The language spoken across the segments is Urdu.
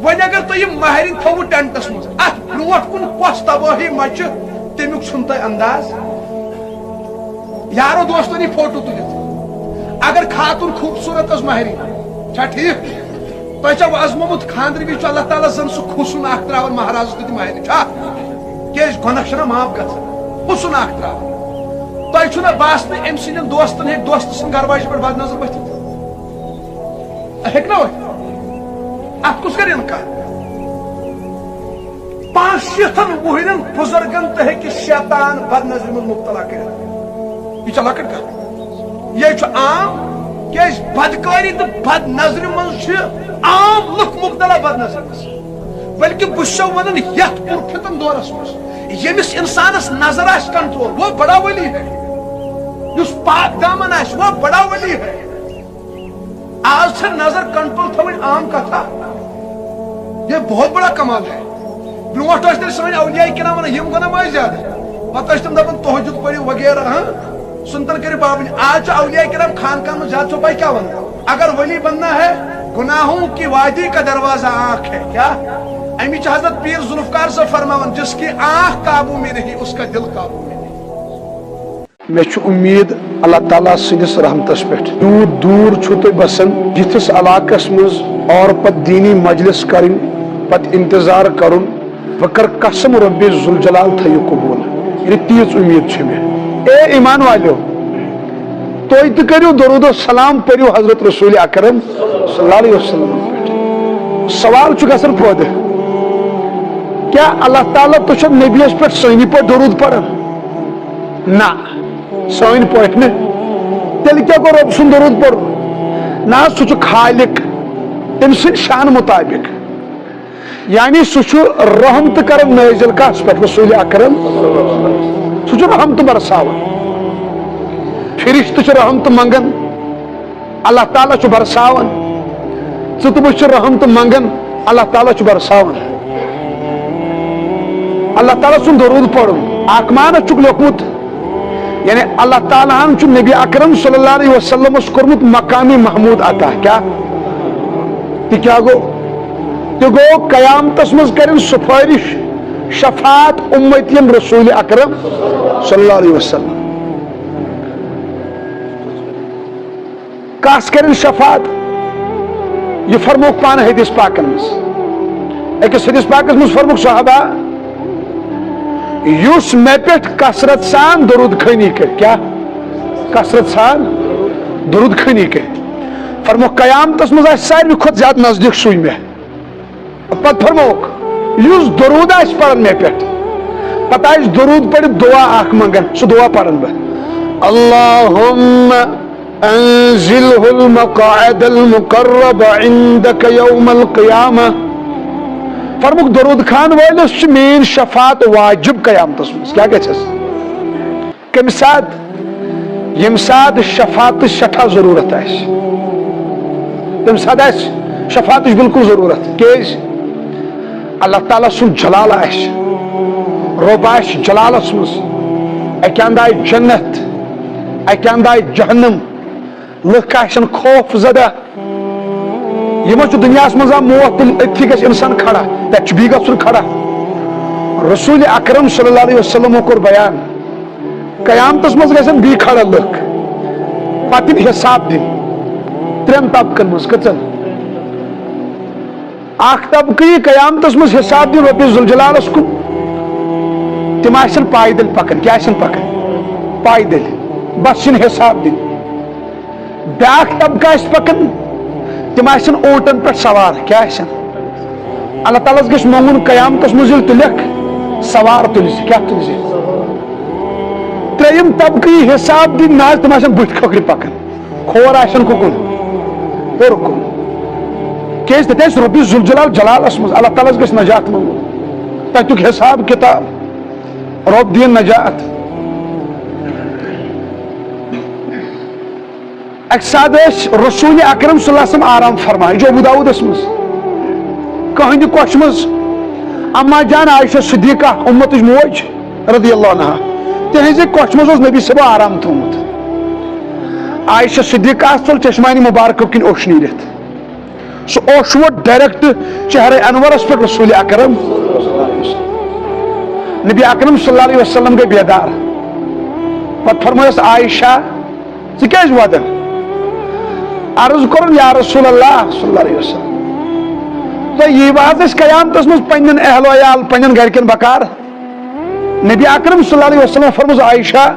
ون اگر تھی ماہرین تھو ٹینٹس مز ات برونٹ کن کس تباہی مچ تمیک چھن تہ انداز یارو دوستوں نے فوٹو تلت اگر خاتون خوبصورت اس ماہرین چھا ٹھیک تہ چھو ازمومت خاندر بھی اللہ تعالیٰ زن سہ حسن اخ تراون مہراز تہ ماہرین چھا کیاز گناہ چھنا معاف گژھان حسن اخ تراون تہ چھنا باسن ام سندین دوستن ہیک دوست سن گھر واجہ پہ بد نظر ورتھت ہیک نہ ورتھت ات کس کر انکار 500 وہرین بزرگن تہ ہیکہ شیطان بد نظر من مبتلا کرت یہ لکٹ کر یہ عام کیاز بدکاری تو بد نظر من عام لک مبتلا بد نظر بلکہ بچو ون یت پرفتن دورس مز یمس انسانس نظر آس کنٹرول وہ بڑا ولی ہے اس پاک دامن آس وہ بڑا ولی ہے آج سے نظر کنٹرول تھوڑی عام کتھا یہ بہت بڑا کمال ہے برونٹ تیل سن اولیاء کرام ونان یم گناہ ما زیادہ پتہ تم دپان تہجد پڑھو وغیرہ سنتن کرو پابندی آج اولیاء کرام خانقاہ میں زیادہ چوپائی کیا بننا اگر ولی بننا ہے گناہوں کی وادی کا دروازہ آنکھ ہے کیا امیچ حضرت پیر ذوالفقار سے فرماون جس کی آنکھ قابو میں نہیں اس کا دل قابو میں نہیں میں امید اللہ تعالیٰ سندس رحمتس پہ دور دور چھو تھی بسن جتس علاقس مز اور پت دینی مجلس کرن پت انتظار کرن بکر قسم رب ذوالجلال تھیو قبول یہ تیز امید چھ میں اے ایمان والو توئی تو کریو درود و سلام پریو حضرت رسول اکرم صلی اللہ علیہ وسلم پہ سوال چھ گژھان پودے کیا اللہ تعالیٰ تو چھ نبیس پہ سنی پہ درود پڑھن نا سوین پوٹ میں تیل کیا کو رب سن درود پڑھ نا سو چھ خالق تم سن شان مطابق یعنی سو چھ رحمت کرم نازل کاس پہ رسول اکرم سو چھ رحمت برساون فرشت چھ رحمت منگن اللہ تعالیٰ چھ برساون ژٕ چھ رحمت منگن اللہ تعالیٰ چھ برساون اللہ تعالیٰ سن درود پڑھن آکمان چھ لیوکمت یعنی اللہ تعالیٰ چھ نبی اکرم صلی اللہ علیہ وسلم اس کرمت مقامی محمود عطا کیا تی کیا گو تی گو قیامتس مز کرن سفارش شفاعت امتین رسول اکرم صلی اللہ علیہ وسلم کاس کرن شفاعت یہ فرموک پانا حدیث پاکن مز ایک حدیث پاکن مز فرموک صحابہ یوس میں پیٹ کسرت سان درود خانی کر کیا کسرت سان درود خانی کر فرمو قیامتس مز ساروی کھت زیادہ نزدیک سوئی میں پت فرموک یوس درود آس پڑھن میں پیٹ پتہ آس درود پڑھ دعا آکھ منگن سو دعا پڑھن بہ اللہم انزلہ المقاعد المقرب عندک یوم القیامہ فرموک درود خان والس مین شفاعت واجب قیامتس مز کیا گھس کم سات یم سات شفاعت سٹھا ضرورت آس تم سات آس شفاعت بالکل ضرورت کیز اللہ تعالیٰ سن جلال آس رب آس جلالس مز اکہ اند آئی جنت اکہ اند آئی جہنم لکھ آسن خوف زدہ یہ دنیا مز موت اتھی گھس انسان کھڑا تک بی گھن کھڑا رسول اکرم صلی اللہ علیہ وسلم کور بیان قیامتس مز گھن بی کھڑا لکھ پتہ حساب دن 3 طبقن مز کتن اخ طبقی قیامتس مز حساب دن رب ذوالجلالس کن تم آسن پائدل پکن کیا آسن پکن پائدل بس چھ حساب دن بیاکھ طبقہ آس پکن تم آسن اونٹن پہ سوار کیا آسن اللہ تعالیٰ گھس منگن قیامتس مز تو لکھ سوار تلز کیا تلز 3یم طبقی حساب دن نا تم آسن بت کھوکر پکن کھور آسن ککن ہور کن کیس تیس رب ذوالجلال جلالس مز اللہ تعالیٰ گھس نجات منگن تک حساب کتاب رب دین نجات اکساد رسول اکرم صلی اللہ علیہ وسلم آرام فرمائے جو ابو داؤد اسمز کہندی کوش مز اما جان عائشہ صدیقہ امت موج رضی اللہ عنہ تہذی کوش مز نبی صبح آرام تھومت عائشہ صدیقہ تل چشمانی مبارک کن اوش نیرت سو اوشو ڈائریکٹ چہرے انورس پہ رسول اکرم نبی اکرم صلی اللہ علیہ وسلم گئی بیدار پتہ فرمایس عائشہ ژٕ کیٛازِ ودان عرض کرن یا رسول اللہ صلی اللہ علیہ وسلم تو یہ بات اس قیامتس مز پنن اہل و عیال پنن گھرکن بکار نبی اکرم صلی اللہ علیہ وسلم فرموز عائشہ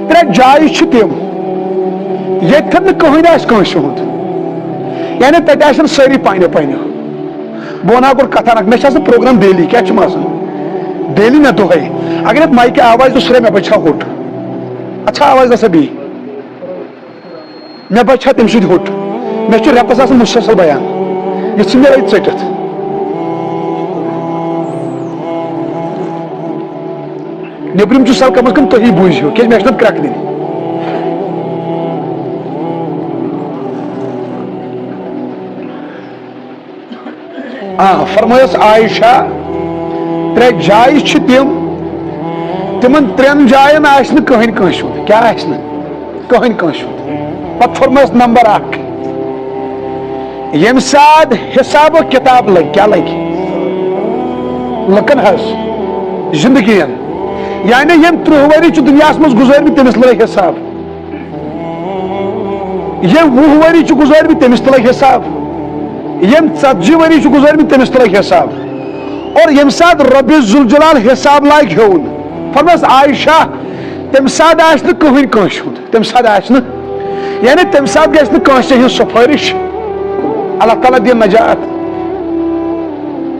ترے جائے چھ تم یتن نہ کہین آس کٲنٛسہِ ہُنٛد یعنی تتہِ آسن سٲری پانہِ پانہِ بہٕ ونہا گۄڈٕ کتھا نکھ مےٚ چھِ آسان پروگرام ڈیلی کیٛاہ چھُم آسان ڈیلی نہ دۄہے اگر یتھ مایکہِ آواز دوسرے مےٚ بچہِ ہا ہوٚٹ اچھا آواز دسا بیٚیہِ مےٚ بچہِ ہا تمہِ سۭتۍ ہوٚٹ مےٚ چھُ رٮ۪تس آسان مُسلسل بیان یہ ژھٕن مےٚ أتھۍ ژٔٹِتھ نیبرِم چھُ سر کم از کم تُہی بوٗزِو کیٛازِ مےٚ چھِ تتھ کرٛٮ۪کہٕ دِنۍ فرمایس عائشہ ترے جایہِ چھِ تمن ترین جاین آسہِ نہٕ کٕہٕنۍ کٲنٛسہِ ہُنٛد کیٛاہ آسہِ نہٕ کٕہٕنۍ کٲنٛسہِ ہُنٛد پتہٕ فرمایس نمبر 1 ییٚمہِ ساتہٕ حساب و کتاب لگہِ کیٛاہ لگہِ لُکن حظ زندگی یعنی یم 30 ؤری چھِ دُنیاہس منٛز گُزٲرمٕتۍ تٔمِس لگہِ حساب یم 20 ؤری چھِ گُزٲرمٕتۍ تٔمِس تہِ لگہِ حساب یم 40 ؤری چھِ گُزٲرمٕتۍ تٔمِس تہِ لگہِ حساب اور ییٚمہِ ساتہٕ رۄبِ ذوالجلال حساب لاگہِ ہیوٚن فرمایس عائشہ تمہِ ساتہٕ آسہِ نہٕ کٕہٕنۍ کٲنٛسہِ ہُنٛد تمہِ ساتہٕ آسہِ نہٕ یعنی تمہِ ساتہٕ گژھِ نہٕ کٲنٛسہِ ہٕنٛز سفٲرِش اللہ تعالیٰ دِیِن نجات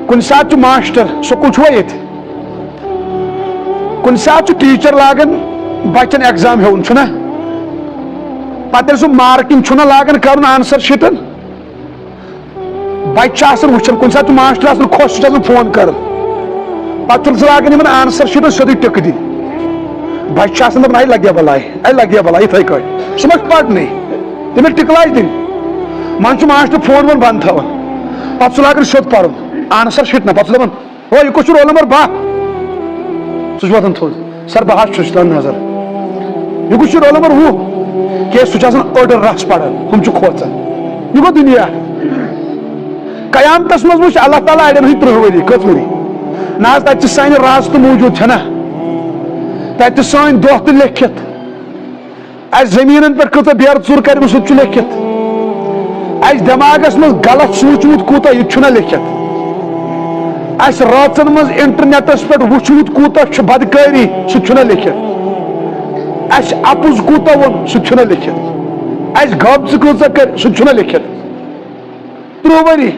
کُنہِ ساتہٕ چھُ ماسٹر سکوٗل چھُوا ییٚتہِ کُنہِ ساتہٕ چھُ ٹیٖچر لاگان بچن ایگزام ہیوٚن چھُنہ پتہٕ ییٚلہِ سُہ مارکِنگ چھُنہ لاگان کرُن آنسر شیٖٹن بچہِ چھُ آسان وٕچھان کُنہِ ساتہٕ چھُ ماسٹر آسان خۄش سُہ چھُ آسان فون کران پتہٕ چھُنہٕ سُہ لاگان یِمن آنسر شیٖٹن سیوٚدُے ٹِکہٕ دِنۍ بچہِ چھُ آسان دپان اے لگیا بلاے اے لگیا بلاے یِتھٕے کٲٹھۍ سُہ ما چھُ پرنٕے تٔمِس ٹِکہٕ لاجہِ دِنۍ من چھُ ماسٹر فون وون بنٛد تھاوان پتہٕ چھُ لاگان سیوٚد پرُن آنسر شیٖٹ نہ پتہٕ چھُ دپان ہو یہِ کُس چھُ رول نمبر 12 سُہ چھُ وۄتھان تھوٚد سر بہٕ حظ چھُس دِوان نظر یہِ کُس چھُ رول نمبر 20 کیازِ سُہ چھُ آسان أڑ رس پران ہُم چھِ کھوژان یہِ گوٚو دُنیا قیامتس منٛز وٕچھ اللہ تعالیٰ اڑٮ۪ن ہٕنٛدۍ 30 ؤری کٔژ ؤری نہ حظ تتہِ چھِ سانہِ راز تہِ موٗجوٗد چھنہ تتہِ چھِ سٲنۍ دۄہ تہِ لیکھِتھ اسہِ زٔمیٖنن پٮ۪ٹھ کۭژاہ بیرٕ ژوٗر کرِمٕژ سُہ تہِ چھُ لیکھِتھ اسہِ دٮ۪ماغس منٛز غلط سوٗنٛچمُت کوٗتاہ یہِ تہِ چھُنہ لیکھِتھ اسہِ رٲژن منٛز انٹرنیٹس پٮ۪ٹھ وٕچھمُت کوٗتاہ چھُ بدکٲری سُہ تہِ چھُنہ لیکھِتھ اسہِ اپُز کوٗتاہ ووٚن سُہ تہِ چھُنہ لیکھِتھ اسہِ غٲبژٕ کۭژاہ کرِ سُہ تہِ چھُنہ لیکھِتھ 30 ؤری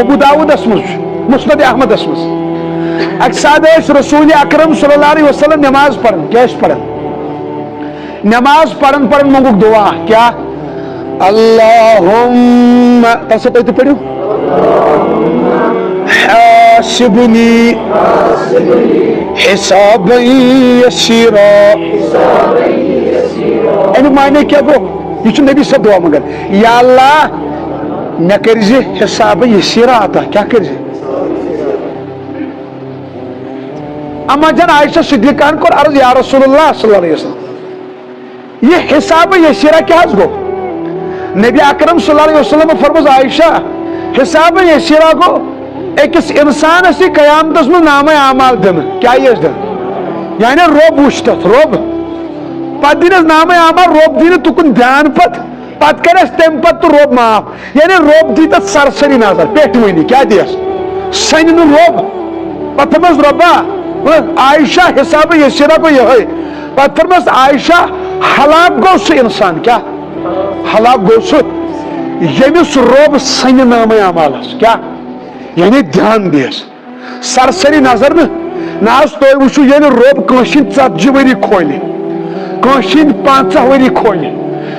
ابو داؤدس منٛز مسند احمدس منٛز اکہِ ساتہٕ ٲسۍ رسول اکرم صلی اللہ علیہ وسلم نماز پران کیٛاہ ٲسۍ پران نماز پران پران منگُکھ دعا کیٛاہ اللہُم تَس تُہۍ تہِ پٔرِو حاسبنی حسابًا یسیرا امیُک معنی کیٛاہ گوٚو یہ چھُ نبی صٲب دعا منگان یا اللہ مےٚ کٔرزِ حسابًا یسیرا عطا کیٛاہ کٔرزِ اما جان عائشہ صدیقہن کوٚر عرض یا رسول اللہ صلی اللہ علیہ وسلم یہ حساب یسیرا کیٛاہ حظ گوٚو نبی اکرم صلی اللہ علیہ وسلم فرموز عائشہ حساب یسیرا گوٚو أکِس اِنسانس یی قیامتس منٛز نامے اعمال دِنہٕ کیٛاہ یِیَس دِنہٕ یعنی رۄب وٕچھ تتھ رۄب پتہٕ دِنس نامے اعمال رۄب دِنہٕ تُکُن دھیان پتہٕ کرٮ۪س تمہِ پتہٕ تہِ رۄب معاف یعنی رۄب دی تتھ سرسری نظر پیٹھوٕنی کیٛاہ دِیَس سنہِ نہٕ رۄب پتہٕ فرمس رۄبا عائشہ حساب یسیرا گوٚو یِہوے پتہٕ فرمس عائشہ ہلاک گوٚو سُہ انسان کیٛاہ ہلاک گوٚو سُہ ییٚمِس رۄب سنہِ نامے اعمالس کیٛاہ یعنی دھیان دِیَس سرسری نظر نہ حظ تُہۍ وٕچھِو ییٚلہِ رۄب کٲنٛسہِ ہٕنٛدۍ 40 ؤری کھولہِ کٲنٛسہِ ہٕنٛدۍ 50 ؤری کھولہِ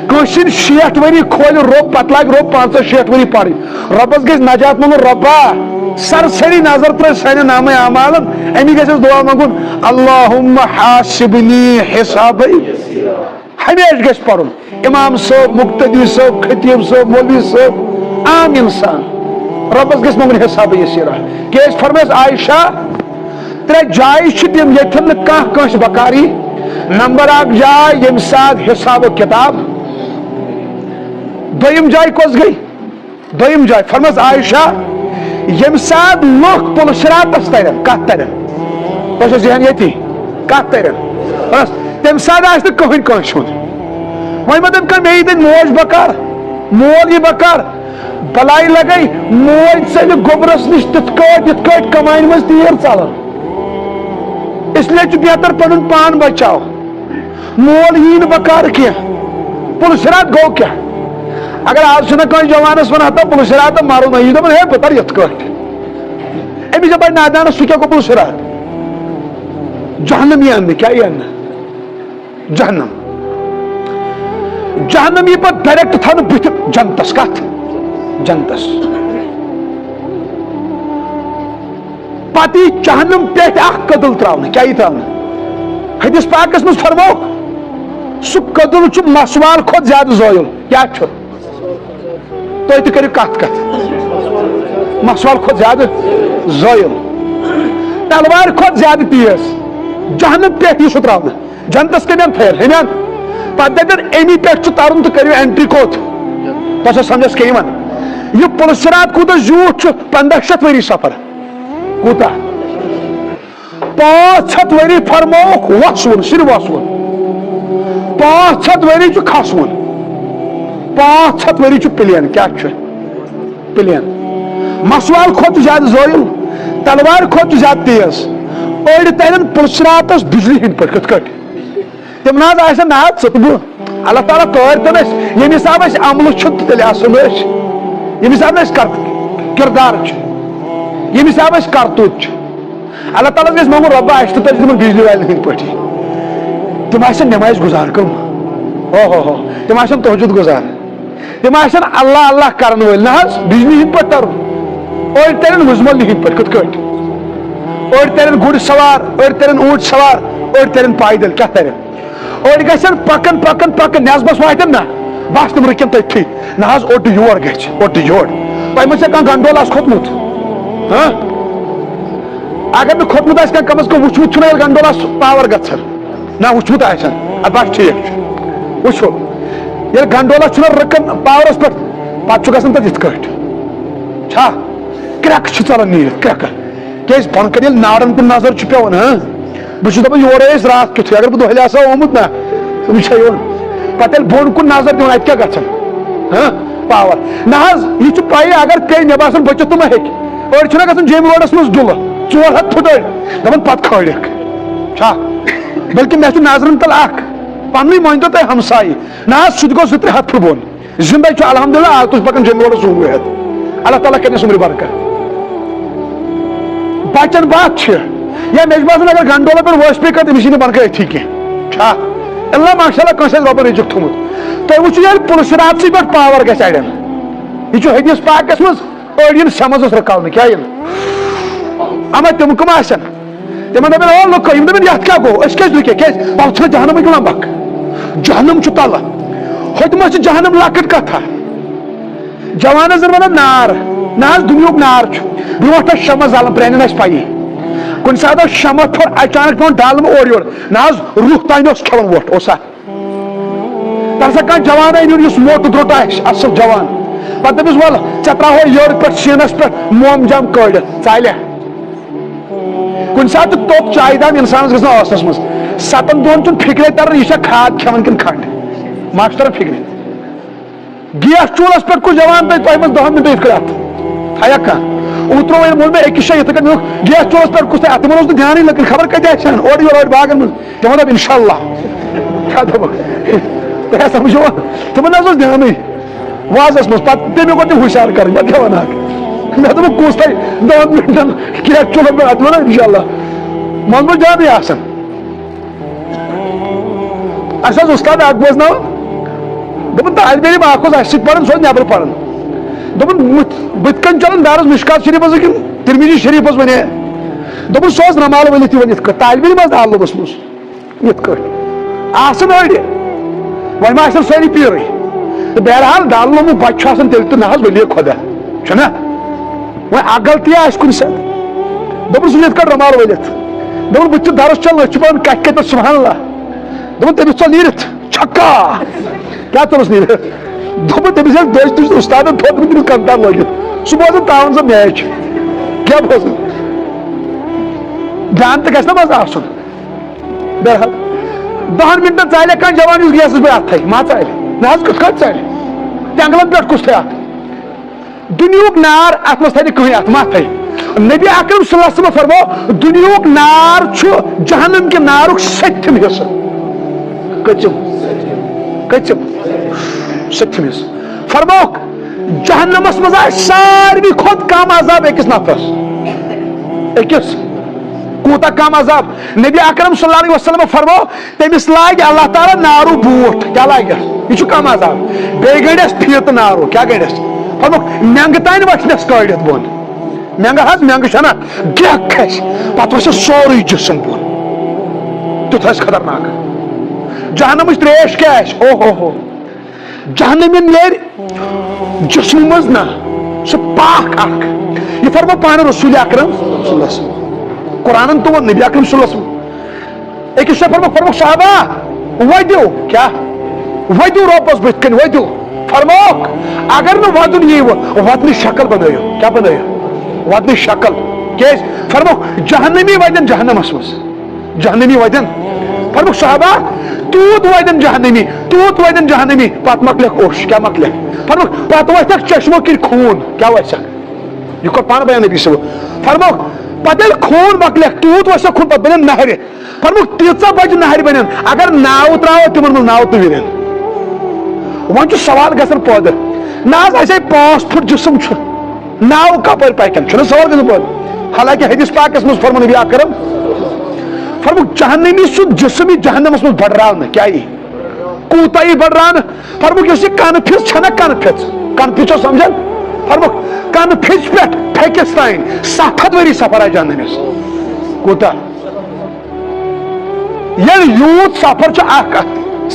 کٲنٛسہِ ہٕنٛدۍ 60 ؤری کھولہِ رۄب پتہٕ لاگہِ رۄب 50-60 ؤری پرٕنۍ رۄبس گژھِ نجات منٛگُن رۄبا سرسری نظر ترٛٲے سانہِ نامے اعمالن امی گژھِ اَسہِ دعا منٛگُن اللہُم حاسبنی حسابًا ہمیشہِ گژھِ پرُن امام صٲب مقتدی صٲب خطیب صٲب مولوی صٲب عام انسان رۄبس گژھِ منٛگُن حساب یسیرا کیٛازِ فرمایس عائشہ 3 جایہِ چھِ تِم ییٚتٮ۪ن نہٕ کانٛہہ کٲنٛسہِ بکار یی نمبر 1 جاے ییٚمہِ ساتہٕ حساب و کِتاب دوٚیِم جاے کۄس گٔے دویم جائے فرمس عائشہ یم سات لوگ پلشراتس ترن کت ترن بس ذہن یتی کت ترن بس تم سات آس کہین کنس ہند وی مت کر مے دن موج بکار مول یہ بکار بلائی لگئی موج ثل گوبرس نش تت کمائن مز تیر ثلان اس لیے بہتر پن پان بچاؤ مول یہ بکار کی پلشرات گو کیا اگر آج کھانا جوانس ون ہتا پلشرات مارو نا یہ دپان ہے بہتر یت کٹ امس دپان نادانس سہ کیا گو پلشرات جہنم یہ ان کیا یہ ان جہنم جہنم یہ پہ ڈائریکٹ تھا بت جنتس کت جنتس پتہ جہنم پہ قدل تراؤن کیا یہ تراؤن حدیث پاکس مز فرمو سہ قدل چھ مسوال کھت زیادہ زویل کیا تھی کرو کت مسوال کھت زیادہ زویل تلوار کھت زیادہ تیز جہنم پہ یہ سہ تراؤن جنتس کم پھیر ہم پتہ دپن امی پہ ترن تو کرو اینٹری کوت تو سمجھس کہ یہ پلسرات کوتا زیوٹ 1500 وری سفر کوتا 500 وری فرموک وسون صرف وسون 500 وری کھسون 500 وری پلین کیا پلین مسوال کھت زیادہ زویل تلوار کھت زیادہ تیز اڑ ترن پلسراتس بجلی ہند پہ کت کٹ تم نا ستبو اللہ تعالیٰ تر تن یم حساب عمل تیل اصل یم حساب کردار یم حساب کرتوت اللہ تعالیٰ گھس مانگو ربا اس تم بجلی والن ہند پہ تم نماز گزار کم ہو تم تہجد گزار تم اللہ اللہ کرن ول نا بجلی ہند پہ ترن اڑ ترن مزمل ہند پہ کت کٹ اڑ ترن گر سوار اڑ ترن اونٹ سوار اڑ ترن پائدل کیا ترن اور گھن پکن پکن پکن نصبس واتن نا بس تم رکن تھی نا اوٹ یور گھٹ یور تہ مجھ سے گنڈول آس کھوتمت اگر نہ کھوتمت آس کم از کم وچمت چھنا گنڈول آس پاور گھان نا وچمت آسان بس ٹھیک وچو یل گنڈولس چھنا رکن پاورس پہ پتہ گھان تک یت کٹ چھا کرک ژلان نیرت کرک کیاز بن کن یل نارن کن نظر پیوان بہت دپان یور رات کتھے اگر بہ دہلی آسا آمت نا وچھا یور پتہ بون کن نظر دِوان ات کیا گژھان پاور نا یہ پائی اگر پے مے باسان بچت تو ما ہیٚکہِ أڑۍ چھِنہ گژھان جیمۍ روڈس منٛز ڈُلہٕ 400 پھٕٹ أڑۍ دپان پتہٕ کھٲلِکھ چھا بلکہ مےٚ چھُ نظرن تل اکھ پننُے مٲنۍتو تُہۍ ہمسایی نہ حظ سُہ تہِ گوٚو 2-3 ہتھ پھٕٹ بۄن زندے چھُ الحمدللہ آز تُہۍ پکان جیمۍ روڈس سوٗم ہٮ۪تھ اللہ تعالیٰ کرنس عمرِ برکت بچن بات چھِ یا مےٚ چھُ باسان اگر گنڈولا پٮ۪ٹھ وٲسۍ پے کر تٔمِس یی نہٕ بنکر أتھی کینٛہہ چھا اللہ ماشاء اللہ کٲنٛسہِ آسہِ رۄبن رِزق تھوٚمُت تُہۍ وٕچھِو ییٚلہِ پُلسراتسٕے پٮ۪ٹھ پاور گژھِ اڑٮ۪ن یہ چھُ حدیث پاکس منٛز أڑۍ یِن سٮ۪منٛزس رُکاونہٕ کیٛاہ یِن اما تِم کٕم آسن تِمن دپن او لُکو یِم دپن یتھ کیٛاہ گوٚو أسۍ کیٛازِ رُکے کیٛازِ پتہٕ چھُنہ جہنمٕکۍ لمبکھ جہنم چھُ تلہٕ ہوٚتہِ چھِ جہنم لۄکٕٹ کتھا جوانس زن ونان نار نہ حظ دُنیُک نار چھُ برونٛٹھ ٲسۍ شمع زالان پرٛانٮ۪ن آسہِ پیی کُنہِ ساتہٕ اوس شمع پھوٚر اچانک پیوان ڈالنہٕ اورٕ یورٕ نہ حظ روح تانۍ اوس کھٮ۪وان ووٚٹھ اوسا ترسا کانٛہہ جوان أنِوُن یُس موٚٹ درٛوٚٹ آسہِ اصل جوان پتہٕ دٔپِس ول ژےٚ تراہو یٔڑ پٮ۪ٹھ شیٖنس پٮ۪ٹھ موم جام کٲڑِتھ ژالیا کُنہِ ساتہٕ توٚت چایہِ دام انسانس گژھان ٲسس منٛز 7 دۄہن چھُنہٕ فِکرے تران یہِ چھا کھاد کھٮ۪وان کِنہٕ کھنڈ ما چھُ تران فِکرِ گیس چوٗلس پٮ۪ٹھ کُس جوان تۄہہِ منٛز 10 مِنٹ یِتھ کٔنۍ اتھ تھایا کانٛہہ اوترٕ وۄنۍ ووٚن مےٚ أکِس جایہِ یِتھٕے کٔنۍ گیس چوٗلس پٮ۪ٹھ کُس تۄہہِ تِمن اوس نہٕ دیانٕے لٔکٕر خبر کتہِ آسن اورٕ یورٕ أڑۍ باغن منٛز تِمو دوٚپ انشاء اللہ کیٛاہ دوٚپکھ تۄہہِ سمجھو تِمن نہ حظ اوس دیانٕے وازس منٛز پتہٕ تٔمۍ گوٚو تِم ہُشار کرٕنۍ پتہٕ کیٛاہ ونہاکھ مےٚ دوٚپُکھ کُس تۄہہِ 10 مِنٹن گیس چوٗلس پٮ۪ٹھ اتھ ونان انشاء اللہ منٛزٕ منٛز دیانٕے آسان اَسہِ اوس اُستاد اکھ بوزناوان دوٚپُن طالبہِ علم اکھ اوس اَسہِ سۭتۍ پران سُہ اوس نٮ۪برٕ پران دوٚپُن بٕتھِ کَنۍ چلان درس مشکات شریٖفس کِنہٕ ترمذی شریٖفس ونے دوٚپُن سُہ اوس نمال ؤلِتھ یِوان یِتھ کٔٹھۍ طالبہِ علم آسہِ تعلُقس منٛز یِتھ کٔٹھۍ آسان أڑۍ وۄنۍ ما آسن سٲری پیٖرٕے تہٕ بہرحال ڈالنومُت بچہِ چھُ آسان تیٚلہِ تہِ نہ حظ ؤلی خۄدا چھُنہ وۄنۍ اکھ غلطی آسہِ کُنہِ ساتہٕ دوٚپُن سُہ یِتھ کٔٹھۍ رُمال ؤلِتھ دوٚپُن بہٕ تہِ درس چلان أسۍ چھِ پران کتھِ کتہِ سبحان اللہ دوٚپُن تٔمِس ژوٚل نیٖرِتھ چھکا کیٛاہ ژوٚلُس نیٖرِتھ دوپن تمس دش تج استاد تھوت تمس کنتار لگت سہ بوزن تاون سہ میچ کیا بوزن جان تو گھس نا مز آسن بہرحال 10 منٹن ژالے کان جوان اس گیسس پہ اتھے ما ژالے نا کت کت ژالے جنگلن پہ کس تھے ات دنیاک نار ات مز تھے کہیں ات ما تھے نبی اکرم صلی اللہ علیہ وسلم فرمو دنیاک نار چھ جہنم کے نارک 7 حصہ کچم 7 حصہ فرموک جہنمس مز ساروی کھت کم عذاب اکس نفرس اکس کوتا کم عذاب نبی اکرم صلی اللہ علیہ وسلم فرمو تمس لاگ اللہ تعالی نارو بوٹ کیا لاگ یہ کم عذاب بی گڑس پھیت نارو کیا گڑس فرمو منگ تین وچنس کڑت بون منگ حض منگ چھنا گیک کھس پتہ وس سوری جسم بون تیت خطرناک جہنم تریش کیا او ہو جہنم نیر جسم مز نا سہ پاک اخ یہ فرمو پان رسول اکرم صلی اللہ علیہ وسلم قرآن تو نبی اکرم صلی اللہ علیہ وسلم ایک فرمو صحابہ ودیو کیا ودیو ربس بت کن ودیو فرموک اگر نہ ودن یہ ودن شکل بنائیو کیا بنائیو ودن شکل کیس فرموک جہنمی ودن جہنمس مز جہنمی ودن فرموک صحابہ توت ودن جہنمی پت مکلک اوش کیا مکلک فرموک پت ویتک چشمو کی خون کیا ویسک یہ کو پان بیان نبی صلی اللہ علیہ وسلم فرموک پتہ خون مکلک توت ویسا خون پتہ بنن نہر فرموک تیژا بج نہر بنن اگر ناو تراو تمن من ناو تو ورن ون سوال گژھن پٲدٕ نا ایسے 5 فٹ جسم ناو کپر پکن سوال گژھن پٲدٕ حالانکہ حدیث پاکس مز فرمو نبی اکرم فرموک جہنمی سن جسم جہنمس مز بڑراون کیا یہ کوتا یہ بڑراون فرموک اس کن پھس چھنا کن پھس سمجھن فرموک کن پھس پہ پھیکس تین 7 ؤری سفر آئی جہنمس کوتا یل یوت سفر چھ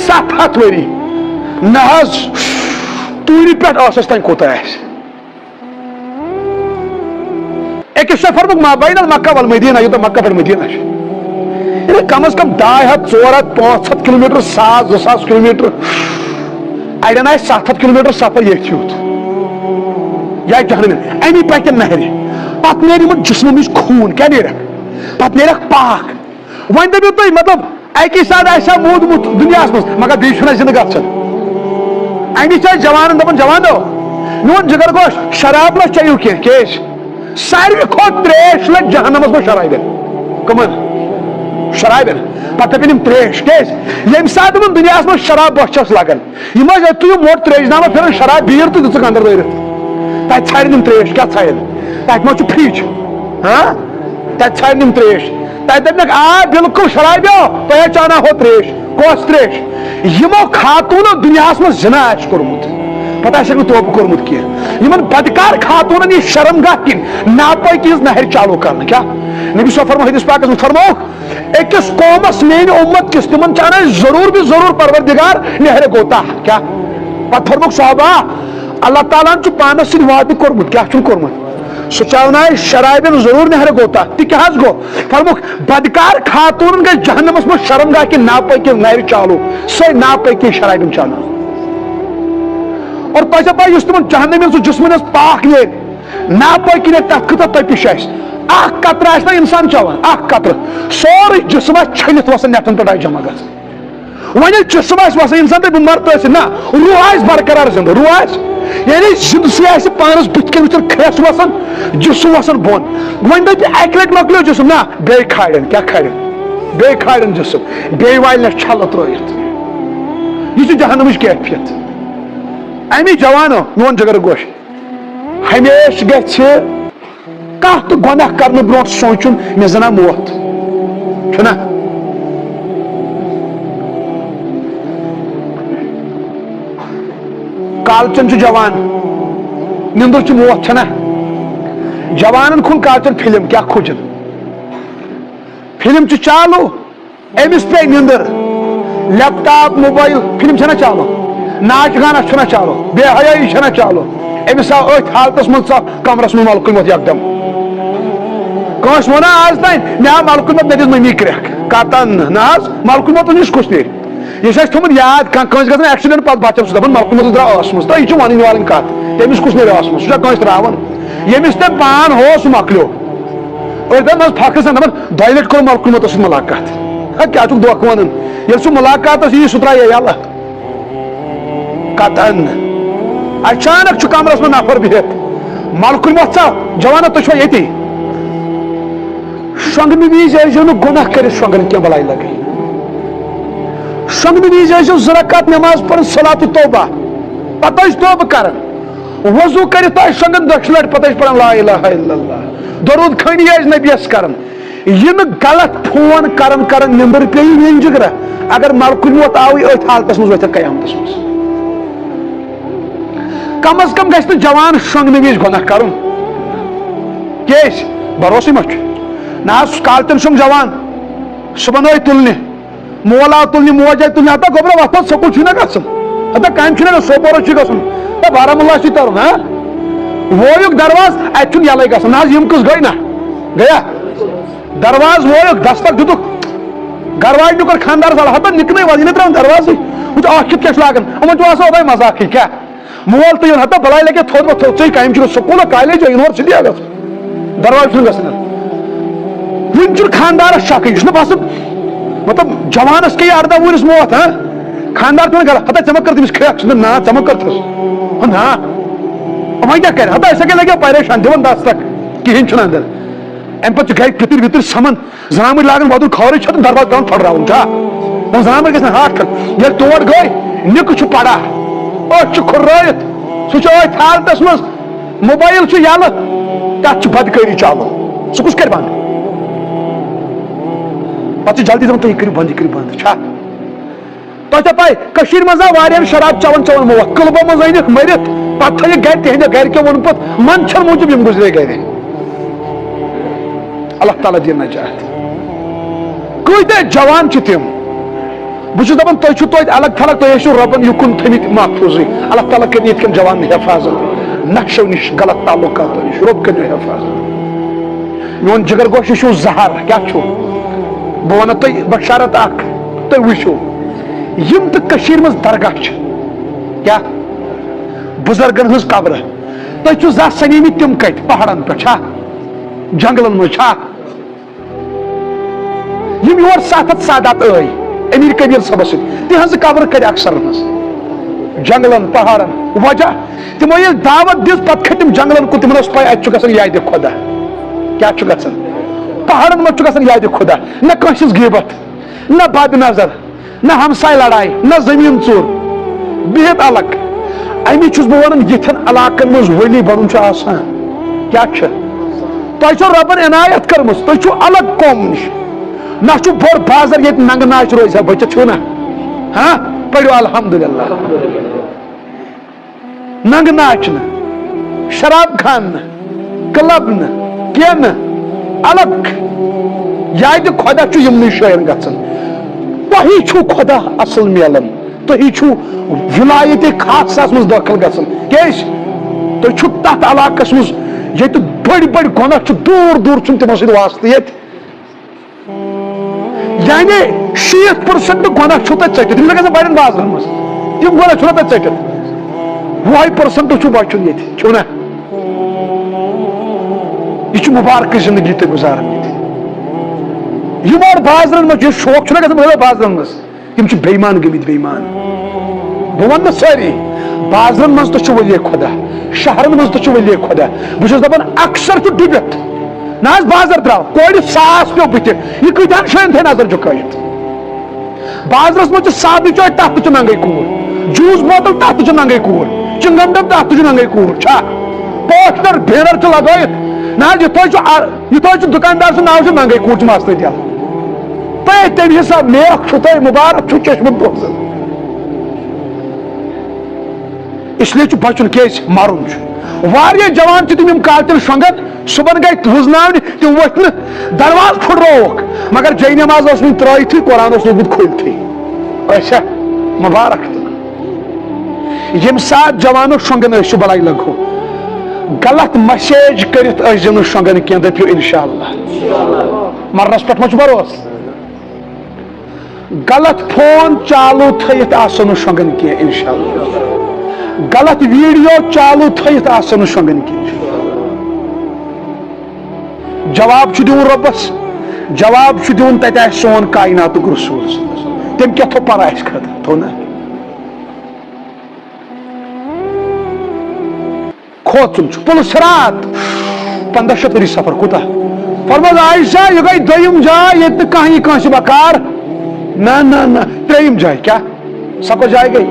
7 ؤری نہ توری پہ ٲسس تین کوتا آس أکِس چھُ فرموک ما بین المکہ والمدینہ یوتاہ مکہ پہ مدینہ چھ کم از کم 200 400 500 کلومیٹر 1000 2000 کلومیٹر اڑین آئے 700 کلومیٹر سفر یہ یوت یا جہنم امی پکن نہر پتہ نیرِ یمن جسم نش خون کیا نیرک پتہ نیرک پاک ون دپیو تُہۍ مطلب اکی ساتھ آسیا مودمت دنیا مز مگر بیٚیہِ چھُنہٕ زندٕ گژھان امی چھِ جوانن دپان جوانو میون جگر گوش شراب نہ چیو کینٛہہ کیٛازِ ساروی کھۄتہٕ تریش لگہِ جہنمس منٛز شرابن کمن شرابن پتہ دپن تریش کیٛازِ ییٚمہِ ساتہٕ یِمن دنیا منٛز شراب بۄچھِ چھس لگان یِم ٲسۍ تُہۍ موٹ تریش نامہ پھران شراب بیٖر تہٕ دِژٕکھ اندر دٲرِتھ تتہِ ژھانڈن تریش کیا ژھانڈن تتہِ ما چھُ فرج ہاں تتہِ ژھانڈن تریش تتہِ دپنکھ آ بالکل شرابیو تۄہہِ چانہ ہو تریش کۄس تریش یِمو خاتوٗنو دُنیاہس منٛز زنا آسہِ کوٚرمُت پتہ آسیکھ نہٕ توبہٕ کوٚرمُت کینٛہہ یِمن بدکار خاتوٗنن یہِ شرمگاہ کِنۍ ناپٲکی ہٕنٛز نہرِ چالوٗ کرنہٕ کیٛاہ نبی صلی فرمو حدیث پاکس منٛز فرمووُکھ أکِس قومس میانہِ اُمت کِس تِمن چھِ انان ضروٗر بھی ضروٗر پروردگار نہرِ گوتاہ کیٛاہ پتہٕ فرمووُکھ صحابہ اللہ تعالیٰ ہن چھُ پانس سۭتۍ وعدٕ کوٚرمُت کیٛاہ چھُن کوٚرمُت سُہ چاونایہِ شرابن ضروٗر نہرِ گوتاہ تہِ کیٛاہ حظ گوٚو فرمووُکھ بدکار خاتوٗنن گژھِ جہنمس منٛز شرمگاہ کِنۍ ناپٲکی ہٕنٛز نہرِ چالوٗ سۄے ناپٲکی شرابن چالوٗ اور پزِ پاے یُس تِمن جہنمی سُہ جسمن ہٕنٛز پاک نیرِ ناپٲکی نیرِ تتھ کۭژاہ تپش آسہِ اکھ قطرٕ آسہِ نا انسان چٮ۪وان اکھ قطرٕ سورُے جسم آسہِ چھٔلِتھ وسان نٮ۪ٹن پٮ۪ٹھ آسہِ جمع گژھان وۄنۍ ییٚلہِ جسم آسہِ وسان انسان دپہِ بہٕ مرٕ تٔتھۍ نہ روح آسہِ برقرار زندٕ روح آسہِ یعنی زندگی آسہِ پانس بٕتھِ کٔنۍ وٕچھان کھرٛٮ۪س وسان جسم وسان بۄن وۄنۍ دپہِ اکہِ لٹہِ مۄکلیو جسم نہ بیٚیہِ کھالن کیٛاہ کھالن بیٚیہِ کھالن جسم بیٚیہِ والنس چھلہٕ ترٲیتھ یہ چھِ جہنمٕچ کیفیت امی جوانو میون جگر گوش ہمیشہ گژھِ کانٛہہ تہِ گۄناہ کرنہٕ برونٛٹھ سونٛچُن مےٚ زنا موت چھُنا کالچن چھُ جوان نندر چھُ موت چھنا جوانن کھُن کالچن فلم کیٛاہ کھوٗجن فلم چھُ چالوٗ أمِس پیٚیہِ نندر لیپ ٹاپ موبایل فلم چھنا چالوٗ ناچ گانا چھُنا چالوٗ بے حیٲیی چھنا چالوٗ أمِس آو أتھۍ حالتس منٛز ژاو کمرس منٛز ملکُن موت یکدم کٲنٛسہِ ووٚنا آز تام مےٚ آو ملکُن موت مےٚ دِژ مٔمی کرٛٮ۪کھ قطن نہ حظ ملکُن موت نِش کُس نیرِ یہ تھومت یاد کنس گژھان ایکسیڈنٹ پتہ بچن سہ دپان ملکہ مز درا ٲسمٕژ تہٕ یہِ چھِ ونٕنۍ والٕنۍ کتھ تٔمِس کُس نیرِ ٲسمٕژ سُہ چھا کٲنٛسہِ تراوان ییٚمِس تۄہہِ پان ہو سُہ مۄکلیو أڑۍ دپان حظ فخر سان دپان دۄیہِ لٹہِ کوٚر ملکہ مُتس سۭتۍ مُلاقات کیٛاہ چھُکھ دھوکہٕ ونان ییٚلہِ سُہ مُلاقاتس یی سُہ ترٛایہِ یلہٕ قطعن اچانک چھُ کمرس منٛز نفر بِہِتھ ملکہ موت ژا جوانا تُہۍ چھوا ییٚتی شۄنگنہٕ وِزِ ٲسۍزیو نہٕ گۄناہ کٔرِتھ شۄنگان کینٛہہ بلاے لگے شۄنگنہٕ وِزِ ٲسۍزیو 2 رکعت نٮ۪ماز پران صلاتُ توبہ پتہٕ ٲسۍ توبہٕ کران وضوٗ کٔرِتھ ٲسۍ شۄنگان 2 لٹہِ پتہٕ ٲسۍ پران لا الہ الا اللہ درود خٲنی ٲسۍ نبیس کران یہ غلط فون کران نمبر پیٚیہِ وِنۍ جگرا اگر ملکہ موت آوٕے أتھۍ حالتس منٛز ؤتھِکھ قیامتس منٛز کم از کم گژھِ نہٕ جوان شۄنگنہٕ وِزِ گۄناہ کرُن کیٛازِ بروسٕے ما چھُ نہ حظ کالچن شۄنگ جوان صبحن آے تُلنہِ مول آو تُلنہِ موج آے تُلنہِ ہتا گوبرا وۄتھ سکوٗل چھُے نہ گژھُن ہتا کامہِ چھُنہ سوپورس چھُ گژھُن ہے بارہمولہ چھُے ترُن ہاں وویُکھ درواز اتہِ چھُنہٕ یلے گژھُن نہ حظ یِم کٔژ گٔے نہ گٔیا درواز وویُکھ دستک دِتُکھ گرٕ واجنہِ کوٚر خاندارس حل ہتا نِکنٕے وۄنۍ یہِ تراوُن دروازٕے وٕچھ اکھ کِتھ کیٛاہ چھُ لاگان یِمن چھُ آسان اوٚدے مزاقٕے کیٛاہ مول تہِ یُن ہتا بلاے لگہِ تھوٚد ما تھوٚد ژےٚ کامہِ چھُنہٕ سکوٗل کالیج یونیورسٹی گژھُن دروازٕ چھُنہٕ گژھُن وٕنہِ چھُنہٕ خاندارس شکٕے یہِ چھُنہٕ باسان مطلب جوانس کے 18 وُہرس موت ہاں خاندار چھُنہٕ غلط ہتا ژےٚ ما کٔر تٔمِس کھرٛٮ۪کھ ژٕ نا ژےٚ ما کٔرتھس نا وۄنۍ کیٛاہ کرِ ہتا أسۍ لگیو پریشان دِوان دستک کہیٖنۍ چھُنہٕ اندر امہِ پتہٕ چھُ گرِ پِتٕر وِتٕر سمان زنامٕرۍ لاگان وۄدُن کھورٕے چھُ دروازٕ پیٚوان پھٹراوُن چھا زنامٕرۍ گژھن ہاٹ کھنڈ ییٚلہِ تور گٔے نِکہٕ چھُ پڑا أچھ چھُ کھُررٲیِتھ سُہ چھُ أتھۍ حالتس منٛز موبایل چھُ یلہٕ تتھ چھُ بدکٲری چالو سُہ کُس کرِ بنٛد پتہٕ چھُ جلدی دپان تُہۍ کٔرِو بنٛد یہِ کٔرِو بنٛد چھا تۄہہِ چھا پاے کٔشیٖرِ منٛز آو واریاہن شراب چٮ۪وان موت کٕلبو منٛز أنِکھ مٔرِتھ پتہٕ تھٲیِکھ گرِ تِہنٛدِ گرِکیو ووٚن پتہٕ منٛدچھن موٗجوٗب یِم گُزرے گرِ اللہ تعالیٰ دِیِن نجات کۭتیاہ جوان چھِ تِم بہٕ چھُس دپان تُہۍ چھِو توتہِ الگ تھلگ تُہۍ ٲسِو رۄبن یُکُن تھٲمٕتۍ محفوٗظٕے اللہ تعالیٰ کٔرِنۍ یِتھ کٔنۍ جوانن حفاظت نقشو نِش غلط تعلقاتو نِش رۄب کٔرِنۍ حفاظت میون جگر گوش یہِ چھُو زہر کیٛاہ چھُ بہٕ ونہو تۄہہِ بشارت اکھ تُہۍ وٕچھِو یِم تہِ کٔشیٖرِ منٛز درگاہ چھِ کیٛاہ بُزرگن ہٕنٛز قبرٕ تُہۍ چھِو زانٛہہ سنیمٕتۍ تِم کتہِ پہاڑن پٮ۪ٹھ چھا جنگلن منٛز چھا یِم یور 7 سادات آے امیر کبیر صٲبس سۭتۍ تِہنٛزٕ قبرٕ کتہِ اکثر منٛز جنگلن پہاڑن وجہ تِمو ییٚلہِ دعوت دِژ پتہٕ کھٔتۍ تِم جنگلن کُن تِمن ٲس پاے اتہِ چھُ گژھان یادِ خۄدا کیٛاہ چھُ گژھان پہاڑن منٛز چھُ گژھان یادِ خۄدا نہ کٲنٛسہِ ہٕنٛز غیبت نہ بد نظر نہ ہمساے لڑاے نہ زٔمیٖن ژوٗر بِہِتھ الگ امی چھُس بہٕ ونان یِتھٮ۪ن علاقن منٛز ؤلی بنُن چھُ آسان کیٛاہ چھُ تۄہہِ چھو رۄبن عنایت کٔرمٕژ تُہۍ چھِو الگ قوم نِش نہ چھُ بوٚڑ بازر ییٚتہِ ننگہٕ ناچ روزِ ہا بٔچِتھ چھُو نا ہاں پٔرِو الحمدُاللہ ننگہٕ ناچ نہٕ شراب خان نہٕ کلب نہٕ کینٛہہ نہٕ الگ یادِ خۄدا چھُ یِمنٕے جایَن گژھان تۄہی چھُو خۄدا اصل میلان تُہی چھُو ولایتِ خاصس منٛز دٲخل گژھان کیٛازِ تُہۍ چھُو تتھ علاقس منٛز ییٚتہِ بٔڑۍ بٔڑۍ گۄناہ چھِ دوٗر دوٗر چھُنہٕ تِمو سۭتۍ واسطہٕ ییٚتہِ یعنی 60% گۄناہ چھُو تۄہہِ ژٔٹِتھ یِم چھِ گژھان بڑٮ۪ن بازرن منٛز تِم گۄناہ چھُو تۄہہِ ژٔٹِتھ 2% چھُ بچُن ییٚتہِ چھُو نا یہ مبارک زندگی تھی گزاران یہ بازرن مجھ شوق چھنا گژھان بازرن مز تم بےمان گمت بےمان بہ ون ساری بازرن مز تو ولی خدا شہرن مز تو ولی خدا بہت دپان اکثر ڈبت نا بازر درو کور 1000 پیو بت یہ کتان جائن تھے نظر چکائت بازرس مجھ سادی چائے تک ننگے کور جوس بوتل تک ننگے کور چنگم ڈب تک ننگے کور چھا پوسٹر بینر لگائت نا یہ دکاندار سن ناو ننگے کور مست دل تھی تمہ حساب نیک تھی مبارک چشمن دوزن اس لیے بچن کیس مرن جوان تم کالچن شونگن صبح گئی وزن تم وت درواز پھٹروک مگر جے نماز اس ترتھی قرآن اس لوگمت کھلتھی اچھا مبارک یم سات جوانو شونگن بلائی لگو غلط مسیج کرت شونگن کی دپو انشاءاللہ مرنس پہ مجھ بروس غلط فون چالو تھیت آسن شونگن کی انشاءاللہ غلط ویڈیو چالو تھیت آسن شونگن کی جواب دیون ربس جواب دیون تت سون کائنات رسول تم کیا تھو پر اس خطر تھو نا کھوچن پولیس رات 1500 ؤری سفر کوتا فرمایا عائشہ یہ گئی دویم جائے یہ تو کہیں کانسی بکار نہ تریم جائے کیا سکو جائے گئی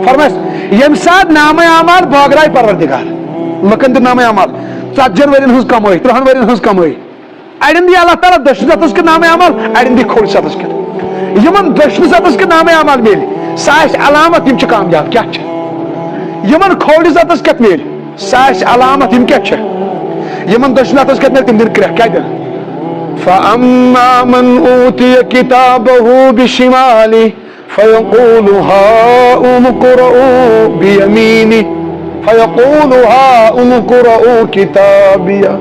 فرمایا یم ساتھ نام اعمال بوگرائی پروردگار لکن دے نام اعمال 40 ورین ہنس کمائی 30 ورین ہنس کمائی اڑن دی اللہ تعالیٰ دشن ستس کے نام اعمال اڑن دی کھوڑ ستس کے یمن دشن ستس کے نام اعمال میل ساش علامت یم چھ کامیاب کیا چھ یمن کھوڑ ستس کے میل ساش علامت یم کیا چھ یمن دشن ستس کے میل تم دن کرہ کیا دن فَأَمَّا مَنْ أُوتِيَ كِتَابَهُ بِشِمَالِهِ فَيَقُولُ هَاؤُمُ اقْرَءُوا بِيَمِينِهِ فَيَقُولُ هَاؤُمُ اقْرَءُوا كِتَابِيَهْ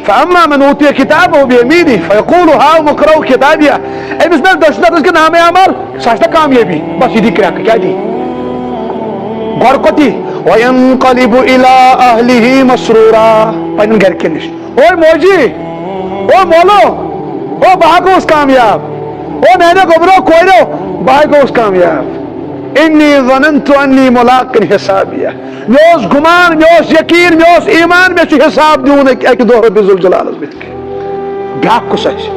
فَأَمَّا مَنْ أُوتِيَ كِتَابَهُ بِيَمِينِهِ فَيَقُولُ هَاؤُمُ اقْرَءُوا كِتَابِيَهْ اب اس میں دشمن اس کے نام اعمال ساشتا کامیابی بس یہ کرا کیا دی غور کوتی وَيَنْقَلِبُ إِلَىٰ أَهْلِهِ مَسْرُورًا پنن گھر کے نش اوے موجی او مولو او باغ اس کامیاب او میں نے گبرو کوئی رو باغ اس کامیاب انی ظننت انی ملاق حسابیہ میوس گمان میوس یقین میوس ایمان میں چھ حساب دیون ایک دو رب ذوالجلال بیت کے بیاق کو سچ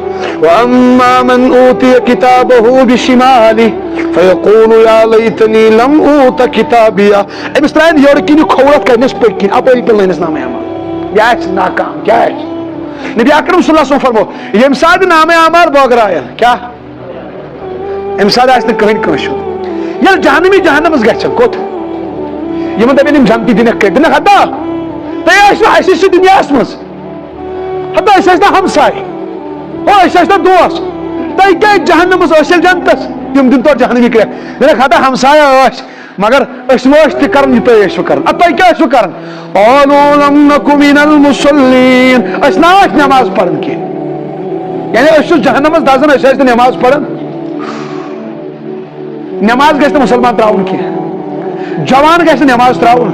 واما من اوتی کتابه بشماله فیقول یا لیتنی لم اوت کتابیہ اب اس طرح یورکینی کھولت کرنس پکین اب ایک لینس نام اعمال یا ناکام کیا ہے نبی اکرم صلی اللہ علیہ وسلم فرمو یم ساتھ نام اعمال بوگرایا کیا یم ساتھ آس کہیں کنشو یل جہنمی جہنمس گھن کوت یم دپن جنتی دنک کر دنک حدا تھی اس دنیا مز حدا اس ہمسائے او اس دوست تھی کیا جہنمس ٲسِل جنتس تم دن تو جہنمی کر دنک حدا ہمسایہ ٲسۍ مگر اس موش تہ کرن یہ تھی ٲسِو کرن اتہ کیا ٲسِو کرن قالوا لم نكن من المصلين اس ناش نماز پڑھن کی یعنی اس جہنمس دزن اس نماز پڑھن نماز گژھِ مسلمان تراؤن کی جوان گژھِ نماز تراؤن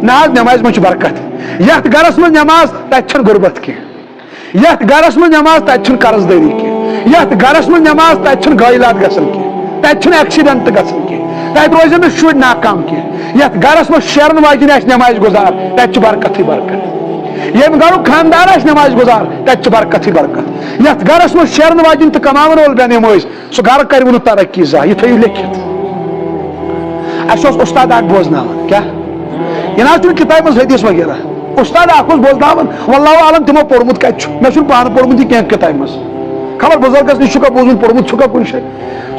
ناز نماز مچ برکت یت گرس من نماز تچن غربت کی یت گرس من نماز تچن قرض داری کی یت گرس من نماز تچن گائلات گژھن کی تچن ایکسیڈنٹ گژھن کی تت روزن شر ناکام کی یت گرس من شیرن واجن آس نماز گزار تت برکت ہی برکت یم گھرک خاندار آس نماز گزار تت برکت ہی برکت یت گرس من شیرن واجن تو کماون وول بے نماز سہ گھر کر ون ترقی زا یہ تھو لکھت اس استاد اک بوزناون کیا یہ نا تم کتاب مز حدیث وغیرہ استاد اک بوزناون واللہ عالم تمو پورمت کت میں چھ پان پورمت یہ کینٛہہ کتاب مز خبر بزرگس نش چھکا بوزن پورمت چھکا کن شے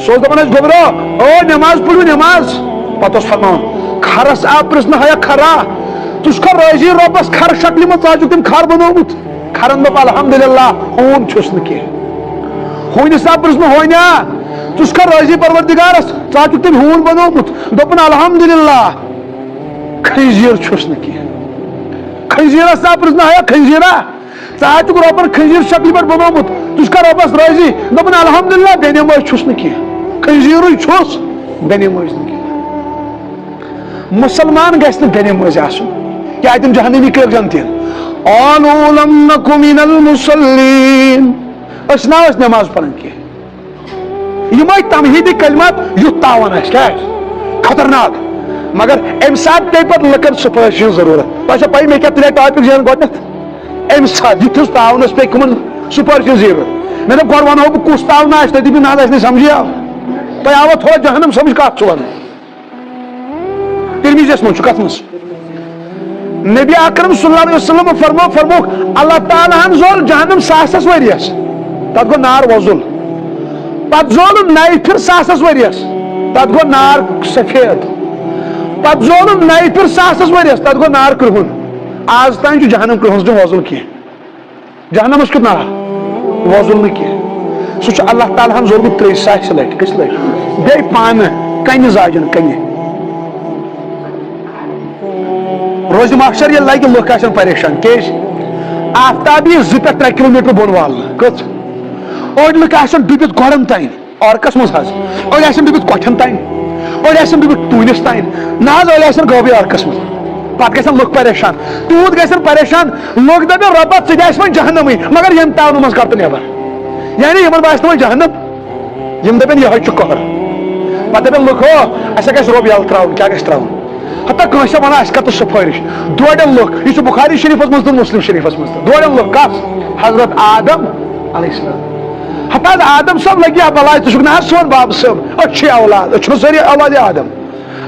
سوز دپان گوبرو او نماز پڑھو نماز پتہ فرمان کھرس آ پرسن ہیا کھرا تس کھر رازی ربس کھر شکل مت آج تم کھر بنومت کھرن دپ الحمدللہ ہون چھس نہ کی ہون صاحب پرسن ہونا تس کھر رازی پروردگارس آج تم ہون بنومت دپن الحمدللہ خنزیر چھس نہ کی خنزیر صاحب پرسن ہیا خنزیرہ آج ربن خنزیر شکل پہ بنومت تس کھر ربس رازی دپن الحمدللہ بے نماز چھس نہ کی خنزیر چھس بے نماز نہ کی مسلمان گھس بے نماز آسن کیا تم جہنمی کر جنتین قالوا لم نكن من المصلين اس نا اس نماز پڑھن کی یہ تمہیدی کلمات یوتاون اس کیا خطرناک مگر ام سات تے پر لکن سپرش ضرورت اچھا پائی میں کیا تیرے ٹاپک جان گڈنت ام سات جتس تاون اس پہ کمن سپرش ضرورت میں نے گور ونو کس تاون اس تے بھی نہ اس نے سمجھیا تو آو تھوڑا جہنم سمجھ کا چون ترمذی اس من کت مس نبی اکرم صلی اللہ علیہ وسلم فرمو اللہ تعالیٰ ہن زول جہنم ساسس وریس تت گو نار وزل پت زول نئی پھر ساسس وریس تت گو نار سفید پت زول نئی پھر ساسس وریس تت گو نار کرہن آج تین جو جہنم کرہن جو وزل کی جہنم اس کتنا وزل نہیں کی سو اللہ تعالیٰ ہن زول 30 لٹ کس لٹ بے پان کنہ زاجن کنہ روز محشر یہ لگہ لوک آسان پریشان کیش آفتابی 2 پہ 3 کلومیٹر بون وال کت اوڑ لوک آسان ڈبت گوڑن تین عرقس مز حظ أڑ آسن ڈُبِتھ کۄٹھٮ۪ن تانۍ أڑ آسن ڈُبِتھ ٹوٗنِس تانۍ نہ حظ أڑ آسن گوبٕے عرقس مز پتہٕ گژھن لُکھ پریشان تیوٗت گژھن پریشان لُکھ دپن رۄبس ژٕ تہِ آسہِ وۄنۍ جہنمٕے مگر ییٚمہِ تاونہٕ منٛز کر تہٕ نٮ۪بر یعنی یِمن باسہِ نہٕ وۄنۍ جہنم یِم دپن یِہوے چھُ کٔہر پتہٕ دپن لُکھ ہو اَسے گژھِ رۄب یلہٕ تراوُن کیٛاہ گژھِ تراوُن ہتا کٲنٛسہِ ونان اَسہِ کر تہٕ سُفٲرِش دورٮ۪ن لُکھ یہِ چھُ بُخاری شریٖفس منٛز تہٕ مُسلم شریٖفس منٛز تہٕ دورٮ۪ن لُکھ کس حضرت آدم علیہ السلام ہتا حظ آدم صٲب لگیا بلاے ژٕ چھُکھ نہ حظ سون باب صٲب أسۍ چھِ اولاد أسۍ چھِنہٕ سٲری اولادِ آدم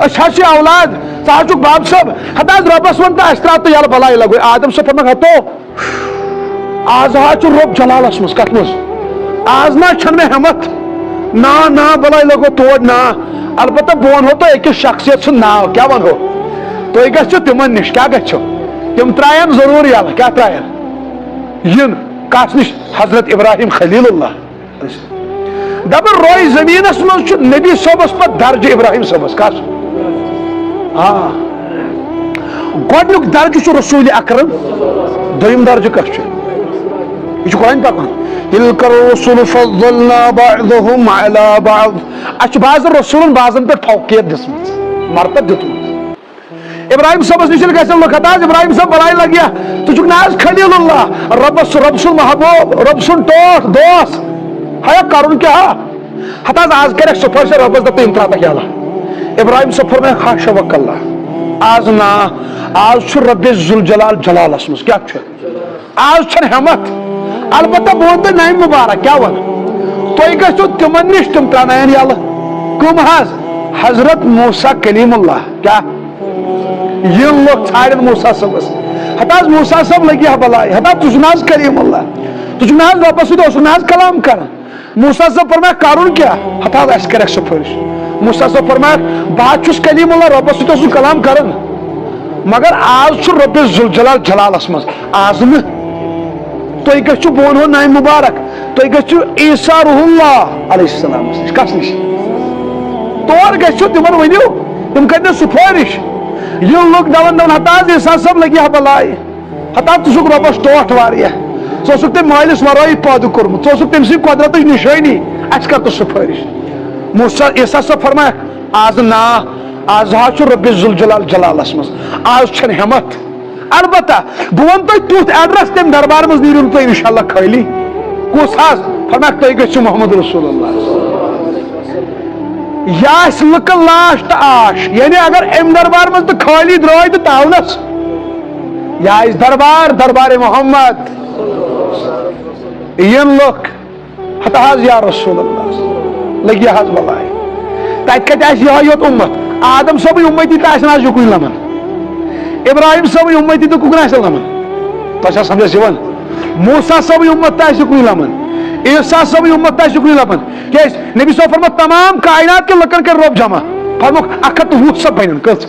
أسۍ حظ چھِ اولاد ژٕ حظ چھُکھ باب صٲب ہتا حظ رۄبس ووٚن تہٕ اَسہِ تراو تہٕ یلہٕ بلاے لگوے آدم صٲب فرماو ہتو آز حظ چھُ رۄب جلالس منٛز کتھ منٛز آز نہ چھنہٕ مےٚ ہٮ۪مت نا بلاے لگو تور نا البتہ بہٕ ونہو تۄہہِ أکِس شخصیت سُنٛد ناو کیٛاہ ونہو تُہۍ گژھِو تِمن نِش کیٛاہ گژھِو تِم ترٛاین ضروٗر یلہٕ کیٛاہ ترٛاین یِن کس نِش حضرت ابراہیم خلیل اللہ دپان روے زمیٖنس منٛز چھُ نبی صٲبس پتہٕ درجہِ ابراہیم صٲبس کس گۄڈنیُک درجہِ چھُ رسول اکرم دوٚیِم درجہِ کس چھُ یہ چھُ قرآن پاک تِلکَ الرُّسُلُ فَضَّلْنَا بَعْضَهُمْ عَلَى بَعْضٍ اَسہِ چھُ بعضن رسوٗلن بعضن پٮ۪ٹھ فوقیت دِژمٕژ مرتب دیُتمُت ابراہیم صٲبس نِش ییٚلہِ گژھن لُکھ ہتا حظ ابراہیم صٲب بلاے لگیا ژٕ چھُکھ نہ حظ خلیل اللہ رۄب سُنٛد محبوب رۄب سُنٛد ٹوٹھ دوس ہیا کرُن کیٛاہ ہتا حظ آز کریکھ سُفٲرِش رۄبس دپ یِم ترٛاوتکھ یلہٕ ابراہیم صٲب فرماے حاشا وکلہ آز نا آز چھُ رۄبِ ذوالجلال جلالس منٛز کیٛاہ چھُ آز چھنہٕ ہٮ۪مت البتہ بہٕ ونہٕ تۄہہِ نامہِ مُبارک کیٛاہ وَنہٕ تُہۍ گٔژھِو تِمن نِش تِم ترٛاوناون یلہٕ کٕم حظ حضرت موسیٰ کلیم اللہ کیٛاہ یِم لُکھ ژھانڈن موسیٰ صٲبس ہتا حظ موسیٰ صٲب لگی ہا بلاے ہتا ژٕ چھُکھ نہ حظ کلیم اللہ ژٕ چھُکھ نہ حظ رۄبس سۭتۍ اوسُکھ نہ حظ کلام کران موسیٰ صٲب فرماے کرُن کیٛاہ ہتا حظ اَسہِ کریکھ سُفٲرِش موسیٰ صٲب فرماے بہٕ حظ چھُس کلیم اللہ رۄبس سۭتۍ اوسُس کلام کران مگر آز چھُ رۄبِ ذوالجلال جلالس منٛز آز نہٕ تُہۍ گٔژھِو بہٕ ونہو نامہِ مُبارک تُہۍ گٔژھِو عیسیٰ روح اللہ علیہ السلامس نِش کس نِش تور گٔژھِو تِمن ؤنِو تِم کرنو سُفٲرِش یِم لُکھ دپان ہتا حظ عیسیٰ صٲب لگی ہا بلاے ہتا ژٕ چھُکھ رۄبس ٹوٹھ واریاہ ژٕ اوسُکھ تٔمۍ مٲلِس ورٲیی پٲدٕ کوٚرمُت ژٕ اوسُکھ تٔمۍ سٕنٛدِ قۄدرتٕچ نِشٲنی اَسہِ کر تہٕ سُفٲرِش موسیٰ عیسیٰ صٲب فرمایکھ آز نا آز حظ چھُ رۄبِ ذوالجلال جلالس منٛز آز چھنہٕ ہٮ۪مت البتہ بہٕ ونہٕ تۄہہِ تیُتھ ایڈرس تمہِ دربار منٛز نیٖرِو نہٕ تُہۍ انشاء اللہ خٲلی کُس حظ فرمایکھ تُہۍ گٔژھِو محمد رسول اللہ یہِ آسہِ لُکن لاش تہٕ آش یعنی اگر امہِ دربار منٛز تہٕ خٲلی درٛاے تہٕ تاونس یہِ آسہِ دربار محمد یِن لُکھ ہتا حظ یا رسول اللہ لگی حظ بلاے تتہِ کتہِ آسہِ یِہوے یوت اُمت آدم صٲبٕنۍ اُمتی تہِ آسن آز یُکُن لمن ابراہیم صٲبٕنۍ اُمتی تہِ کُکُن آسن لمن تۄہہِ چھا سمجھس یِوان موسیٰ صٲبٕنۍ اُمت تہِ آسہِ یُکنُے لمن عیسیٰ صٲبٕنۍ اُمت تہِ آسہِ یُکنُے لمن کیازِ نبی صٲب فرموو تمام کائنات کٮ۪ن لُکن کر رۄب جمع فرمووُکھ 120 صف بنن کٔژ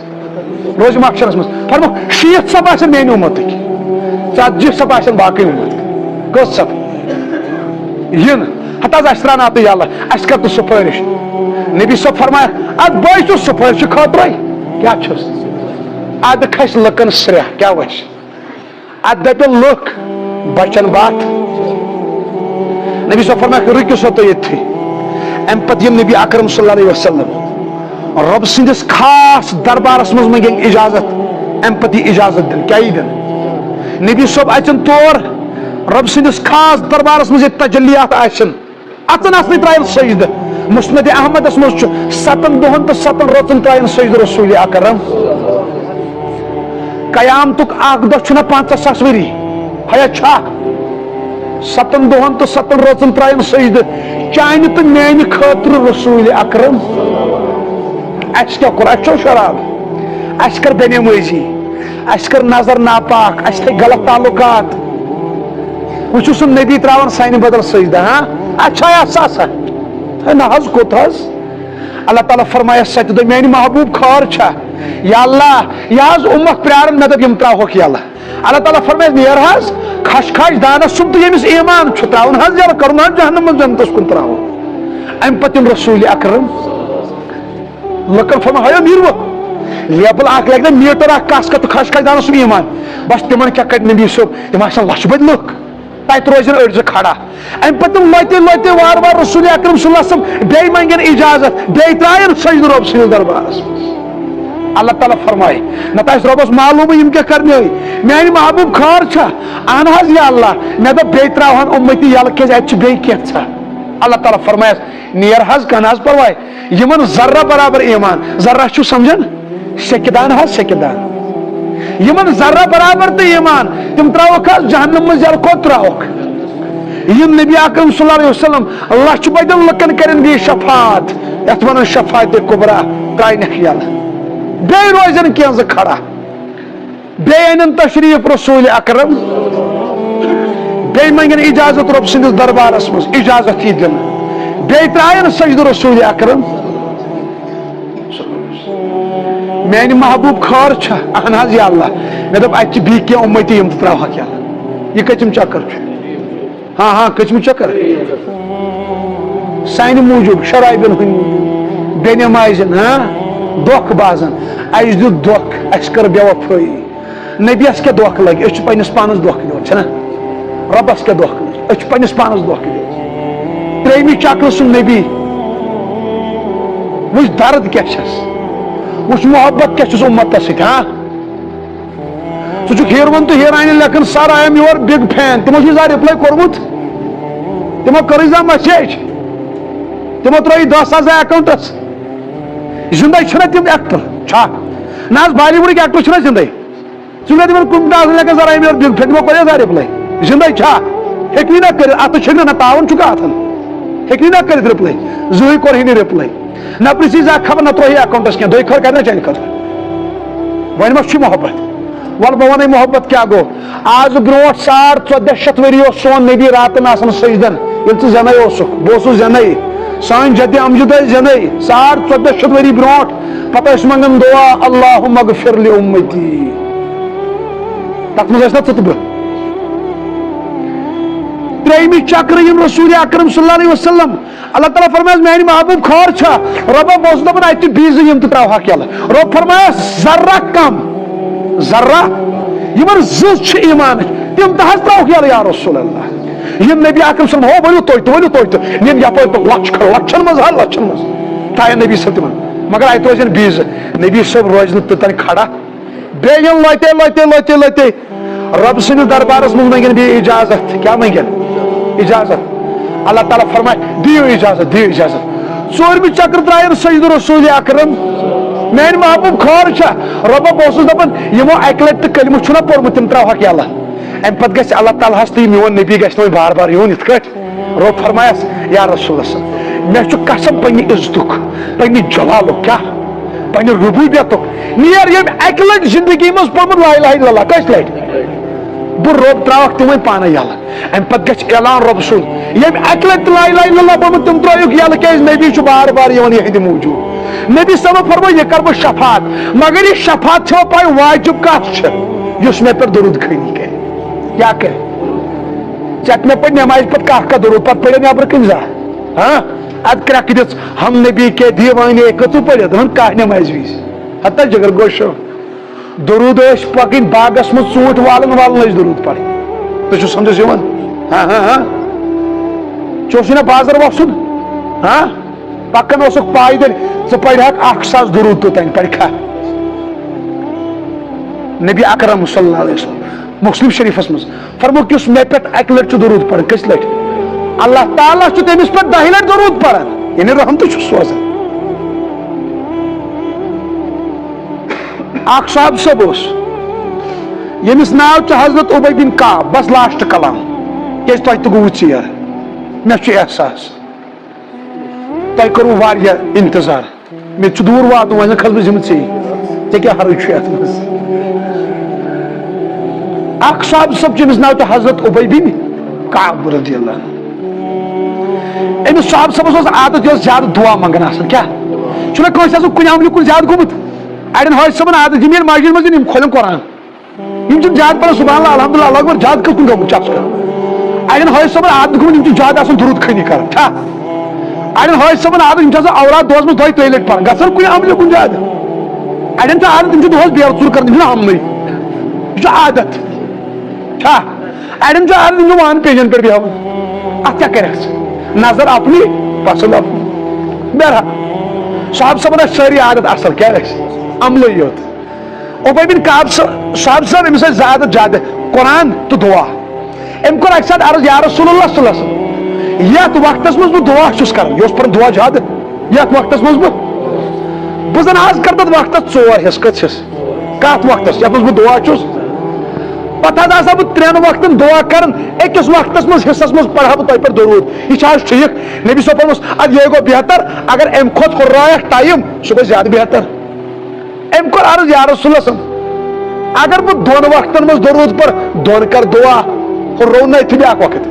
روزِ محشرس منٛز فرمووُکھ 60 صف آسن میانہِ اُمتٕکۍ 40 صف آسن باقٕے اُمتٕکۍ کٔژ صف ین ہتا حظ اَسہِ ترٛاوناو تہٕ یلہٕ اَسہِ کر تہٕ سُفٲرِش نبی صٲب فرمایکھ اتھ بٲے چھُ سُفٲرِشہِ خٲطرے کیٛاہ چھُس ادٕ کھسہِ لُکن سرٛیٚح کیٛاہ وَسہِ ادٕ دپن لُکھ بچن باتھ نبی صٲب فرمایکھ رُکِو سا تُہۍ ییٚتھٕے امہِ پتہٕ یِم نبی اکرم صلی اللہ علیہ وسلم رۄب سٕنٛدِس خاص دربارس منٛز منگن اجازت امہِ پتہٕ یہِ اجازت دِنہٕ کیٛاہ یی دِنہٕ نبی صٲب اژن تور رۄب سٕنٛدِس خاص دربارس منٛز ییٚتہِ تجلیات آسن اژن آسنٕے ترٛاین سجدٕ مسند احمدس منٛز چھُ 7 دۄہن تہٕ 7 رٲژن ترٛاین سجدٕ رسول اکرم قیامتُک اکھ دۄہ چھُنہ 50,000 ؤری ہیا چھا 7 دۄہن تہٕ 7 رٲژن ترٛاین سجدٕ چانہِ تہٕ میانہِ خٲطرٕ رسول اکرم اَسہِ کیٛاہ کوٚر اَسہِ چھو شراب اَسہِ کٔر بے نمٲزی اَسہِ کٔر نظر ناپاک اَسہِ تھٲے غلط تعلقات وۄنۍ چھُ سُہ نبی ترٛاوان سانہِ بدل سجدٕ ہاں اچھا ساسا نہ حظ کوٚت حظ اللہ تعالیٰ فرمایس سَتہِ دۄہ میانہِ محبوب خٲر چھا یا اللہ یہِ حظ اُمت پیارن مےٚ دوٚپ یِم ترٛاوہوکھ یلہٕ اللہ تعالیٰ فرمایس نیر حظ خش دانس سُنٛد تہٕ ییٚمِس ایمان چھُ ترٛاوُن حظ یلہٕ کرُن حظ جہنم منٛز جنتس کُن ترٛاوُن امہِ پتہٕ یِم رسول اکرم لُکن فرماو ہیو نیٖرو لیبل اکھ لگہِ نا میٖٹر اکھ کس تہٕ خش دانس سُنٛد ایمان بس تِمن کیٛاہ کڑِ نبی صٲب تِم آسن لچھِ بٔدۍ لُکھ تت روزن أڑ کھڑا ام پتہ لوتے لوتے وار وار رسول اکرم صلی اللہ علیہ وسلم بے منگن اجازت بے ترائن سجد رب سند دربارس اللہ تعالیٰ فرمائے نت آس ربس معلوم یم کیا کرنے میانہ محبوب خار چھا اہن حظ یا اللہ مے دپ بے تراوہن امتی یل کیاز اتہ بے کینژھا اللہ تعالیٰ فرمایس نیر حظ کن حظ پرواے یمن ذرہ برابر ایمان ذرہ چھو سمجھن سیکدان حظ سیکدان یمن ذرہ برابر تو ایمان تم تراوک حظ جہنم مز یل کو تراوک یم نبی اکرم صلی اللہ علیہ وسلم اللہ چھ بدن لکن کرن بھی شفاعت یت ونن شفاعت کبرا کائن خیال بے روزن کینز کھڑا بے انن تشریف رسول اکرم بے منگن اجازت رب سندس دربارس مز اجازت ہی دن بے ترائن سجد رسول اکرم میانہ محبوب خار چھا اہن حظ یا اللہ مے دپ اتہ بی کی امتی یم تراوہا کیا یہ کتم چکر چھ ہاں ہاں کچم چکر سانہ موجود شرائبن ہند بے نمازن ہاں دھوکھ بازن اس دیت دھوکھ اس کر بے وفائی نبیس کیا دھوکھ لگی اس پنس پانس دھوکھ دِوان چھنا ربس کیا دھوکھ لگی اس پنس پانس دھوکھ دِوان تریمی چکر سن نبی وچ درد کیا چھس وچ محبت کیا چھس امتس سۭتۍ ہاں سہ ہیروین تو ہیرانہ لیکن sir I am your big fan تمو چھ رپلائی کورمت تمو کر میسیج تمو ترٲیِو 10,000 اکاؤنٹس زندے چھنا تم ایکٹر چھا نہ بالی ووڈ ایکٹر چھنا زندے ثہ تمہ کم لیکن sir I am your big fan تمو کر رپلائی زندے چھا ہیکہ نہ کر ات چھ نہ تعاون چھ اتن ہیکہ نہ کر رپلائی زٕہٕے کوٚر نہٕ رپلائی نہ پرژھی زانٛہہ خبر نہ ترٛووُے اکاؤنٹس کینٛہہ دۄیہِ خٲر کرِ نہ چانہِ خٲطرٕ وۄنۍ ما چھُ محبت ول بہ ون محبت کیا گو آج بروٹ 1400 ؤری سون نبی راتن آسان سجدن یل ژٕ زینٕے اوسُکھ بہٕ اوسُس زینٕے سٲنۍ جدِ امجد ٲسۍ زینٕے 1400 ؤری برونٛٹھ پتہٕ ٲسۍ منگان دعا اللہُم اغفر لأمتی تتھ منٛز ٲسۍ نا ژٕ تہٕ بہٕ ترٛیٚیمہِ چکرٕ یم رسول اکرم صلی اللہ علیہ وسلم اللہ تعالیٰ فرمایس میانہ محبوب خار چھا رۄبا بہٕ اوسُس دپان اتہِ بیٚیہِ زٕ یم تہِ تراوہاکھ یلہٕ رۄب فرمایس ذرہ کم ذرہ یمن زٕ ایمان تم تہ تراوک یل یا رسول اللہ یم نبی اکرم صلی اللہ علیہ وسلم ؤنِو تُہۍ تہِ نیم یپٲرۍ تو لچھن منٛز لچھن منٛز تھاین نبی صٲب تمن مگر اتہِ روزن بیٚیہِ زٕ نبی صٲب روزِ نہٕ توٚتن کھڑا بیٚیہِ یم لٹے لٹے لٹے لٹے رب سٕنٛدِس دربارس منٛز منگن بیٚیہِ اجازت کیا منگن اجازت اللہ تعالیٰ فرمائے دیو اجازت دیو اجازت ژوٗرمہِ چکر ترٛایَن سجدٕ رسول اکرم میانہ محبوب خار چھا رۄبا بہٕ اوسُس دپان یمو اکہِ لٹہِ تہِ کلمہٕ چھُنہ پوٚرمُت تِم تراوہاکھ یلہٕ امہِ پتہٕ گژھِ اللہ تعالیٰ ہس تہٕ میون نبی گژھِ نہٕ وۄنۍ بار بار یُن یِتھ کٲٹھۍ رۄب فرمایس یا رسول اللہ مےٚ چھُ قسم پننہِ عزتُک پننہِ جلالُک کیاہ پننہِ ربوبیتُک نیر ییٚمۍ اکہِ لٹہِ زندگی منٛز پوٚرمُت لا اِلہَ اِلَّا اللہ کٔژِ لٹہِ بہٕ رۄب تراوکھ تِم وۄنۍ پانے یلہٕ امہِ پتہٕ گژھِ اعلان رۄب سُنٛد ییٚمۍ اکہِ لٹہِ لا اِلہَ اِلَّا اللہ پوٚرمُت تِم ترٲیِکھ یلہٕ کیازِ نبی چھُ بار بار یِوان یِہنٛدِ موٗجوٗب نبی صاحب فرمو یہ کر بہٕ شفاعت مگر یہ شفاعت چھو پاے واجب کتھ چھِ یُس مےٚ پٮ۪ٹھ درود خٲنی کرِ کیا کرِ ژےٚ مےٚ پٔرۍ نٮ۪مازِ پتہٕ کانٛہہ درود پتہٕ پٔرِتھ نیبرٕ کِنۍ زانٛہہ ہاں ادٕ کرٛٮ۪کھ دِژ ہم نبی کے دیوانے کٔژٕ پٔرِتھ دوٚپُن کانٛہہ نٮ۪مازِ وِزِ ہتا جگر گوشو درود ٲسۍ پکٕنۍ باغس منٛز ژوٗنٛٹھۍ والن والن ٲسۍ درود پرٕنۍ تُہۍ چھُو سمجھس یِوان ہاں ہاں ہاں ژےٚ اوسُے نا بازر وسُن ہاں پکان اوسُکھ پایدٔلۍ ژٕ پرہاکھ 1000 درود توٚتانۍ پرکھا نبی اکرم صلی اللہ علیہ وسلم مسلم شریفس منٛز فرموک یُس مےٚ پٮ۪ٹھ اکہِ لٹہِ چھُ درود پران کٔژِ لٹہِ اللہ تعالیٰ چھُ تٔمِس پٮ۪ٹھ 10 لٹہِ درود پران یعنی رحمتہٕ چھُ سوزان اکھ صاحب صٲب اوس ییٚمِس ناو چھُ حضرت عبی بن کعب بس لاسٹ کلام کیازِ تۄہہِ تہِ گوٚوٕ ژیر مےٚ چھُ احساس تۄہہِ کوٚروٕ واریاہ انتظار مےٚ چھُ دوٗر واتُن وۄنۍ زن کھسہٕ بہٕ ذمہٕ ژےٚ کیٛاہ حرج چھُ یتھ منٛز اکھ صاحب صٲب چھُ أمِس ناو چھُ حضرت عبی بن کعب رضی اللہ عنہ أمِس صاحب صٲبس اوس عادت یہِ اوس زیادٕ دعا منگان آسان کیٛاہ چھُنہ کٲنٛسہِ آسان کُنہِ عملہِ کُن زیادٕ گوٚمُت اڑٮ۪ن حٲج صٲبن عادت یِم ییٚلہِ مسجد منٛز یِن یِم کھولن قرآن یِم چھِ زیادٕ پران سبحان اللہ الحمدللہ اللہ اکبر زیادٕ کٔژ کُن گوٚمُت چکس کران اڑٮ۪ن حٲج صٲبن عادت گوٚمُت یِم چھِ زیادٕ آسان درود خٲنی کران چھا اڑٮ۪ن حٲج صٲبن عادت یِم چھِ آسان اوراد دۄہس منٛز 2-3 لٹہِ پران گژھان کُنہِ عملہِ کُن زیادٕ اڑٮ۪ن چھِ عادت یِم چھِ دۄہس بیل ژوٗر کران یِم چھِنہ ہمنٕے یہِ چھُ عادت چھا اڑن جو وان پیجن پہ بیاون ات کیا کرے نظر اپنی پسند اپنی بہرحال صاحب صاحب ساری عادت اصل کیا عملے یوت ابی بن کعب صاحب صاحب امس زیادہ زیادہ قرآن تو دعا ام کور اکثر عرض یا رسول اللہ صلی اللہ علیہ وسلم یت وقتس مز دعا چھس کران یہ پر دعا زیادہ یت وقتس مز بہ زن آز کر تت وقتس ژور حصہ کت چھس کت وقتس یت مز دعا چھس پتہ آسا بہ ترین وقتن دعا کرن اکس وقتس مز حصس مز پڑھا بہ تہ پر درود یہ ٹھیک نبی صلی اللہ علیہ وسلم اد یہ گو بہتر اگر ام کھت ہررایک ٹائم سہ گو زیادہ بہتر ام کور عرض یا رسول اللہ صلی اللہ علیہ وسلم اگر بہ دون وقتن مز درود پر دون کر دعا ہررو نہ تہ بیاکھ وقت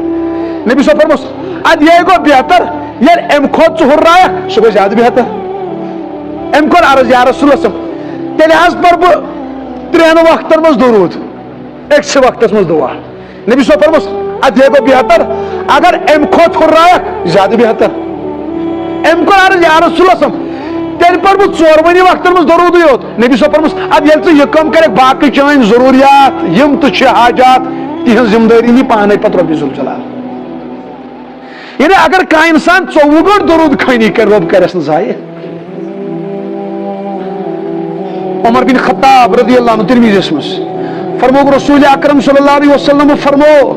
نبی صلی اللہ علیہ وسلم اد یہ گو بہتر یل ام کھت ہررایک سہ گو زیادہ بہتر ام کور عرض یا رسول اللہ صلی اللہ علیہ وسلم تیلہ حظ پر بہ ترین وقتن مز درود ایک سے وقت مز دعا نبی صلی اللہ علیہ وسلم اد یہ گو بہتر اگر ام کھت ہررایک زیادہ بہتر ام کور عرض یا رسول اللہ صلی اللہ علیہ وسلم تیل پر بہ ژورونی وقتن مز درود یوت نبی صلی اللہ علیہ وسلم اد یل ژٕ یہ کم کرک باقی چٲنۍ ضروریات یم تہ چھ حاجات تہنٛز ذمہ دٲری نی پانے پتہ رۄبہِ ذوالجلال یعنی اگر کانٛہہ انسان 24 گٲنٛٹہٕ درود خٲنی کر رۄب کرٮ۪س نہٕ ضایع عمر بن خطاب رضی اللہ عنہ ترمذیس مز فرمو رسول اکرم صلی اللہ علیہ وسلم فرمو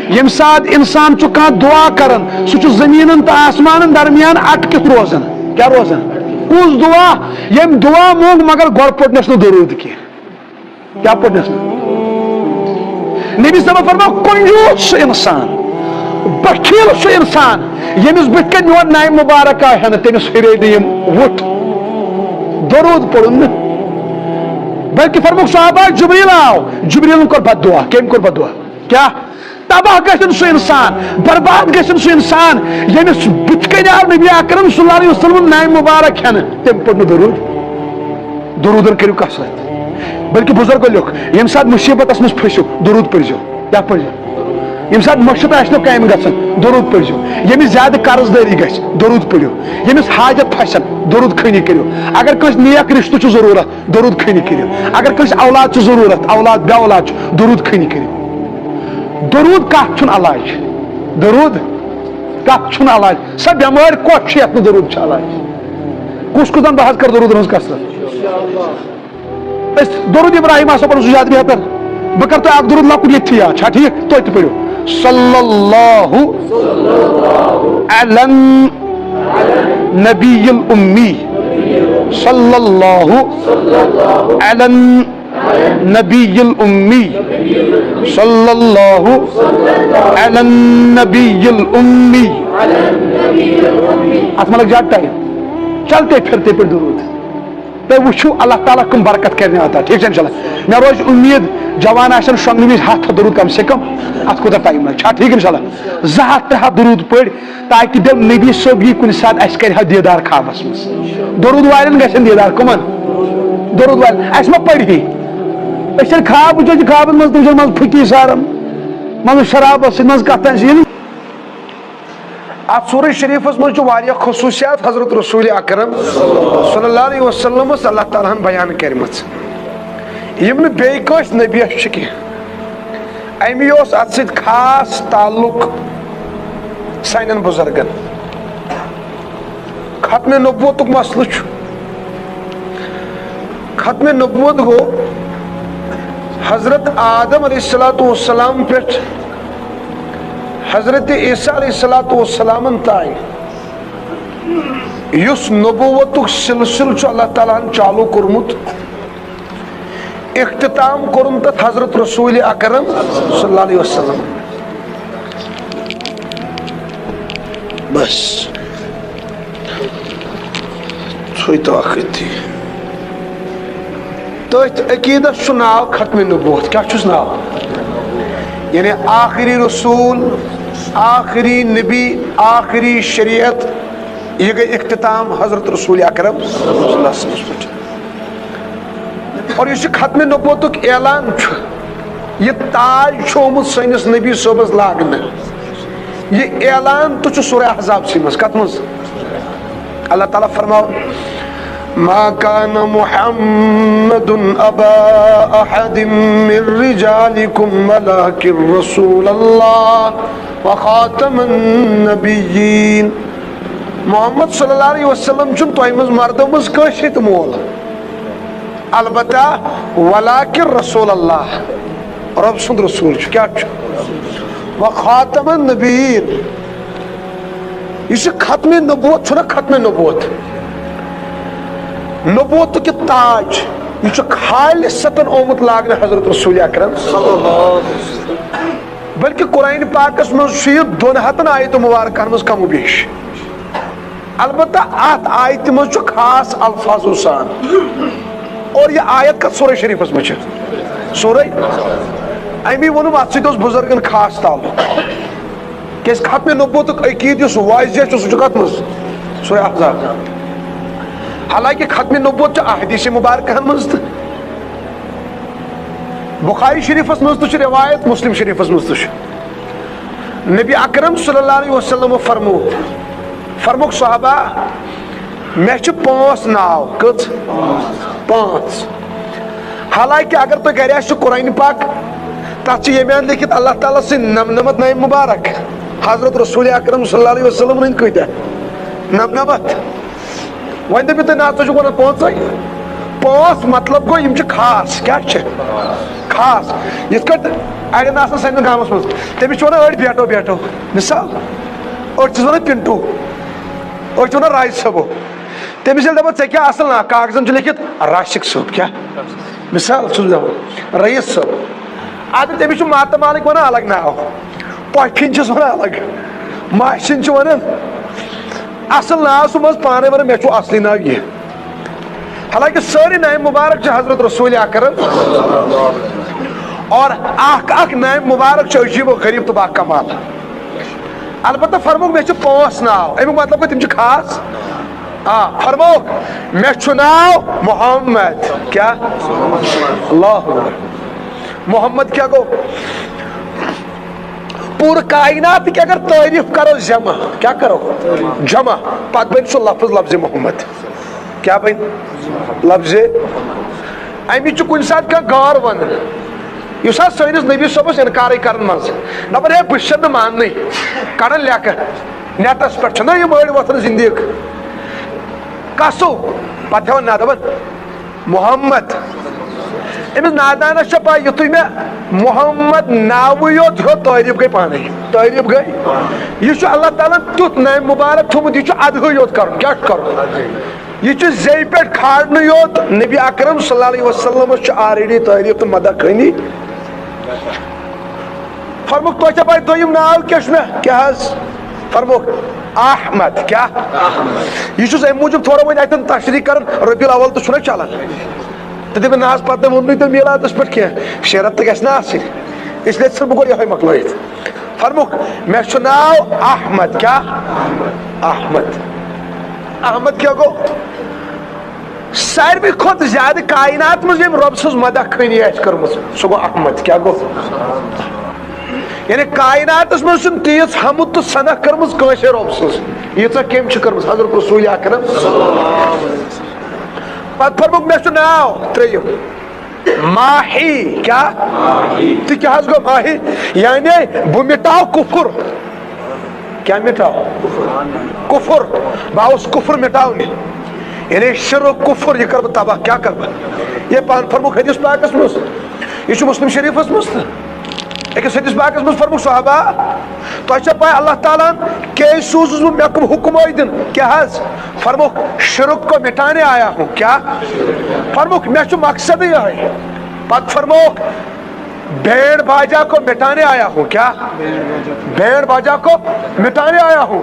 یم سات انسان چھ کانٛہہ دعا کران سہ چھ زمینن تو آسمانن درمیان اٹکت روزان کیا روزان کس دعا یم دعا مونگ مگر گۄڈٕ پٔرنس نہٕ درود کینٛہہ کیا پٔرنس نہٕ نبی صلی اللہ علیہ وسلم فرمو کنجوس سہ انسان بخیل سہ انسان یمس بتھ کن میون ناے مبارک آہے نہٕ تٔمِس ہُرے نہٕ یم وُٹھ درود پوٚرُن نہٕ بلکہ فرموک صحابہ جبریل آو جبریل کور بد دعا کم کور بد دعا کیا تباہ گژھن سہ انسان برباد گژھن سہ انسان یمس بتھ کن آو نبی اکرم صلی اللہ علیہ وسلم ناے مبارک ہن تم پوٚر نہٕ درود درودن کٔرِو کثرت بلکہ بزرگو لیوکھ یم سات مصیبتس مز پھسو درود پٔرزیو کیا پٔرزیو یم سات مشت آسنو کامہِ گژھان درود پٔرزیو یمس زیادہ قرض دٲری گژھِ درود پٔرِو یمس حاجت پھسن درود خٲنی کٔرِو اگر کٲنٛسہِ نیک رشتہٕ چھُ ضروٗرت درود خٲنی کٔرِو اگر کٲنٛسہِ اولاد چھُ ضروٗرت اولاد بے اولاد چھُ درود خٲنی کٔرِو درود کتھ چھُنہٕ علاج درود کتھ چھُنہٕ علاج سۄ بٮ۪مٲرۍ کۄس چھِ یتھ نہٕ درود چھُ علاج کُس کُس بہٕ حظ کر درودن ہٕنٛز کثرت أسۍ درود ابراہیم آسو پرُن سُہ زیادٕ بہتر بہٕ کر تۄہہِ اکھ درود لۄکُٹ ییٚتھی یاد چھا ٹھیٖک تُہۍ تہِ پٔرِو صلی اللہ علی النبی الامی صلی اللہ علی النبی الامی صلی اللہ علی النبی الامی اتھ ما لگ زیادہ ٹائم چلتے پھرتے پہ درود تُہۍ وٕچھِو اللہ تعالیٰ کم برکت کرنے عطا ٹھیک چھا انشاءاللہ مےٚ روزِ امید جوان آسن شۄنٛگنہٕ وِزِ 100 درود کم سے کم اتھ کوٗتاہ ٹایم لگہِ چھا ٹھیک انشاءاللہ 200-300 درود پٔرۍ تاکہِ دِم نبی صٲب یی کُنہِ ساتہٕ اَسہِ کرِ ہا دیٖدار خوابس منٛز درود والٮ۪ن گژھن دیٖدار کٕمن درود والٮ۪ن اَسہِ ما پٔرۍ أسۍ ییٚلہِ خواب وٕچھو چھِ خوابن منٛز تِم چھِ منٛزٕ پھٕٹی سارم منٛزٕ شرابس سۭتۍ منٛزٕ کتھ ات سورہ شریفس مجھ خصوصیات حضرت رسول اکرم صلی اللہ علیہ وسلم اللہ تعالیٰ ہن بیان کرمت یم نہ بیٚیہِ کٲنٛسہِ نبیس چھِ کینٛہہ امی اوس اتھ سۭتۍ خاص تعلق سانٮ۪ن بزرگن ختم نبوتُک مسلہٕ چھُ ختم نبوت گوٚو حضرت آدم علیہ الصلوۃ والسلام پٮ۪ٹھ حضرت عیسیٰ علیہ الصلوۃ والسلام تائیں یُس نبوتُک سلسل چھُ اللہ تعالیٰ ہن چالو کوٚرمُت اختتام کوٚرُن تتھ حضرت رسول اکرم صلی اللہ علیہ وسلم بس تھوٚیتو اکھ أتھی تٔتھۍ عقیٖدس چھُ ناو ختم نبوت کیٛاہ چھُس ناو یعنی آخری رسول آخری نبی آخری شریعت یہ گئی اختتام حضرت رسول اکرم صلی اللہ علیہ وسلم پہ اور یہ ختم نبوتک اعلان یہ تاج آمت سنس نبی صبس لاگنے یہ اعلان تو سورہ احزاب سی مز کت مز اللہ تعالیٰ فرماؤ ما كان محمد أبا أحد من رجالكم ولكن رسول الله وخاتم النبيين. محمد صلی اللہ علیہ وسلم چھن تۄہہِ منٛز مردو منٛز کٲنٛسہِ تہِ مول البتہ ولكن رسول اللہ رب سُنٛد رسول چھُ کیٛاہ چھُ وخاتم النبیین یہ ختم نبوت چھُنہ ختم نبوت نبوت کہ تاج یہ خالصتاً آمت لاگنہ حضرت رسول اکرم بلکہ قرآن پاکس مز دون ہتن آیت مبارکن مز کم و بیش البتہ ات آیت مز خاص الفاظ سان اور یہ آیت کت سورہ شریفس مز سورہ امی ونم ات ست بزرگن خاص تعلق کیس ختم نبوت عقید اس واضح سہ کت مز سورہ احزاب حالانکہ ختم نبوت احادیث مبارکہ مز بخاری شریفس مز تو روایت مسلم شریفس مز تو نبی اکرم صلی اللہ علیہ وسلم فرموک صحابہ میں پانچ ناو کت پانچ حالانکہ اگر تو گھر آسو قرآن پاک تک یمیان لکھت اللہ تعالیٰ سے نمنمت نام مبارک حضرت رسول اکرم صلی اللہ علیہ وسلم ہند کتیا نمنمت وۄنۍ دٔپِو تُہۍ نا ژٕ چھُکھ وَنان پانٛژھ مطلب گوٚو یِم چھِ خاص کیٛاہ چھِ خاص یِتھ کٲٹھۍ اَڑٮ۪ن آسان سانٮ۪ن گامَس منٛز تٔمِس چھِ وَنان أڑۍ بیٹو مِثال أڑۍ چھِس وَنان پِنٹوٗ أڑۍ چھِ وَنان راج صٲبو تٔمِس ییٚلہِ دَپان ژےٚ کیٛاہ اَصٕل ناو کاغذن چھُ لیکھِتھ راشِق صٲب کیٛاہ مِثال چھُس دَپان رئیٖس صٲب اَدٕ تٔمِس چھُ ماتامالٕکۍ وَنان الگ ناو پۄپھِنۍ چھِس وَنان الگ ماسِنۍ چھِ وَنان اصل ناو سُہ مز پانے ون مے اصلی ناو یہ حالانکہ ساری نام مبارک حضرت رسول اکرم اور اخ نام مبارک عجیب و غریب تو با کمال البتہ فرموک مے پانچ ناو امیک مطلب گو تم خاص فرموک مے ناو محمد کیا اللہ محمد کیا گو پور کائنات کی اگر تعریف کرو جمع کیا کرو جمع پت بن سو لفظ محمد کیا بن لفظ امی کن سات کا غور ون اس سنس نبی صبس انکار کرن مز دپان ہے بس مان کڑان لیکھ نیٹس پہ یہ مڑ وتھان زندگی کسو پتہ نا دپان محمد امس نادانس پا یتھے میں محمد ناو یوت ہو تعریف گئی پانے تعریف گئی یہ اللہ تعالیٰ تیت نام مبارک تھومت یہ ادہ یوت کر کیا کر یہ زی پہ کھاڑنے یوت نبی اکرم صلی اللہ علیہ وسلم آلریڈی تعریف تو مدح خانی فرموک تو پائی دویم ناو کیا کیا فرموک احمد کیا یہ ام موجود تھوڑا وہ اتن تشریح کر ربیع الاول تو چھنا چلان تو دے نا پتہ وون تو میلادس پہ کی شیرت تو گھس نا آسن اس لیے بہ گو یہ مکلائت فرموک مے ناو احمد کیا احمد احمد کیا گو ساروی کھت زیادہ کائنات مز یم رب سز مدح خانی آس کرم سہ گو احمد کیا گو یعنی کائنات مز تیز حمد تو ثنا کرم کنسے رب سز ییژہ کم کرم حضرت رسول اکرم پت فرموک مے ناو تریم ماہی کیا تو کیا گو ماہی یعنی بہ مٹاو کفر کیا مٹاو کفر باؤس کفر مٹاونی یعنی شرک کفر یہ کر تباہ کیا کر یہ پان فرموک حدیث پاکس مز یہ مسلم شریفس مز ایک حدیث پاکس مز فرموک صحابہ تو پائی اللہ تعالیٰ کہ سوزس میں کم حکم ہوئی دن کیا حض فرموک شرک کو مٹانے آیا ہوں کیا فرموک میں مقصد یہ ہے پت فرموک بھیڑ باجا کو مٹانے آیا ہوں کیا بھیڑ باجا کو مٹانے آیا ہوں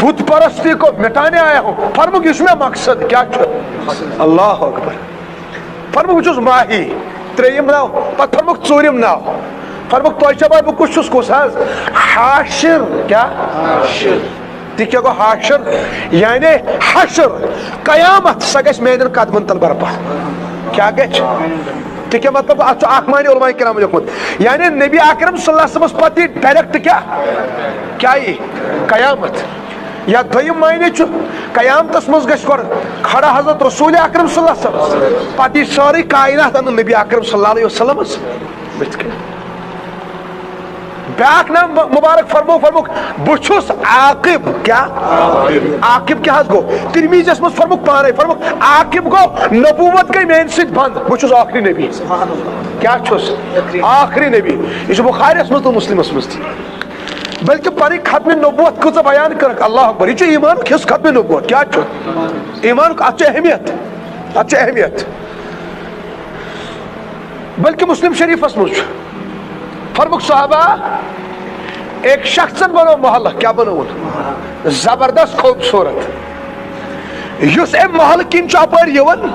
بت پرستی کو مٹانے آیا ہوں فرموک اس میں مقصد کیا اللہ اکبر فرموک چوز ماہی تریم ناو پت فرموک ژورم ناو فرموک تو بھائی بہ کس کس حاشر کیا تھی کیا گو حاشر یعنی حشر قیامت سا گھس میانن قدمن تل برپا کیا گھس تھی کیا مطلب اخ معنی علماء کرام لیکھمت یعنی نبی اکرم صلی اللہ علیہ وسلم پتہ ڈائریکٹ کیا یہ قیامت یا دویم معنی چھ قیامتس مز گژھِ گۄڈٕ کھڑا حضرت رسول اکرم صلی اللہ علیہ وسلم پتہٕ یہِ سٲرٕے کائنات انن نبی اکرم صلی اللہ علیہ وسلم بٕتھِ کَنۍ بیاکھ نام مبارک فرموک بہ چھُس عاقب کیا عاقب کیا حظ گو ترمیزیس مز فرموک پانے فرموک عاقب گو نبوت گئی میانہِ سۭتۍ بند بہ چھُس آخری نبی کیا چھُس آخری نبی یہ چھُ بخاریس مز تہٕ مسلمس مز تہِ بلکہ پنٕنۍ ختم نبوت کۭژاہ بیان کرکھ اللہ اکبر یہ چھُ ایمانُک حصہٕ ختم نبوت کیا چھُ ایمانُک اتھ چھِ اہمیت بلکہ مسلم شریفس مز چھُ فرموک صحابہ ایک شخصن بنو محلہ کیا بنوون زبردست خوبصورت یس ام محلہ کن اپر یون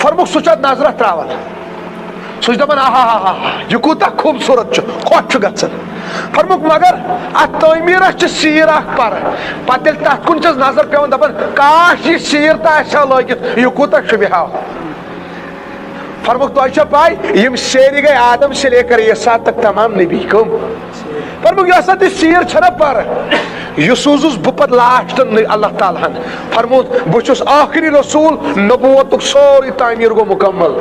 فرموک سہ نظرہ تراون سہ دپان آہا یہ کوتاہ خوبصورت خوش گژھان فرموک مگر ات تعمیرس چھ سیر اخ پر پتہ ییٚلہِ تتھ کُن چھس نظر پیوان دپان کاش یہ سیر تہ آسہِ ہا لٲگِتھ یہ کوتاہ شبیہا فرموک تو اچھا پائی یم سیری گئے آدم سے لے کر یہ ساتھ تک تمام نبی کم فرموک یہ ساتھ سیر چھنا پر یہ سوزوس بپت لاسٹ اللہ تعالیٰ فرموک بچوس آخری رسول نبوتک سوری تعمیر گو مکمل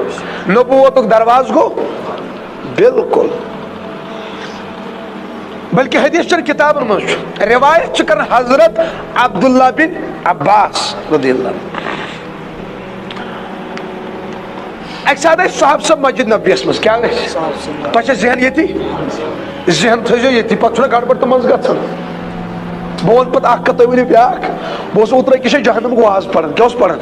نبوتک درواز گو بالکل بلکہ حدیث چن کتابن مز روایت چکر حضرت عبداللہ بن عباس رضی اللہ عنہ ایک ساتھ صاحب صاحب مسجد نبیس مز کیا تہ ذہن یتی ذہن تھو یتی پتہ گڑبڑ تو مز گھان بہ ون پتہ اخ تھی ورو بیاکھ بہ اوترے کش جہنمک واز پڑھان کیا پڑھان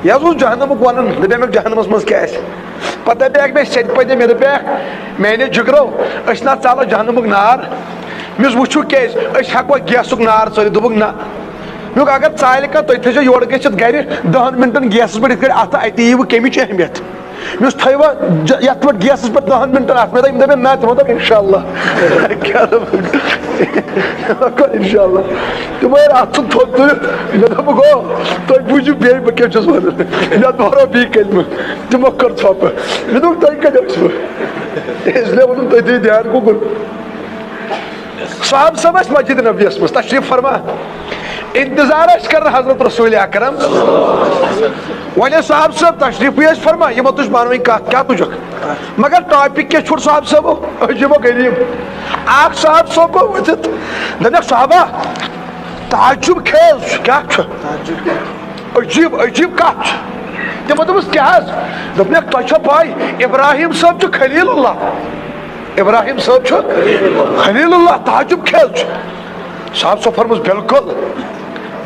یہ جہنمک ون دپیک جہنمس مز کیا پتہ دپیک مے سیت پتہ مے دپیک میانے جگرو اس نا ژالو جہنمک نار مس وچھو کیاز اس ہیکو گیسک نار ژٲلِتھ دوٚپُکھ نہ میوک اگر ژالہِ کانٛہہ تُہۍ تھٲیزیو یورٕ گٔژھِتھ گرِ 10 منٹن گیسس پٮ۪ٹھ یِتھ کٔٹھۍ اتھ اتہِ ییٖوٕ کمِچ اہمیت مےٚ تھٲیوا یتھ پٮ۪ٹھ گیسس پٮ۪ٹھ 10 منٹن اتھ مےٚ دوٚپ نہ تِمو دوٚپ انشاء اللہ کیٛاہ دوٚپُکھ انشاء اللہ تِمو ییٚلہِ اتھ سُہ تھوٚد تُلِتھ مےٚ دوٚپُکھ گوٚو تُہۍ بوٗزِو بیٚیہِ بہٕ کیٛاہ چھُس ونان مےٚ دۄہراو بیٚیہِ کلمہٕ تِمو کٔر ژھۄپہٕ مےٚ دوٚپُکھ تۄہہِ کتہِ ٲسوٕ اسلیے ووٚنُم تُہۍ تھٲیِو دھیان کُکُن صاحب صاحب ٲسۍ مسجد نبیس منٛز تشریف فرما انتظار کر حضرت رسول اکرم ون صاحب صاحب تشریف فرما یہ تج پانوی کت کیا تجک مگر ٹاپک کیا چھوڑ صاحب صاحب عجیب و غریب اخ صاحب صاحب کو ورتھ دپیک صحابہ تعجب خیز کیا عجیب عجیب کت تمو دوپس کیا دپیک تہ چھ پاے ابراہیم صاحب چھ خلیل اللہ ابراہیم صاحب چھ خلیل اللہ تعجب خیز صاحب صاحب فرموس بالکل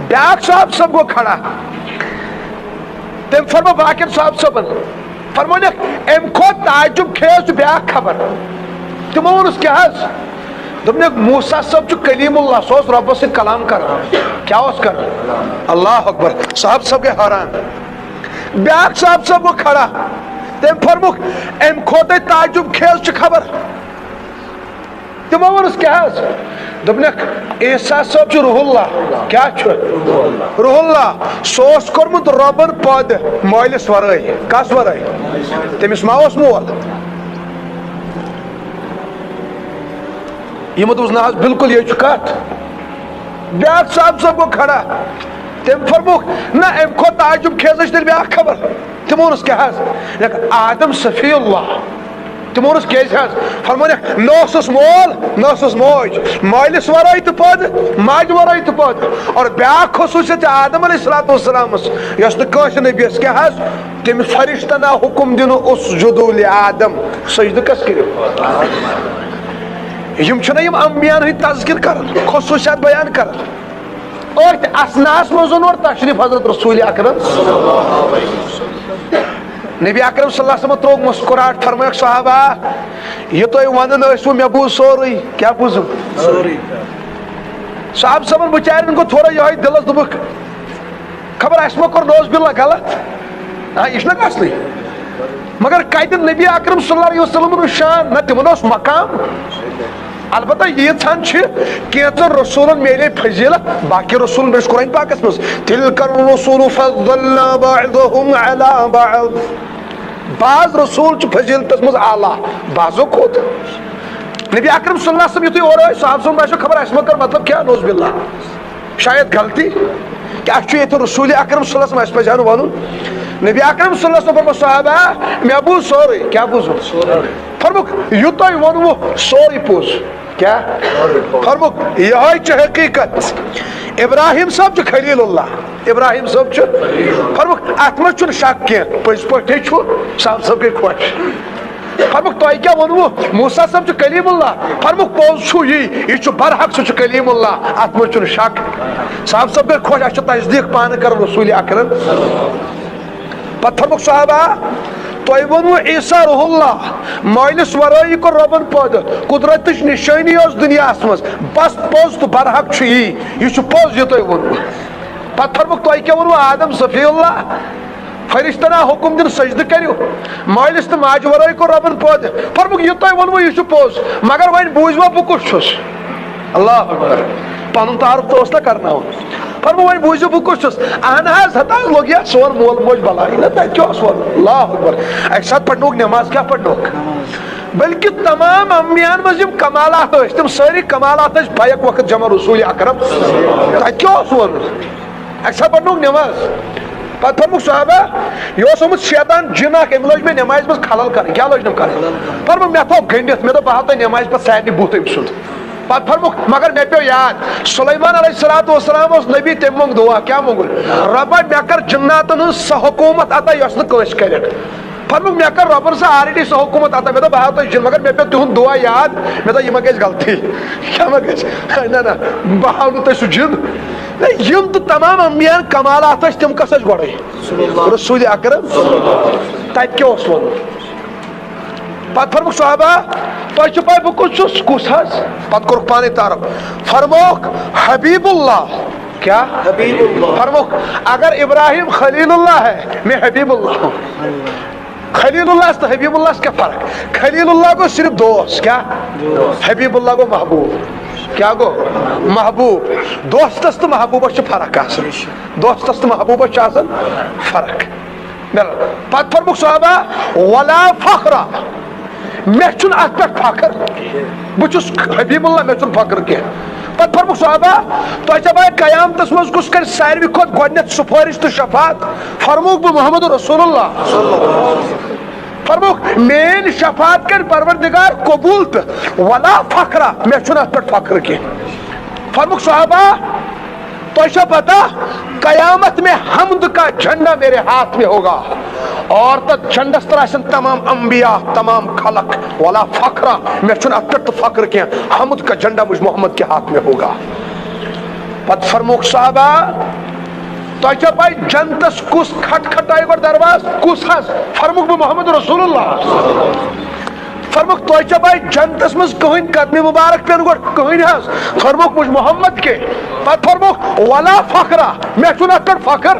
بیاکھ صاحب صاحب گو کھڑا تم فرمو باقین صاحب صاحبن فرمونیک ام کھوت تعجب خیز بیاکھ خبر تمو ونس کیا دوپنیک موسیٰ صاحب چھ کلیم اللہ سو رب سے کلام کر کیا اس کر اللہ اکبر صاحب صاحب گئے حیران بیاکھ صاحب صاحب گو کھڑا تم فرموک ام کھوت تعجب خیز چھ خبر تمو ونس کیا دپنیک عیسیٰ صاحب چھ روح اللہ کیا چھ روح اللہ سوس کورمت ربن پد مالس ورٲے کس ورٲے تمس ما اوس مول یمو دوس نہ بالکل یہ چھ کت بیاکھ صاحب صاحب گو کھڑا تم فرموک نہ ام کھوت تعجب خیز تیل بیاکھ خبر تمو ونس کیا آدم صفی اللہ تمو ونس کیاز فرمونیک نوسس مول نوسس موج مالس ورٲے تہ پد ماجہ ورٲے تہ پد اور بیاکھ خصوصیت آدم علیہ السلام یس نہ کٲنٛسہِ نبیس کیا تم فرشتہ نا حکم دن اسجدوا لآدم سجدہ کس کرو یم چھنا یم انبیاء ہند تذکر کرن خصوصیات بیان کرن اور اسناس مزن اور تشریف حضرت رسول اکرم نبی اکرم صلی اللہ علیہ وسلم تروگ مسکراہٹ فرمائے صحابہ یہ تو ونن ٲسوٕ مےٚ بوٗز سورُے کیا بوٗزُم صاحب صاحبن بچارن کو تھوڑا یہ دلس دوٚپُکھ خبر اسہِ ما کوٚر نوز باللہ غلط یہ چھُنہ گژھنٕے مگر کتہِ نبی اکرم صلی اللہ علیہ وسلم شان نہ تمن اوس مقام البتہ ییژہن کینژن رسولن میلے فضیلت باقی رسولن بیس قرآن پاکس مز تلک الرسول فضلنا بعضهم على بعض بعض رسول چھ فضیلتس مز اعلیٰ بعضو کھوت نبی اکرم صلی اللہ علیہ وسلم یتھے اور صاحب سن باسو خبر اس مگر مطلب کیا نوز باللہ شاید غلطی کہ اچھو یہ رسول اکرم صلی اللہ علیہ وسلم اس پہ جانو ونن نبی اکرم صلی اللہ علیہ وسلم فرمو صحابہ میں بوز سورے کیا بوز فرموک یوتو ونو سورے پوز کیا فرموک یہ چھ حقیقت ابراہیم صاحب چھ خلیل اللہ ابراہیم صاحب چھ فرموک ات مز چھ شک کی پز پٹھے چھ صاحب صاحب گئی خوش فرموک تو کیا ونو موسیٰ صاحب چھ کلیم اللہ فرموک پوز چھ یہ چھ برحق چھ کلیم اللہ ات مز چھ شک صاحب صاحب گئی خوش اچھا تصدیق پان کر رسول اکرم پتہ فرموک صحابہ تو ونو عیسیٰ روح اللہ مالس ورائی کو ربن پد قدرتش نشانی اس دنیا مز بس پوز تو برحق چھ یہ پوز یہ تو ونو پتہ فرموک تو کیا ونو آدم صفی اللہ فرشتنا حکم دن سجدہ کریو مالس تو ماج ورائی کو ربن پد فرموک یہ تو ونو یہ پوز مگر وین بوزوا بہ کس چھس اللہ اکبر پن تعارف تو نہ کرنا فرمو وین بوزو بہ کس چھس اہن حظ ہتا لوگ یہ سون مول موج بلائی نہ تہ کیا سون اللہ اکبر ایک ساتھ پڑھنوک نماز کیا پڑھنوک بلکہ تمام انبیاء مز یم کمالات تم ساری کمالات بیک وقت جمع رسول اکرم تہ کیا سون ایک ساتھ پڑھنوک نماز پتہ فرموک صحابہ یہ اومت شیطان جن اخ ام لوج میں نماز مز خلل کر کیا لوج نم کر فرمو مے تھو گنڈت مے دپ بہت نماز پہ سارے بوت ام سند پتہ فرموک مگر مے پیو یاد سلیمان علیہ السلام اس نبی تم منگ دعا کیا منگل ربا مے کر جناتن ہن سہ حکومت عطا یس نہ کس کرن فرموک مے کر ربن سہ آلریڈی سہ حکومت عطا مے دپ بہت جن مگر مے پیو تہن دعا یاد مے دپ یہ ما گژھِ غلطی کیا ما گژھِ نہ نہ بہاو نہ تہ سہ جن یم تو تمام انبیاء کمالات تم کس گوڑے رسول اکرم تت کیا اس ون پتہ فرموک صحابہ تہ پائی بہ کس چھس کس حظ پتہ کورک پانے تعارف فرموک حبیب اللہ کیا حبیب اللہ فرموک اگر ابراہیم خلیل اللہ ہے میں حبیب اللہ ہوں خلیل اللہ تو حبیب اللہ کیا فرق خلیل اللہ کو صرف دوست کیا حبیب اللہ کو محبوب کیا گو محبوب دوستس تو محبوبس فرق آسان دوستس تو محبوبس فرق پتہ فرموک صحابہ ولا فخرا مے چھن ات پہ فخر بچس حبیب اللہ مے چھن فخر کی پتہ فرموک صحابہ تو چھ قیامتس مز کس کر ساروی کھت گۄڈنیتھ سفارش تو شفاعت فرموک بہ محمد رسول اللہ فرموک مین شفاعت کر پروردگار قبول تو ولا فخرا مے چھن ات پہ فخر کی فرموک صحابہ تو چھ پتہ قیامت میں حمد کا جھنڈا میرے ہاتھ میں ہوگا اور تک جھنڈس تر تمام انبیاء تمام خلق ولا فخرا میں چھن ات پہ فخر کی حمد کا جھنڈا مجھ محمد کے ہاتھ میں ہوگا پتہ فرموک صحابہ تو چھ پائی جنتس کس کھٹ کھٹائی گوڑ درواز کس حس فرموک بہ محمد رسول اللہ فرموک تو چھ پائی جنتس مز کہین قدم مبارک پین گوڑ کہین حس فرموک مجھ محمد کے پتہ فرموک ولا فخرا میں چھن ات پہ فخر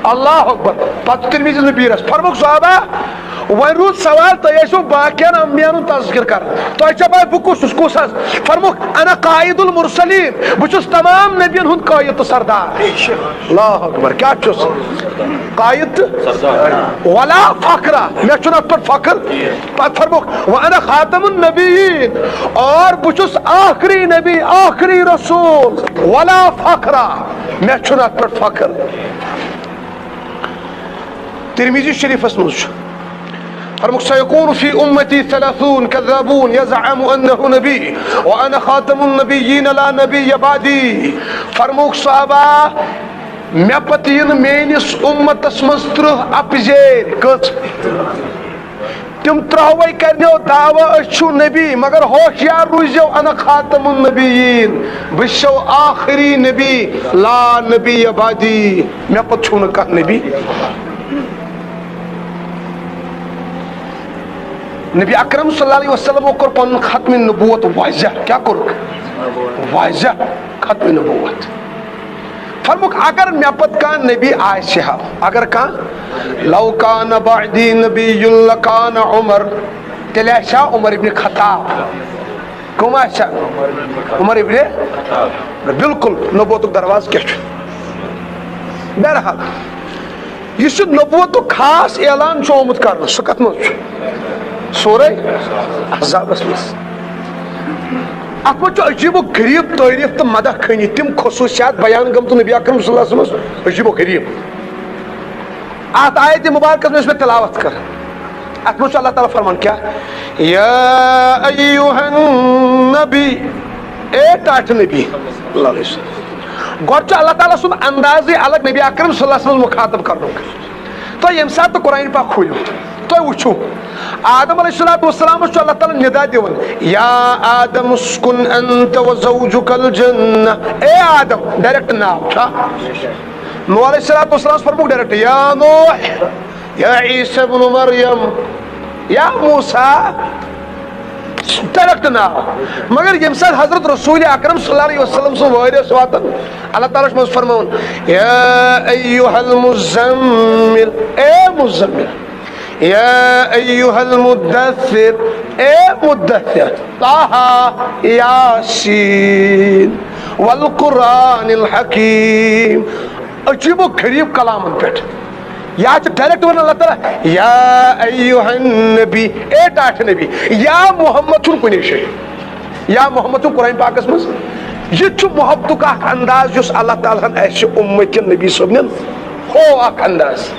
اللہ اکبر پتہ ترمذی نبیرس فرموک صحابہ وی روز سوال تو یہ باقین انبیاء تذکر کر تو چھ پائی بہ کس کس حس فرموک انا قائد المرسلین بچس تمام نبیین ہند قائد تو سردار اللہ اکبر کیا چھس قائد ولا فخرا میں چھن ات پہ فخر پتہ فرموک وانا خاتم النبیین اور بچس آخری نبی آخری رسول ولا فخرا میں چھن ات پہ فخر ترمذی شریف اسمز فرموک سيكون في أمتي 30 كذابون يزعم أنه نبي وأنا خاتم النبيين لا نبي بعدي فرموک صحابہ مے پتین میانس امتس مز 30 اپزیر کچھ تم ترہوے کرنو دعوی اچھو نبی مگر ہوشیار روزیو انا خاتم النبیین بشو آخری نبی لا نبی بعدی مے پت چھو نہ کانٛہہ نبی نبی اکرم صلی اللہ علیہ وسلم کر پن ختم نبوت واضح کیا کورک واضح ختم نبوت فرموک اگر مے پت کان نبی آسہ اگر کان لو کان بعدی نبی لکان عمر تیل آسہ عمر ابن خطاب کم آسہ عمر ابن بالکل نبوت دروازہ کیا بہرحال یہ نبوت خاص اعلان آمت کر سہ کت مز سورہ احزاب مز ات مجھ عجیب و غریب تعریف تو مدح کھنی تم خصوصیات بیان گمت نبی اکرم صلی اللہ علیہ وسلم عجیب و غریب آت آیت مبارکہ میں اس میں تلاوت کر ات مجھ اللہ تعالیٰ فرمان کیا یا ایوہ النبی اے ٹاٹ نبی اللہ علیہ وسلم گوڑ اللہ تعالیٰ سن اندازی الگ نبی اکرم صلی اللہ علیہ وسلم مخاطب کرنو تو یم ساتھ تو قرآن پاک کھولو تو وچھو آدم علیہ السلام چھو اللہ تعالیٰ ندا دیون یا آدم اسکن انت و زوجک الجنہ اے آدم ڈائریکٹ نام چھا نوح علیہ السلام فرمو ڈائریکٹ یا نوح یا عیسی ابن مریم یا موسیٰ ڈائریکٹ نام مگر یم ساتھ حضرت رسول اکرم صلی اللہ علیہ وسلم سے وائرس واتن اللہ تعالیٰ شمس فرمون یا ایوہ المزمل اے مزمل یا ایوہ المدثر اے مدثر طه یاسین والقرآن الحکیم عجیب و غریب کلامن پیٹھ یا ڈائریکٹ ون اللہ تعالیٰ یا ایوہ النبی اے ٹاٹھ نبی یا محمد چھن کنی شے یا محمد چھن قرآن پاک اسمس یہ چھو محبتو کا انداز جس اللہ تعالیٰ ایسے امت نبی صبنن ہو اک انداز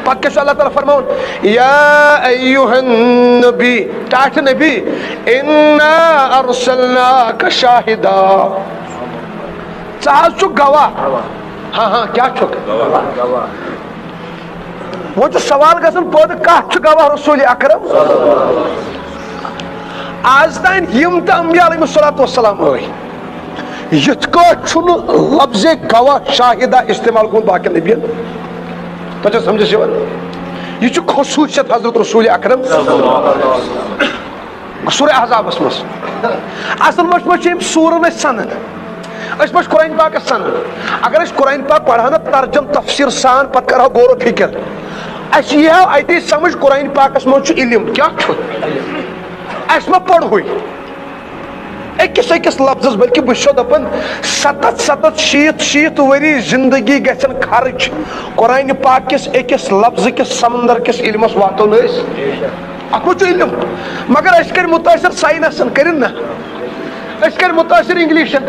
پاک کیسو اللہ تعالیٰ فرماؤن یا ایوہ النبی ٹاٹھ نبی انا ارسلناک شاہدا چاہز چھو گواہ ہاں کیا چھو گواہ وہ جو سوال گژھن پود کت گواہ رسول اکرم آز تین یم تو انبیاء علیہ الصلوۃ والسلام ہوئی یت کو چھن لفظ گواہ شاہدہ استعمال کون باقی نبیین تو جو سمجھ سیون یہ چھو خصوصیت حضرت رسول اکرم سورہ احزاب اسمس اصل مجھ یم سورن سنن اس مجھ قرآن پاک سنن اگر اس قرآن پاک پڑھانا ترجم تفسیر سان پت کرو غور و فکر اس یہ ایتی سمجھ قرآن پاک اس مجھ علم کیا چھو اس میں پڑھ ہوئی اکس لفظ بلکہ بشو دپن 70 وری زندگی گھن خرچ قرآن پاک کس اکس لفظ کس سمندر کس علمس واتو نس ات مجھ علم مگر اس کر متاثر سائنسن کرن نا اس کر متاثر انگلشن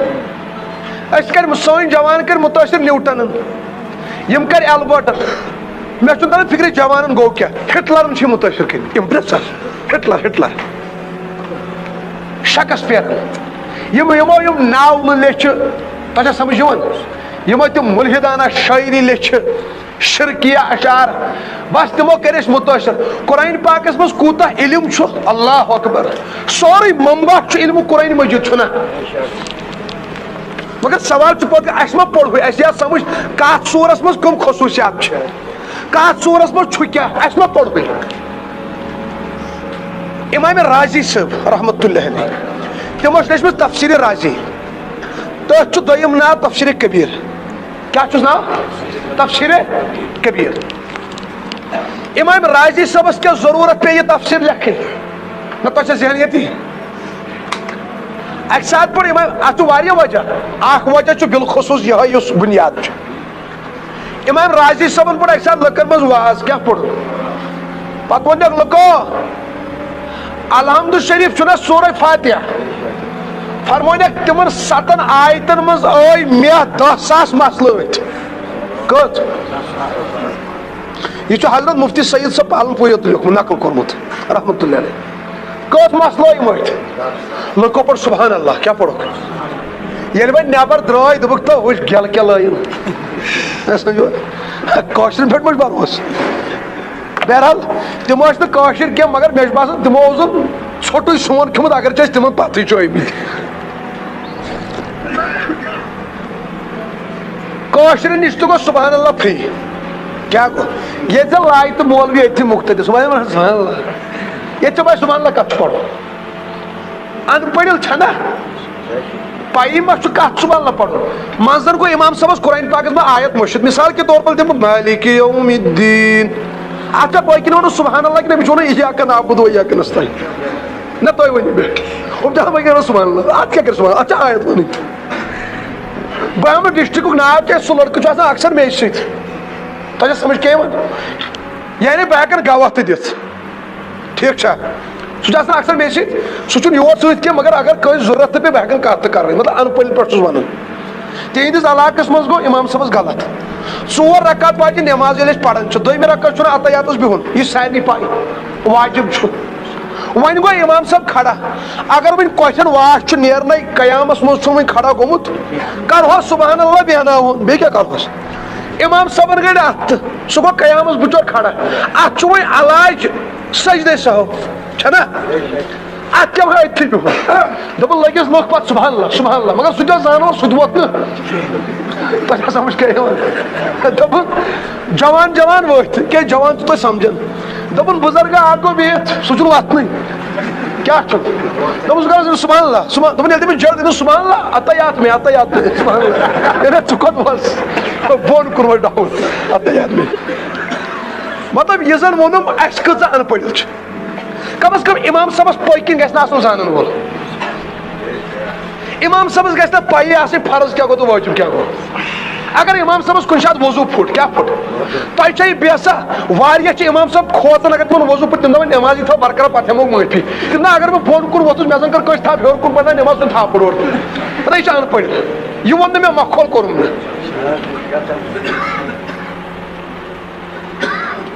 اس کر سون جوان کر متاثر نیوٹنن یم کر البرٹن میں چھن تر فکر جوانن گو کیا ہٹلرن چھ متاثر کر امپریسر ہٹلر شیکسپیئر یمو ناو لچ تجا سمجھ یمو تم ملحدانہ شاعری لچ شرکیہ اشعار بس تمو کرس متاثر قرآن پاکس مز کوتا علم چھو اللہ اکبر سوری منبع چھ علم قرآن مجید چھنا مگر سوال چھ پوت اس ما پڑھ ہوئی اس یا سمجھ کات سورس مز کم خصوصیات چھ کات سورس مز چھ کیا اس ما پڑھ ہوئی امام رازی صاحب رحمت اللہ علیہ تمو چھ لیچمت تفسیر رازی تو چھ دویم ناو تفسیر کبیر کیا چھ ناو تفسیر کبیر امام رازی صاحب اس کیا ضرورت پہ یہ تفسیر لکھیں نہ تو ذہنیتی ایک ساتھ پر امام اتو واریہ وجہ آخ وجہ چھ بالخصوص یہ اس بنیاد چھ امام رازی صاحب پر ایک ساتھ لکر مز واز کیا پڑھ پت ونک لکو الحمد شریف چھنا سورہ فاتحہ فرمونک تمن 7 آیتن مز آئی 10,000 مسلوت کت یہ حضرت مفتی سید صاحب پالن پویت نقل کورمت رحمت اللہ علیہ کت مسلوئی مت لکو پر سبحان اللہ کیا پڑھو یعنی بھائی نیبر درائے دبک تو وش گل کیا لائن کاشر پہ مجھ بروس بہرحال تمو اس کاشر کی مگر مجھ باسان تمو اوزن چھوٹو سون کھمت اگر چاہیے تمن پتہ چھ آمت کاشر نش تو گو سبحان اللہ فری کیا گو یہ ژے لائی تو مولوی اتھی مختلف سبحان اللہ یہ بھائی سبحان اللہ کت پڑھو ان پڑھل چھنا پائی ما کت سبحان اللہ پڑھو منظر کو امام صاحب قرآن پاک میں آیت مشد مثال کے طور پر دم مالک یوم الدین اچھا باقی نو سبحان اللہ کہ نبی ایاک نعبد و ایاک نستعین نہ تو ونی بیٹھ اب جہاں باقی سبحان اللہ آج کیا کر سبحان اللہ اچھا آیت ونی بہم ڈسٹرک نام کیا سو لڑکہ چھُ آسان اکثر مے ست تجھے سمجھ کیا یعنی بہ ہیکن گواہ تہ دِتھ ٹھیک چھا سہ اکثر مے سہ یور ست کی مگر اگر کوئی ضرورت پہ بہ ہٮ۪کان کتھ تہ کرٕنۍ مطلب ان پٔلۍ پٮ۪ٹھ چھُس وَنان تہنٛدِس علاقس منٛز گوٚو امام صٲبس غلط 4 رکعت واجب نٮ۪ماز ییٚلہِ أسۍ پران چھِ دوٚیمہِ رکعت چھُنہٕ عطیاتس بِہُن یہِ چھِ سارنٕے پاے واجب چھُ وۄنۍ گوٚو امام صٲب کھڑا اگر وۄنۍ کۄٹھٮ۪ن واش چھُ نیرنے قیامس منٛز چھُنہٕ وۄنۍ کھڑا گوٚمُت کرہوس سبحان اللہ بیٚہناوُن بیٚیہِ کیٛاہ کرہوس امام صٲبن گٔے اتھ سُہ گوٚو قیامس بچور کھڑا اتھ چھُ وۄنۍ علاج سجدے سہو چھنا اتھ کیٛاہ وۄنۍ أتھی بِہُن دوٚپُن لٔگِس لُکھ پتہٕ سبحان اللہ مگر سُہ تہِ اوس زانان سُہ تہِ ووت نہٕ تۄہہِ سمجھ کیٛاہ یِوان دوٚپُن جوان ؤتھۍ کیٛازِ جوان چھُ تۄہہِ سمجھان دوٚپُن بُزرگا اکھ گوٚو بِہِتھ سُہ چھُنہٕ وتھنٕے کیٛاہ چھُ دوٚپُن ژٕ کر سبحان اللہ دوٚپُن ییٚلہِ تٔمِس جڑ دِنہٕ سبحان اللہ عطیات میں سبحان اللہ ییٚلہِ ژٕ کھوٚت وس بۄن کوٚرمَے ڈاوُن عطیات میں مطلب یہِ زن ووٚنُم اسہِ کۭژاہ ان پٔڑِتھ چھِ کم از کم امام صٲبس پٔکۍ کِنۍ گژھِ نہٕ آسُن زانن وول امام صٲبس گژھِ نہٕ پایی آسٕنۍ فرض کیٛاہ گوٚو تہٕ واجب کیٛاہ گوٚو اگر امام صٲبس کُنہِ ساتہٕ وضوٗ پھُٹ کیٛاہ پھُٹ تۄہہِ چھا یہِ باسا واریاہ چھِ امام صٲب کھوژان اگر تِمن وضوٗ پھُٹ تِم دپان نٮ۪مازی تھاو برقرار پتہٕ ہٮ۪مو معٲفی تِم نہ اگر بہٕ بۄن کُن ووٚتھُس مےٚ زن کٔر کٲنٛسہِ تھپھ ہیوٚر کُن پتہٕ نٮ۪ماز تُل تھپھ اورٕ دپان یہِ چھِ ان پٔڑِتھ یہِ ووٚن نہٕ مےٚ مکھول کوٚرُم نہٕ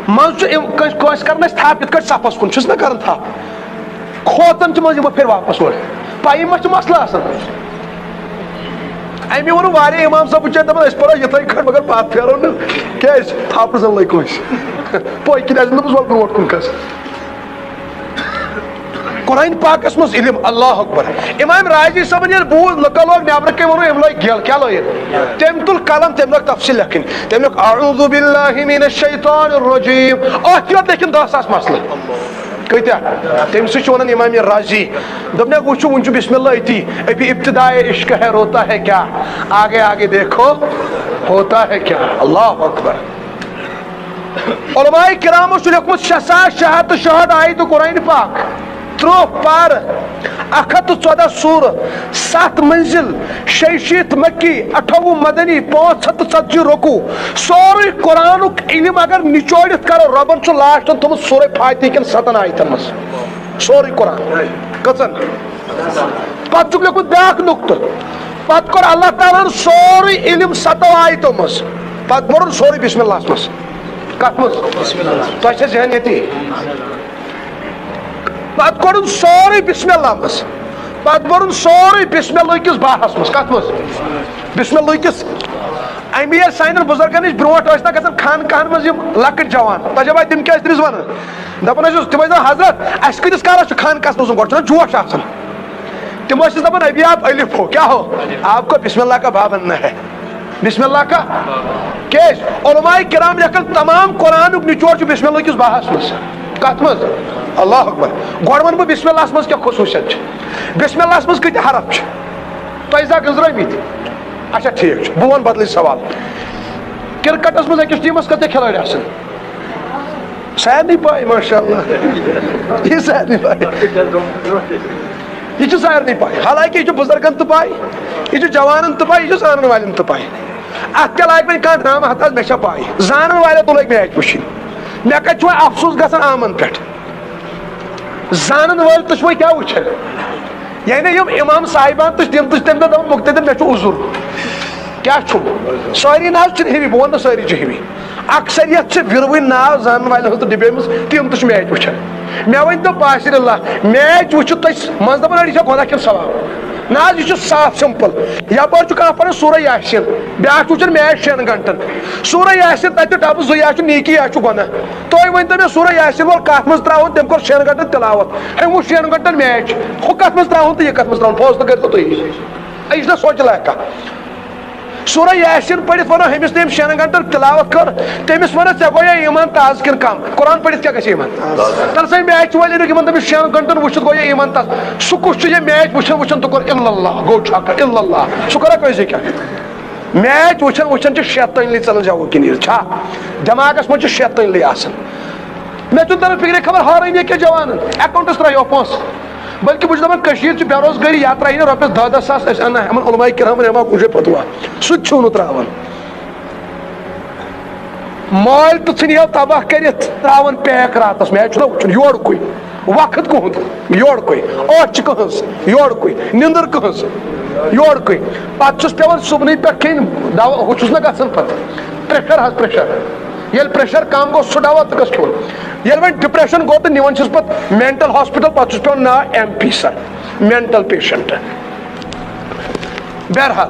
منٛزٕ چھُ کٲنٛسہِ کران أسۍ تھپھ یِتھ کٲٹھۍ صفس کُن چھُس نہ کران تھپھ کھوژان چھِ منٛزٕ یِمو پھِرِ واپس اورٕ پایی ما چھُ مسلہٕ آسان امی ووٚن واریاہ امام صٲب بچٲرۍ دپان أسۍ پرو یِتھٕے کٔنۍ مگر پتہٕ پھیرو نہٕ کیٛازِ تھپھ زن لٔگۍ کٲنٛسہِ پٔکۍ کِنۍ اَسہِ دوٚپُس وَلہٕ برونٛٹھ کُن کھس قرآن پاکس منٛز علم اللہ اکبر امام راضی صٲبن ییٚلہِ بوٗز لُکو لوگ نٮ۪برٕ کٔنۍ ووٚنُن أمۍ لٲگۍ گٮ۪ل کیٛاہ لٲگِتھ تٔمۍ تُل قلم تٔمۍ لوگ تفصیٖل لیکھٕنۍ تٔمۍ لیوٚکھ اعوذ باللہ من الشیطان الرجیم اتھ یوت لیکھِنۍ 10,000 مسلہٕ کۭتیاہ تٔمۍ سۭتۍ چھُ ونان امام راضی دوٚپنکھ وٕچھو وٕنۍ چھُ بسم اللہ أتی ابھی ابتدائے عشق ہے روتا ہے کیا آگے آگے دیکھو ہوتا ہے کیا اللہ اکبر علماء کرامو چھُ لیوٚکھمُت 6,666 آیتہٕ قرآن پاک 30 پارٕ 114 سورہ 7 منزل 66 مکی 58 مدنی 540 رکوع سورُے قرآنُک علم اگر نچوڑِتھ کرو رۄبن چھُ لاسٹن تھوٚمُت سورہ فاتحہ کٮ۪ن 7 آیتن منٛز سورُے قرآن کٔژن پتہٕ چھُکھ لیوٚکھمُت بیاکھ نُقطہٕ پتہٕ کوٚر اللہ تعالیٰ ہن سورُے علم 7 آیتو منٛز پتہٕ پوٚرُن سورُے بسم اللہ منٛز کتھ منٛز تۄہہِ چھا ذہن ییٚتی پتہٕ کوٚرُن سورُے بسم اللہ منٛز پتہٕ پوٚرُن سورُے بسم اللہ کِس باہس منٛز کتھ منٛز بسم اللہ کِس امی ییٚلہِ سانٮ۪ن بُزرگن نِش برونٛٹھ ٲسۍ نہ گژھان خانقاہن منٛز یِم لۄکٕٹۍ جوان تجربہ تِم کیٛاہ ٲسۍ تٔمِس ونان دپان ٲسِس تِم ٲسۍ دپان حضرت اسہِ کۭتِس کالس چھُ خانقاہس منٛز گۄڈٕ چھُنہ جوش آسان تِم ٲسِس دپان ابھی آپ الف ہو کیا ہو آپ کو بسم اللہ کا باب بننا ہے بسم اللہ کا کیٛازِ علماء کرام لیکھن تمام قرآنُک نچوڑ چھُ بسم اللہ کِس باہس منٛز کتھ منٛز اللہ اکبر گۄڈٕ ونہٕ بہٕ بسم اللہ منٛز کیٛاہ خصوٗصیت چھِ بسم اللہ منٛز کۭتیاہ حرف چھِ تۄہہِ زا گٔنٛزرٲمٕتۍ اچھا ٹھیٖک چھُ بہٕ ونہٕ بدلٕے سوال کرکٹس منٛز أکِس ٹیٖمس کۭتیاہ کھلٲڑۍ آسان سارنٕے پاے ماشاء اللہ یہِ سارنٕے پاے یہ چھُ سارنٕے پاے حالانکہ یہ چھُ بُزرگن تہِ پاے یہ چھُ جوانن تہِ پاے یہ چھُ زانن والٮ۪ن تہِ پاے اتھ کیٛاہ لاگہِ وۄنۍ کانٛہہ ڈرامہ ہتھ مےٚ چھےٚ پاے زانن والٮ۪و تہِ لٲگۍ میچ وٕچھِنۍ مےٚ کتہِ چھُ وۄنۍ افسوٗس گژھان آمن پٮ۪ٹھ زانن وٲلۍ تہِ چھِ وۄنۍ کیٛاہ وٕچھان یعنی یِم امام صاحبان تہِ چھِ تِم تہِ چھِ تمہِ دۄہ دپان مُقتدر مےٚ چھُ عُذُر کیٛاہ چھُم سٲری نہ حظ چھِنہٕ ہِوی بہٕ ونہٕ نہٕ سٲری چھِ ہِوی اکثریت چھِ وِروٕنۍ ناو زانن والٮ۪ن ہٕنٛز تہِ ڈُبیمٕژ تِم تہِ چھِ میچ وٕچھان مےٚ ؤنۍ تو باسِر اللہ میچ وٕچھِتھ تُہۍ منٛزٕ دپان أڑۍ چھا گۄناہ کِنہٕ ثواب نہ حظ یہ چھُ صاف سمپل یپٲرۍ چھُ کانٛہہ پران سورہ یاسین بیاکھ چھُ وٕچھان میچ 6 گنٹن سورہ یاسین تتہِ ڈبہٕ 2 یا چھُ نیکی یا چھُ گۄناہ تُہۍ ؤنۍتو مےٚ سورہ یاسین وول کتھ منٛز تراوُن تٔمۍ کوٚر 6 گنٹن تلاوت ہُمۍ وٕچھ 6 گنٹن میچ ہُہ کتھ منٛز تراوُن تہٕ یہِ کتھ منٛز تراوُن فٲصلہٕ کٔرۍتو تُہۍ یہِ چھُنہ سونٛچہِ لایق کتھ سورہ یاسین پٔرِتھ ونو ہُمِس نہٕ أمۍ 6 گنٹن تلاوت کٔر تٔمِس ونو ژےٚ گویا ایمان تازٕ کِنہٕ کم قرآن پٔرِتھ کیٛاہ گژھِ ایمان تَلہٕ سا میچ وٲلۍ أنِکھ یِمن تٔمِس 6 گنٹن وٕچھِتھ گویا ایمان تازٕ سُہ کُس چھُ یہِ میچ وٕچھان وٕچھان تہٕ کوٚر الا اللہ گوٚو چھکہٕ الا اللہ سُہ کورا کٲنٛسہِ کیٛاہ میچ وٕچھان وٕچھان چھِ شیطٲنی ژلان جواب کِنۍ چھا دٮ۪ماغس منٛز چھُ شیطٲنی آسان مےٚ چھُنہٕ تران فِکرِ خبر ہارٲنی کیٛاہ جوانن اٮ۪کاونٹس ترٛایو پونٛسہٕ بلکہ بہٕ چھُس دپان کٔشیٖر چھِ بے روزگٲری یا ترٛایہِ نہٕ رۄپیس 10-10 ساس أسۍ انہا یِمن علماء کرامن یِما کُنہِ جایہِ فتوا سُہ تہِ چھُو نہٕ تراوان مٲلۍ تہِ ژھٕنہِ ہو تباہ کٔرِتھ تراوان پیک راتس میچ چھُنہ وٕچھُن یورُکُے وقت کہد یور کوئی اوچ کہز یور کوئی نندر کہز یور کوئی پتہ پیوان صبح پہ کھین دوا ہس نا گھن پتہ پریشر حس پریشر یل پریشر کم گو سہ دوا تو گھس کھیون یل وۄنۍ ڈپریشن گو تو نوان چھس پتہ مینٹل ہاسپٹل پتہ پیوان نا MP سر مینٹل پیشنٹ بہرحال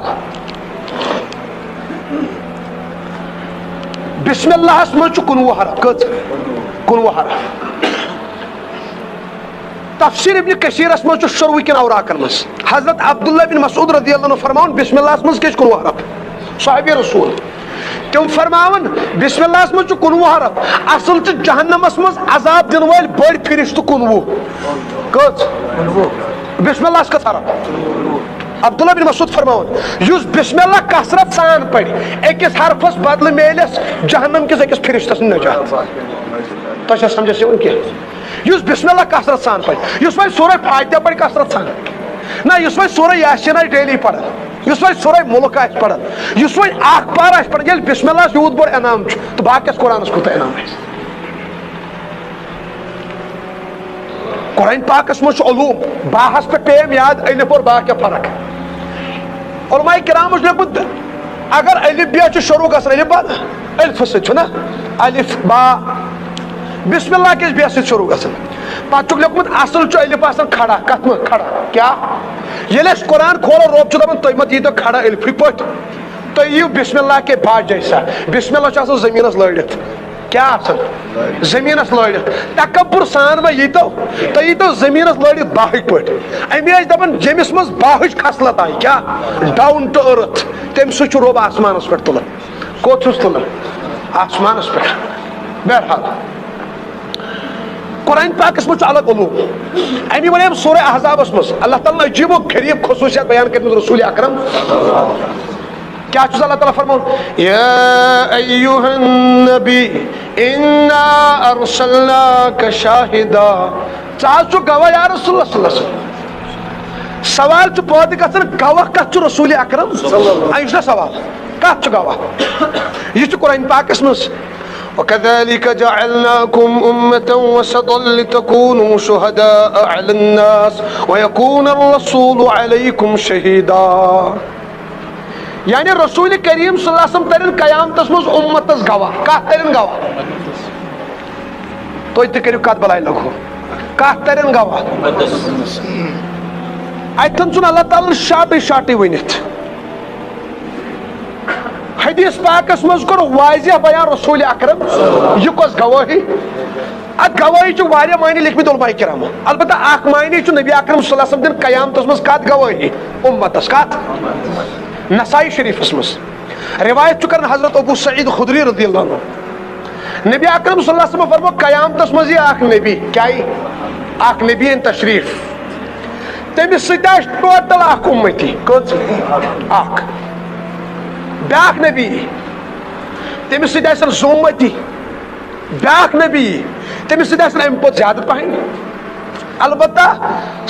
بسم اللہ مجھ 19 حرف کت 19 حرف تفسیر ابن کثیرس مجھ شروع کن اوراقن مز حضرت عبداللہ بن مسعود رضی اللہ عنہ فرماون بسم اللہ مز کس 19 حرف صحابی رسول تم فرماون بسم اللہ مجھ 19 حرف اصل چھ جہنمس مز عذاب دن وال بڑ فرشت 19 کت بسم اللہ کت حرف عبداللہ بن مسعود فرماون یس بسم اللہ کثرت سان پڑ اکس حرفس بدل میلس جہنم کس اکس فرشتس نجات تہ سمجھس یوان کی یس بسم اللہ کثرت سان پڑ یس وۄنۍ سورہ فاتحہ پڑ کثرت سان نہ یس وۄنۍ سورہ یاسین آسہِ ڈیلی پڑھان یس وۄنۍ سورہ ملک آسہِ پڑھان یس وۄنۍ اکھ پار آسہِ پڑھان ییٚلہِ بسم اللہ یوٗت بوٚڑ انعام چھُ تہٕ باقیس قرآنس کوٗتاہ انعام آسہِ قرآن پاکس منٛز چھُ علوم باہس پہ پیٚیَم یاد الف اور با کیٛاہ فرق علماء کرامو چھُ لیوٚکھمُت اگر الف بیا چھُ شروع گژھان الف با الف سۭتۍ چھُ نا الف با بسم اللہ کس بیا سۭتۍ شروع گژھان پتہٕ چھُکھ لیوٚکھمُت اصل چھُ الف آسان کھڑا کتھ منٛز کھڑا کیٛاہ ییٚلہِ أسۍ قرآن کھولو رۄب چھُ دپان تُہۍ مہ دیٖتو کھڑا الفٕے پٲٹھۍ تُہۍ یِیِو بسم اللہ کے بعد جیسا بسم اللہ چھُ آسان زٔمیٖنس لٲڑِتھ کیا آسان زمینس لٲڑِتھ تکبر سان ما ییتو تُہۍ ییتو زمینس لٲڑِتھ باہٕکۍ پٲٹھۍ امی ٲسۍ دپان جیٚمِس منٛز باہٕچ خصلت آیہِ کیا ڈاوُن ٹو أرٕتھ تمہِ سۭتۍ چھُ رۄب آسمانس پٮ۪ٹھ تُلان کوٚت چھُس تُلان آسمانس پٮ۪ٹھ بہرحال قرآن پاکس منٛز چھُ الگ علوم امی ونیٚم سورہ احزابس منٛز اللہ تعالیٰ عجیب و غریب خصوصیات بیان کٔرمٕژ رسول اکرم کیا چھُس اللہ تعالیٰ فرماون یا ایھا النبی انا ارسلناک شاہدا ژٕ حظ چھُکھ گواہ یا رسول اللہ صلی اللہ علیہ وسلم سوال چھُ پٲدٕ گژھان گواہ کتھ چھُ رسول اکرم یہِ چھُ نا سوال کتھ چھُ گواہ یہِ چھُ قرآن پاکس منٛز وَكَذَلِكَ جَعَلْنَاكُمْ أُمَّةً وَسَطًا لِتَكُونُوا شُهَدَاءَ عَلَى النَّاسِ وَيَكُونَ الرَّسُولُ عَلَيْكُمْ شَهِيدًا یعنی رسول کریم صلی اللہ علیہ وسلم ترین قیامتس مز امتس گواہ کت ترین گواہ تُہۍ تہِ کٔرِو کتھ بلاے لگو کتھ ترین گواہ اتن ژھُن اللہ تعالیٰ شاٹے شاٹے ؤنِتھ حدیث پاکس مز کوٚر واضح بیان رسول اکرم یہِ کۄس گوٲہی اتھ گوٲہی چھِ واریاہ معنی لیکھمٕتۍ علماء کرامو البتہ اکھ معنی چھُ نبی اکرم صلی اللہ علیہ وسلم دِن قیامتس مز کتھ گوٲہی امتس کتھ نسائی شریفس مز روایت چھُ کران حضرت ابو سعید خدری رضی اللہ عنہ نبی اکرم صلی اللہ علیہ وسلم فرمو قیامتس مز یی اکھ نبی کیا یی اکھ نبی ان تشریف تٔمِس سۭتۍ آسہِ ٹوٹل اکھ اُمتی کٔژ اکھ بیاکھ نبی تٔمِس سۭتۍ آسن زٕ اُمتی بیاکھ نبی تٔمِس سۭتۍ آسن امہِ کھۄتہٕ زیادٕ پہن البتہ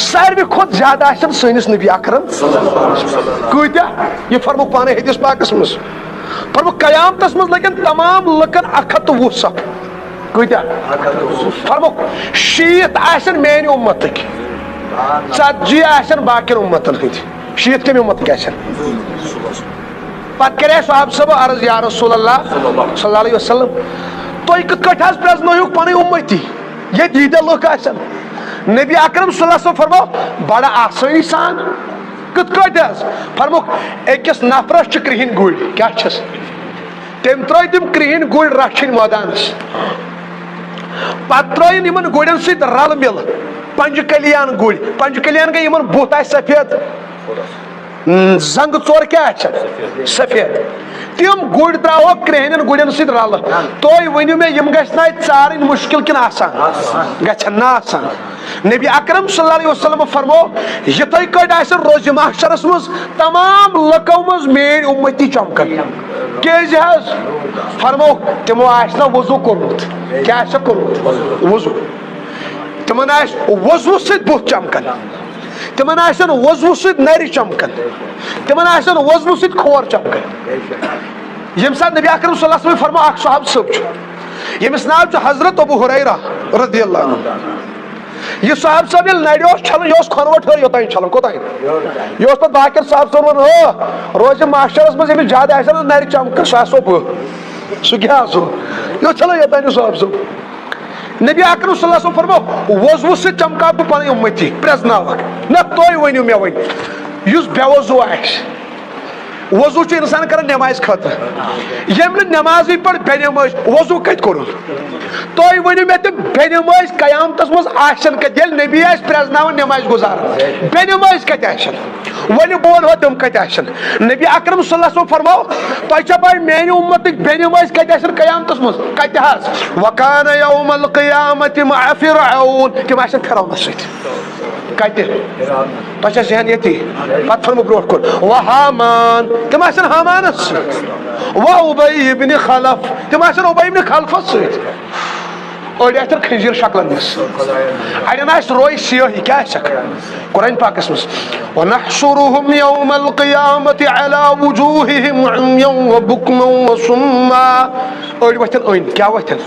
ساروی کھۄتہٕ زیادٕ آسن سٲنِس نبی اکرم کۭتیاہ یہِ فرموکھ پانے حدیث پاکس منٛز فرموکھ قیامتس منٛز لگن تمام لُکن 120 صف کۭتیاہ فرموکھ 60 آسن میانہِ اُمتٕکۍ 40 آسن باقین اُمتن ہٕنٛدۍ 60 کمہِ اُمتٕکۍ آسن پتہٕ کرے صحابہ صٲبو عرض یا رسول اللہ صلی اللہ علیہ وسلم تُہۍ کِتھ کٲٹھۍ حظ پرٛزنٲیِوکھ پنٕنۍ اُمتی ییٚتہِ ییٖتیاہ لُکھ آسن نبی اکرم صلی اللہ علیہ وسلم فرمو بڑا آسٲنی سان کِتھ کٲٹھۍ حظ فرموکھ أکِس نفرس چھِ کرٛہِنۍ گُرۍ کیاہ چھس تٔمۍ ترٲے تِم کرٛہِنۍ گُرۍ رچھِنۍ مٲدانس پتہٕ ترٲیِن یِمن گُرٮ۪ن سۭتۍ رلہٕ مِلہٕ پنجہِ کلیان گُرۍ پنجہِ کلیان گٔے یِمن بُتھ آسہِ سفید زنگہٕ ژور کیاہ آسن سفید تِم گُرۍ تراوہوکھ کرٛہنٮ۪ن گُرٮ۪ن سۭتۍ رلہٕ تُہۍ ؤنِو مےٚ یِم گژھِ نا اَتہِ ژارٕنۍ مُشکِل کِنہٕ آسان گژھن نا آسان نبی اکرم صلی اللہ علیہ وسلم فرمو یِتھٕے کٲٹھۍ آسن روزِ محشرس منٛز تمام لُکو منٛز میٲنۍ اُمتی چمکن کیازِ حظ فرموکھ تِمو آسہِ نا وضوٗ کوٚرمُت کیاہ آسیکھ کوٚرمُت وضوٗ تِمن آسہِ وضوٗ سۭتۍ بُتھ چمکن تِمن آسن وضوٗ سۭتۍ نرِ چمکن تِمن آسن وضوٗ سۭتۍ کھور چمکن ییٚمہِ ساتہٕ نبی اکرم صلی اللہ علیہ وسلم فرمو اکھ صحابہٕ صٲب چھُ ییٚمِس ناو چھُ حضرت ابو ہریرہ رضی اللہ عنہ یہ صاحب صاحب یل نڑ چھلن یہ کھنوٹ ہر یوتان چھلن کوتان یہ پہ باقی صاحب صاحب روز ماشٹرس مز یمس زیادہ آسان نر چمک سہ آسو بہ سہ کیا آسو یہ چھلن یوتان صاحب صاحب نبی اکرم صلی اللہ علیہ وسلم فرمو وضو سے چمکا بہ پن امتی پرزناوک نہ تھی ونو مے ون اس بے وضو آس وضو انسان کران نماز خاطر یم نماز پہ بے نماز وضو کت کور تھی ونو مے تو بے نماز قیامتس مز آسن کت یل نبی آس پرزناون نماز گزار بے نماز کت آسن ون بول ہو تم کت آسن نبی اکرم صلی اللہ علیہ وسلم فرمو تہ چھ پائی میانہ امتک بے نماز کت آسن قیامتس مز کت حظ وکان یوم القیامت مع فرعون تم آسن فرعونس ست کت تہ چھ ذہن یتی پتہ فرمو بروٹ کن وحامان تم آسن حامانس وابی ابن خلف تم آسن ابی ابن خلفس ست اڑ آتن خنزیر شکلن مس اڑین آس روی سیاہی کیا شک قرآن پاکس مس ونحشرهم يوم القيامة على وجوههم عميا وبكما وصما اڑ وتن این کیا وتن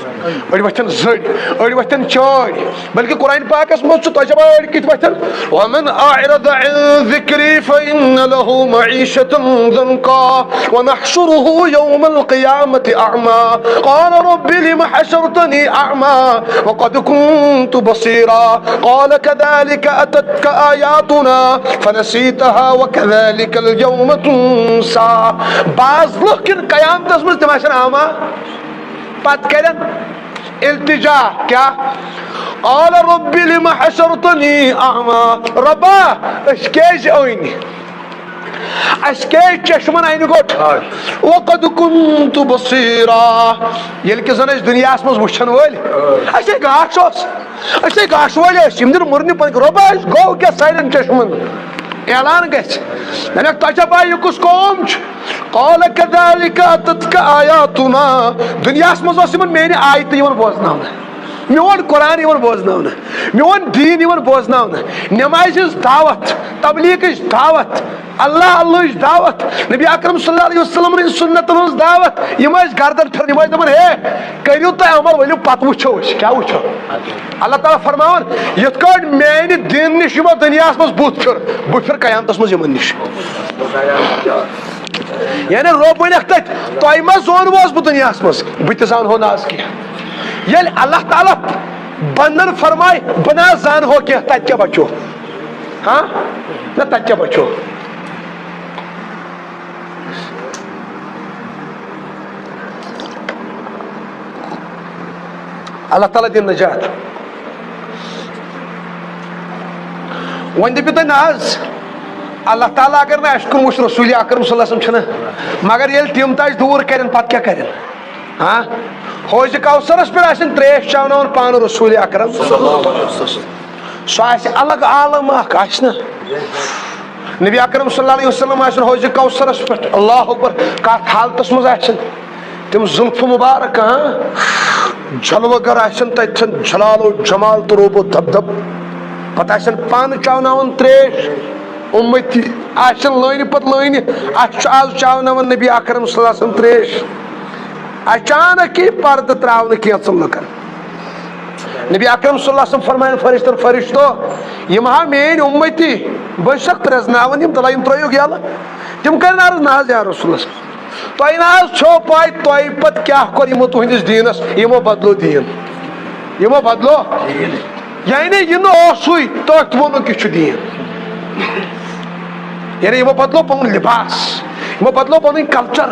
اڑ وتن زڑ اڑ وتن چاڑ بلکہ قرآن پاکس مس چھ تجب اڑ کت وتن ومن اعرض عن ذکری فإن له معيشة ضنكا ونحشره يوم القيامة أعمى قال رب لم حشرتني أعمى وقد كنت بصيرا قال كذلك أتتك آياتنا فنسيتها وكذلك اليوم تنسى بعض لوگ قیامت اس مز تماشن آما پت کرن التجا کیا قال رب لم حشرتني أعمى ربا اشکیج اوینی اشکیج چشمن این گوٹ وقد كنت بصيرا یل کہ زن دنیا مز وچھن ول اچھے گاش اچھے گاش ول یم دن مرنی پن ربا گو کیا سائلن چشمن اعلان گژھ دنک تجا پائی کس قوم قال كذلك اتتك آياتنا دنیا مز اس من میری آیت یون بوزناون میون قرآن یون بوزناون میون دین یون بوزناون نماز دعوت تبلیغ دعوت اللہ اللہ دعوت نبی اکرم صلی اللہ علیہ وسلم سنت ہز دعوت یم گردن پھر یم دپان ہے کریو تہ عمل ولو پتہ وچھو کیا وچھو اللہ تعالیٰ فرماون یت کٹ میانہ دین نش یمو دنیا مز بت پھر قیامتس مز یمن نش یعنی رب ونکھ تت تہ ما زونوس بہ دنیا مز بت زان ہو ناز کی یل اللہ تعالیٰ بندن فرمائے بنا زان ہو کیا تت کیا بچو ہاں نہ تت کیا بچو اللہ تعالیٰ دن نجات ون دپو تھی ناز اللہ تعالیٰ اگر نا اشکر وچ رسول اکرم صلی اللہ علیہ وسلم مگر یل تم تج دور کرن پتہ کیا کرن ہاں حوض کوثرس پہ آسن تریش چاوناون پان رسول اکرم سو آسہ الگ عالم اخ آسہ نا نبی اکرم صلی اللہ علیہ وسلم آسن حوض کوثرس پہ اللہ اکبر کت حالتس مز آسن تم زلف مبارک ہاں جلوہ گر آسن تتھن جلال و جمال تو روب و دب دب پتہ آسن پان چاوناون تریش امتی آسن لٲنہِ پتہٕ لٲنہِ اَسہِ چھُ آز چاوناون نبی اکرم صلی اللہ علیہ وسلم تریش اچانک ہی پردٕ تراونہٕ کینٛژن لُکن نبی اکرم صلی اللہ علیہ وسلم فرماین فرشتن فرشتو یم ہا میٲنۍ امتی بہٕ چھُسکھ پرٛزناوان یم دلہ یم ترٲیِو یلہٕ تم کرن عرض نہ حظ یا رسول اللہ تۄہہِ نہ حظ چھو پاے تۄہہِ پتہٕ کیاہ کوٚر یمو تُہنٛدِس دیٖنس یمو بدلو دیٖن یمو بدلو یعنی یہِ نہٕ اوسُے تٔتھۍ ووٚنُکھ یہِ چھُ دیٖن یعنی یمو بدلو پنُن لباس یمو بدلو پنٕنۍ کلچر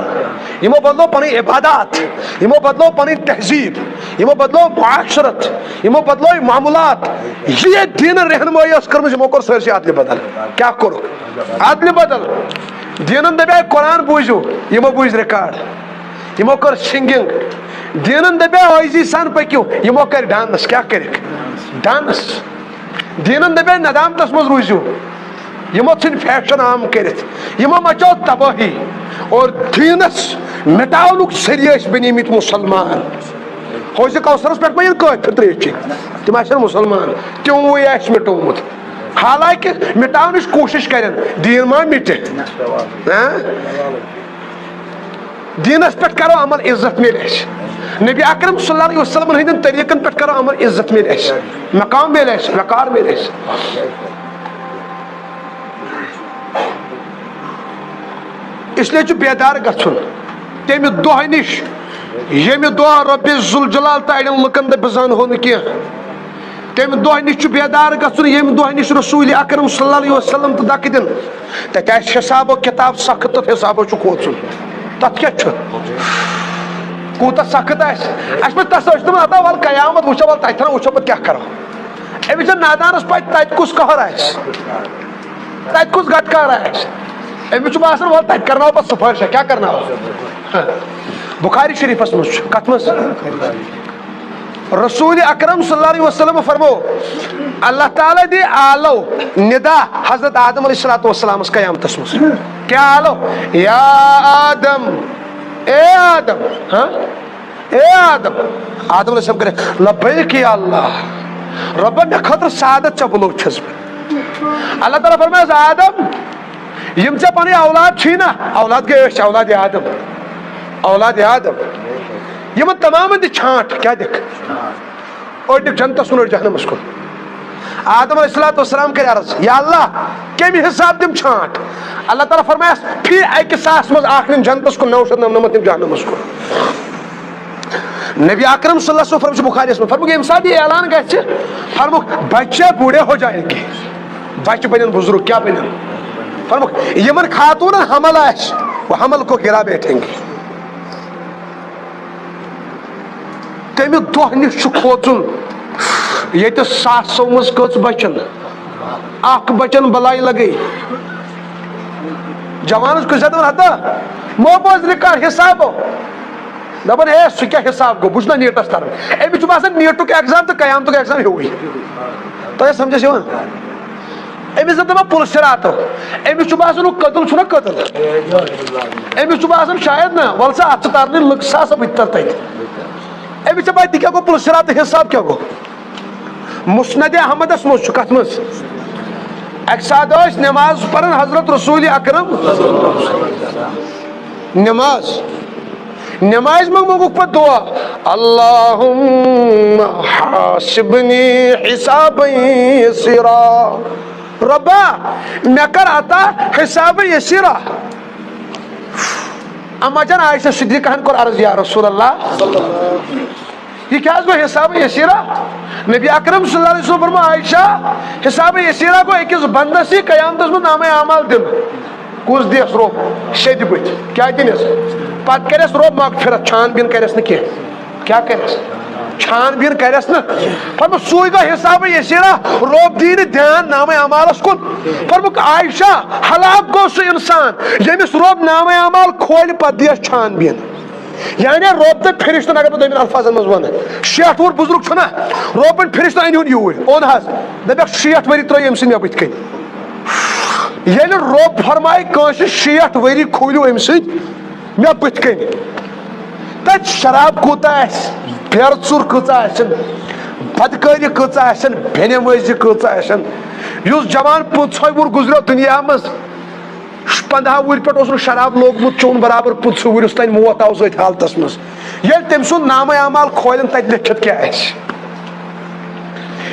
یمو بدلو پنٕنۍ عبادات یمو بدلو پنٕنۍ تہذیب یمو بدلو معاشرت یمو بدلو معاملات یہ دیٖنن رہنمٲیی ٲس کٔرمٕژ یمو کوٚر سٲرسٕے ادلہِ بدل کیاہ کوٚرُکھ ادلہِ بدل دیٖنن دپے قرآن بوٗزِو یمو بوٗزۍ رِکاڈ یمو کٔر سِنگنگ دیٖنن دپے ٲزی سان پٔکِو یمو کٔرۍ ڈانس کیاہ کٔرِکھ ڈانس دیٖنن دپے ندامتس منٛز روٗزِو یمو ژھٕنۍ فیشن عام کٔرِتھ یمو مچو تبٲہی اور دیٖنس مٹاونُک ذٔریعہٕ ٲسۍ بنیمٕتۍ مُسلمان حوض کوثرس پٮ۪ٹھ ما ییٚلہِ کٲفِر ترٛیش چیٚنۍ تِم آسن مُسلمان تِموٕے آسہِ مٹومُت حالانکہ مٹاونٕچ کوٗشش کرن دیٖن ما مٹہِ دیٖنس پٮ۪ٹھ کرو عمل عزت ملہِ اسہِ نبی اکرم صلی اللہ علیہ وسلم ہندین طریقن پہ کرو عمل عزت میل اس مقام میل اس وقار میل اس اس لیے بیدار گھن تمہ دہ نش یم دہ رب ذوالجلال تو اڑین لکن دہ بزان ہو کی تمہ دہ نش بیدار گھن یم دہ نش رسول اکرم صلی اللہ علیہ وسلم تو دکہ دن تتہ حساب و کتاب سخت تو حساب کھوچن تت کیا کوتا سخت اس تصور دپان ول قیامت وچو ول تتھ وچو پہ کیا کرو امس نادانس پہ تت کس قہر تت کس گٹکار امس باسان ول تت کرنا پہ سفارش کیا کرنا بخاری شریفس مز کت مز رسول اکرم صلی اللہ علیہ وسلم فرمو اللہ تعالیٰ دی آلو ندا حضرت آدم علیہ السلام قیامتس مز کیا آلو یا آدم اے آدم اے آدم آدم علیہ السلام کرے لبیک یا اللہ رب میں خطر سعادت چا بلوگ چھز اللہ تعالیٰ فرمائے آدم یم چا پانی اولاد چھی نا اولاد کے اولاد آدم اولاد آدم یہ تمام دی چھانٹ کیا دیکھ اور دیکھ جنتس کن اور جہنمس کن آدم علیہ السلام کرے عرض یا اللہ کمی حساب دم چھانٹ اللہ تعالیٰ فرمائے پھر ایک ساس مز آخرین جنتس کن 999 جہنمس کن نبی اکرم صلی اللہ علیہ وسلم فرمائے بخاری میں فرمائے امساد یہ اعلان گئے فرمائے بچے بوڑھے ہو جائیں گے بچے بنن بزرگ کیا بنن فرمائے یمن خاتون حمل آئے وہ حمل کو گرا بیٹھیں گے تمہ دہ نش کھوچن یہ ساسو مز کچھ بچن اخ بچن بلائی لگے جوانس کس ہتا مو بوز کر حساب دپان ہے سہ کیا حساب گو بچ نا نیٹس تران امس باسان نیٹک ایگزام تو قیامتک ایگزام ہوئی تہ سمجھس امس دپان پولیس شراتو امس باسان قتل چھنا قتل امس باسان شاید نا ول سا ات ترنے لگ سا بت تر تت امس پتہ تہ کیا گو پولیس شرات حساب کیا گو مسند احمدس مز کت مز اک سات نماز پرن حضرت رسول اکرم نماز نماز منگو پہ دعا اللہم حاسبنی حسابا یسیرا ربا میں کر عطا حساب یسیرا اما جان عائشہ صدیقہ کو عرض یا رسول اللہ یہ کیا گو حساب یسیرا نبی اکرم صلی اللہ علیہ وسلم فرما عائشہ حساب یسیرا کو ایک بندس ہی قیامتس میں نام اعمال دن کس دیس روب شد بت کیا دنس پتہ کرس روب مغفرت چھان بین کرس نا کیا کرس چھان بین کرس نا فرما سوئی گا حساب یسیرا روب دین دھیان نام اعمالس کن فرما عائشہ ہلاک گو سو انسان یمس روب نام اعمال کھول پتہ دیس چھان بین یعنی روب تک فرشتن اگر دمین الفاظن مز ون 60 وور بزرگ چھنا روبن فرشتن انہون یور اون حظ دپک 60 وری ترو ام سن بت کن یعنی روب فرمائے کانس 60 وری کھولو ام سن مے بت کن تت شراب کوتا اس بیر ژور کۭژاہ آسن بدکاری کۭژاہ آسن بینہ مٲزی کۭژاہ آسن یُس جوان 50 وُہُر گزریو دنیا مز 15 وُہر پہ شراب لوگمت چون برابر 50 وُہرس تین موت آو ذات حالتس مز یل تم سن نام اعمال کھولن تت لکھت کیا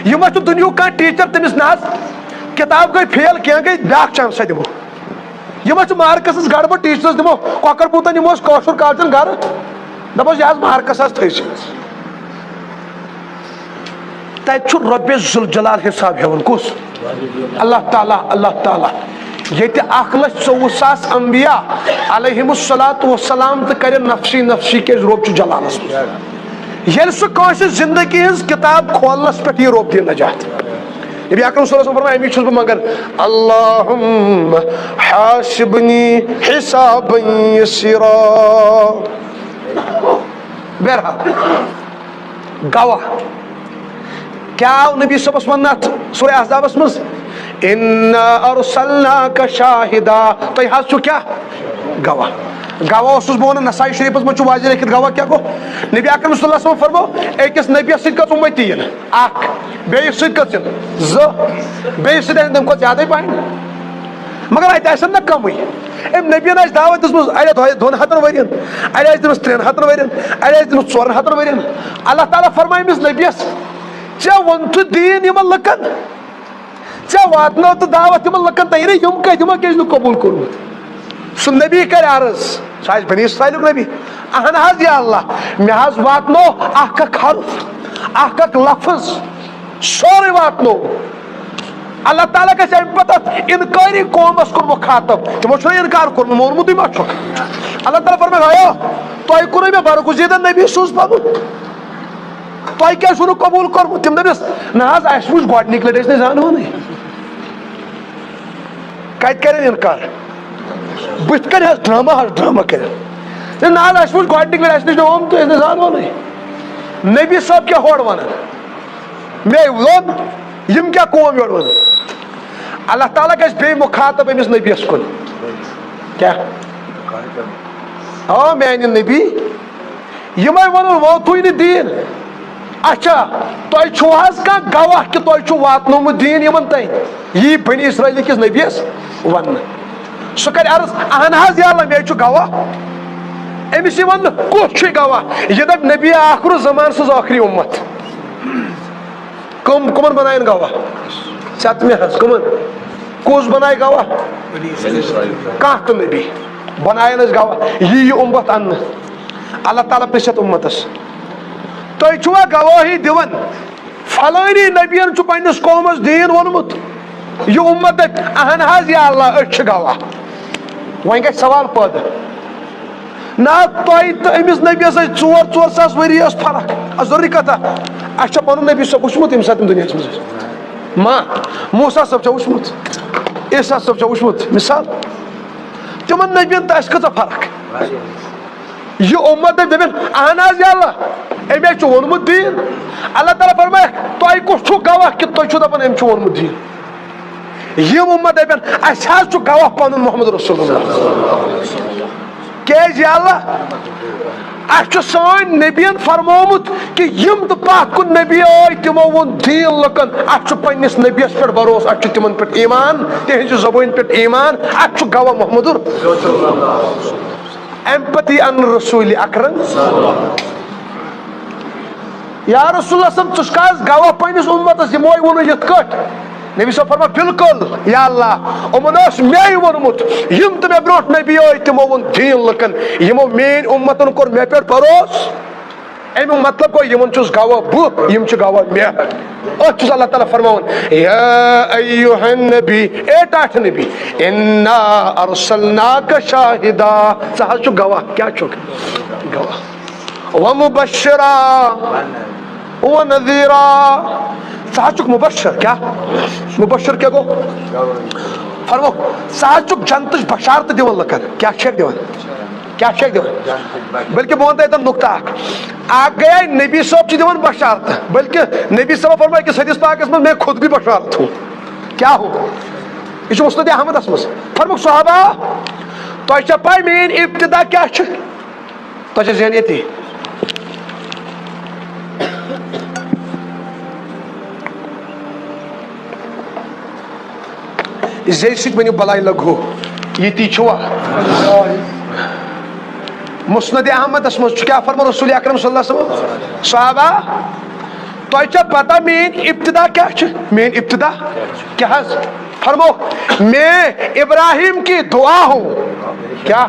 یہ دنیا کھانا ٹیچر تمس نا کتاب گئی فیل کی گئی بیاکھ چانس دمو یہ مارکس گڑبڑ ٹیچرس دمو کۄکر پوٗتن نموس کٲشُر کالچن گھر دپوس یہ مارکس تھٲیِو تتہِ رب ذوالجلال حساب ہیوان کس اللہ تعالیٰ یہ 1,24,000 انبیاء علیہم الصلاۃ والسلام تو کر نفسی نفسی کے روب جلالس یل سہ کانس زندگی ہز کتاب کھولنس پہ یہ روب دی نجات نبی اکرم صلی اللہ علیہ وسلم فرمائے امی چھس بہ منگان اللہم حاسبنی حسابا یسیرا بہرحال گواہ کیا نبی صبح ونات سورہ احزابس مز انا ارسلناک شاہدا تھی حض چھو کیا گواہ گواہ اس بہ ونان نسائی شریفس مجھ واضح لکھت گواہ کیا گو نبی اکرم صلی اللہ علیہ وسلم فرمو اکس نبی ست کت امتی ین اخ بیس ست کت ز بیس ست تم کھت زیادہ پہن مگر ات آسن نا کمی ام نبیَن آسہِ دعوت دِژمٕژ اَڑِ 200 ؤرین اَڑِ آسہِ دِژمٕژ 300 ؤرین اَڑِ آسہِ دِژمٕژ 400 ؤرین اللہ تعالیٰ فرمایہِ أمِس نبیَس ژےٚ ووٚنتھٕ دیٖن یِمن لُکن ژےٚ واتنٲو تہٕ دعوت یِمن لُکن تانۍ یِم کتہِ یِمو کیازِ نہٕ قبوٗل کوٚرمُت سُہ نبی کرِ عرض سُہ آسہِ بنی اسرائیلُک نبی اہن حظ یا اللہ مےٚ حظ واتنو اکھ حرف اکھ لفظ سورُے واتنو اللہ تعالیٰ گژھِ امہِ پتہٕ انکٲری قومس کُن مخاطب تِمو چھُنہ انکار کوٚرمُت مونمُتٕے ما چھُکھ اللہ تعالیٰ فرمایہِ ہیو تۄہہِ کوٚرُے مےٚ برگُزیٖدن نبی سوٗز پنُن تۄہہِ کیازِ چھُو نہٕ قبوٗل کوٚرمُت تِم دٔپِس نہ حظ اَسہِ وٕچھ گۄڈنِکۍ لٹہِ ٲسۍ نہٕ زانوٕنٕے کتہِ کرن انکار بٕتھِ کنہِ حظ ڈرامہ کٔرِتھ نہ حظ اَسہِ وٕچھ گۄڈنِکۍ لٹہِ اَسہِ نِش نہٕ آمتُے أسۍ نہٕ زانوٕنٕے نبی صٲب کیٛاہ ہورٕ ونان مےٚ ووٚن یِم کیٛاہ قوم یورٕ ونان اللہ تعالیٰ گژھِ بیٚیہِ مُخاطب أمِس نبیَس کُن کیٛاہ آ میانہِ نبی یِمے ووٚنُن ووتھُے نہٕ دیٖن اچھا تۄہہِ چھُو حظ کانٛہہ گواہ کہِ تۄہہِ چھُو واتنومُت دیٖن یِمن تانۍ یی بنی اسرائیل کِس نبیَس وننہٕ سُہ کرِ عرض اہن حظ یا اللہ مےٚ چھُ گواہ أمِس یی وننہٕ کُس چھُے گواہ یہِ دپہِ نبی آخرُ زمان سٕنٛز ٲخری اُمت کٕمن بناین گواہ ژٕ مےٚ حظ کٕمن کُس بنایہِ گواہ کانٛہہ تہٕ نبی بناین أسۍ گواہ یی اُمت اننہٕ اللہ تعالیٰ پرژھِ اتھ اُمتس تُہۍ چھُوا گوٲہی دِوان فلٲنی نبین چھُ پننِس قومس دیٖن ووٚنمُت یہِ اُمت دپہِ اہن حظ یا اللہ أسۍ چھِ گواہ وۄنۍ گژھِ سوال پٲدٕ نہ تۄہہِ تہٕ أمِس نبیَس ٲسۍ 4 ساس ؤری ٲس فرق ضروٗری کتھا اَسہِ چھا پنُن نبی صٲب وٕچھمُت ییٚمہِ ساتہٕ دُنیاہس منٛز ٲسۍ ما موسا صٲب چھا وٕچھمُت عیسا صٲب چھا وٕچھمُت مثال تِمن نبین تہٕ اَسہِ کۭژاہ فرق یہِ اُمت دپن اہن حظ یا اللہ أمۍ چھُ ووٚنمُت دیٖن اللہ تعالیٰ فرمایکھ تۄہہِ کُس چھُو گواہ کہِ تُہۍ چھُو دپان أمۍ چھُ ووٚنمُت دیٖن یِم اُمت دپن اَسہِ حظ چھُ گواہ پنُن محمد رسول اللہ کیازِ یا اللہ اَسہِ چھُ سٲنۍ نبین فرمومُت کہِ یِم تہٕ پتھ کُن نبی ٲے تِمو ووٚن دیٖن لُکن اَسہِ چھُ پننِس نبیَس پٮ۪ٹھ بروسہٕ اَسہِ چھُ تِمن پٮ۪ٹھ ایمان تِہنٛزِ زبٲنۍ پٮ۪ٹھ ایمان اَسہِ چھُ گواہ محمد امہِ پتہٕ یی انہٕ رسوٗلِ اکرم یا رسول اللہ صٲب ژٕ چھُکھ حظ گواہ پننِس اُمتس یِموے ووٚنُے یِتھ کٲٹھۍ نبی صٲب فرمایہِ بالکل یا اللہ یِمن اوس مے ووٚنمُت یِم تہِ مےٚ برونٛٹھ نبی ٲے تِمو ووٚن دیٖن لُکن یِمو میٲنۍ اُمتن کوٚر مےٚ پٮ۪ٹھ بروسہٕ امیُک مطلب گوٚو یِمن چھُس گواہ بہٕ یِم چھِ گواہ مےٚ أتھۍ چھُس اللہ تعالیٰ فرماوان یا ایُّہا النبی اے ٹاٹھٕ نبی اِنّا ارسلناکَ شاہِدا ژٕ حظ چھُکھ گواہ کیٛاہ چھُکھ گواہ ومبشرا ونذیرا ژٕ حظ چھُکھ مُبشر کیٛاہ مُبشر کیٛاہ گوٚو فرمو ژٕ حظ چھُکھ جنتٕچ بشارتہٕ دِوان لُکن کیٛاہ چھکھ دِوان کیٛاہ چھکھ دِوان بلکہِ بہٕ وَنہٕ تۄہہِ ییٚتٮ۪ن نُقطہٕ اکھ گٔیے نبی صٲب چھِ دِوان بشارتہٕ بلکہِ نبی صٲبن فرماے أکِس حدیث پاکس منٛز میں خود بھی بشارت ہوں کیٛاہ ہو یہِ چھُ مُسند احمدس منٛز فرموکھ صحابہ تۄہہِ چھا پاے میٲنۍ ابتدا کیٛاہ چھِ تۄہہِ چھا ذہن ییٚتی زیٚیہِ سۭتۍ ؤنِو بلاے لگو ییٚتی چھُوا مُسند احمدس منٛز چھُ کیٛاہ فرمو رسول اکرم صلی اللہ علیہ وسلم صحابہ تۄہہِ چھا پتہ میٲنۍ ابتدا کیٛاہ چھِ میٲنۍ ابتدا کیٛاہ حظ فرموکھ میں ابراہیم کی دعا ہوں کیا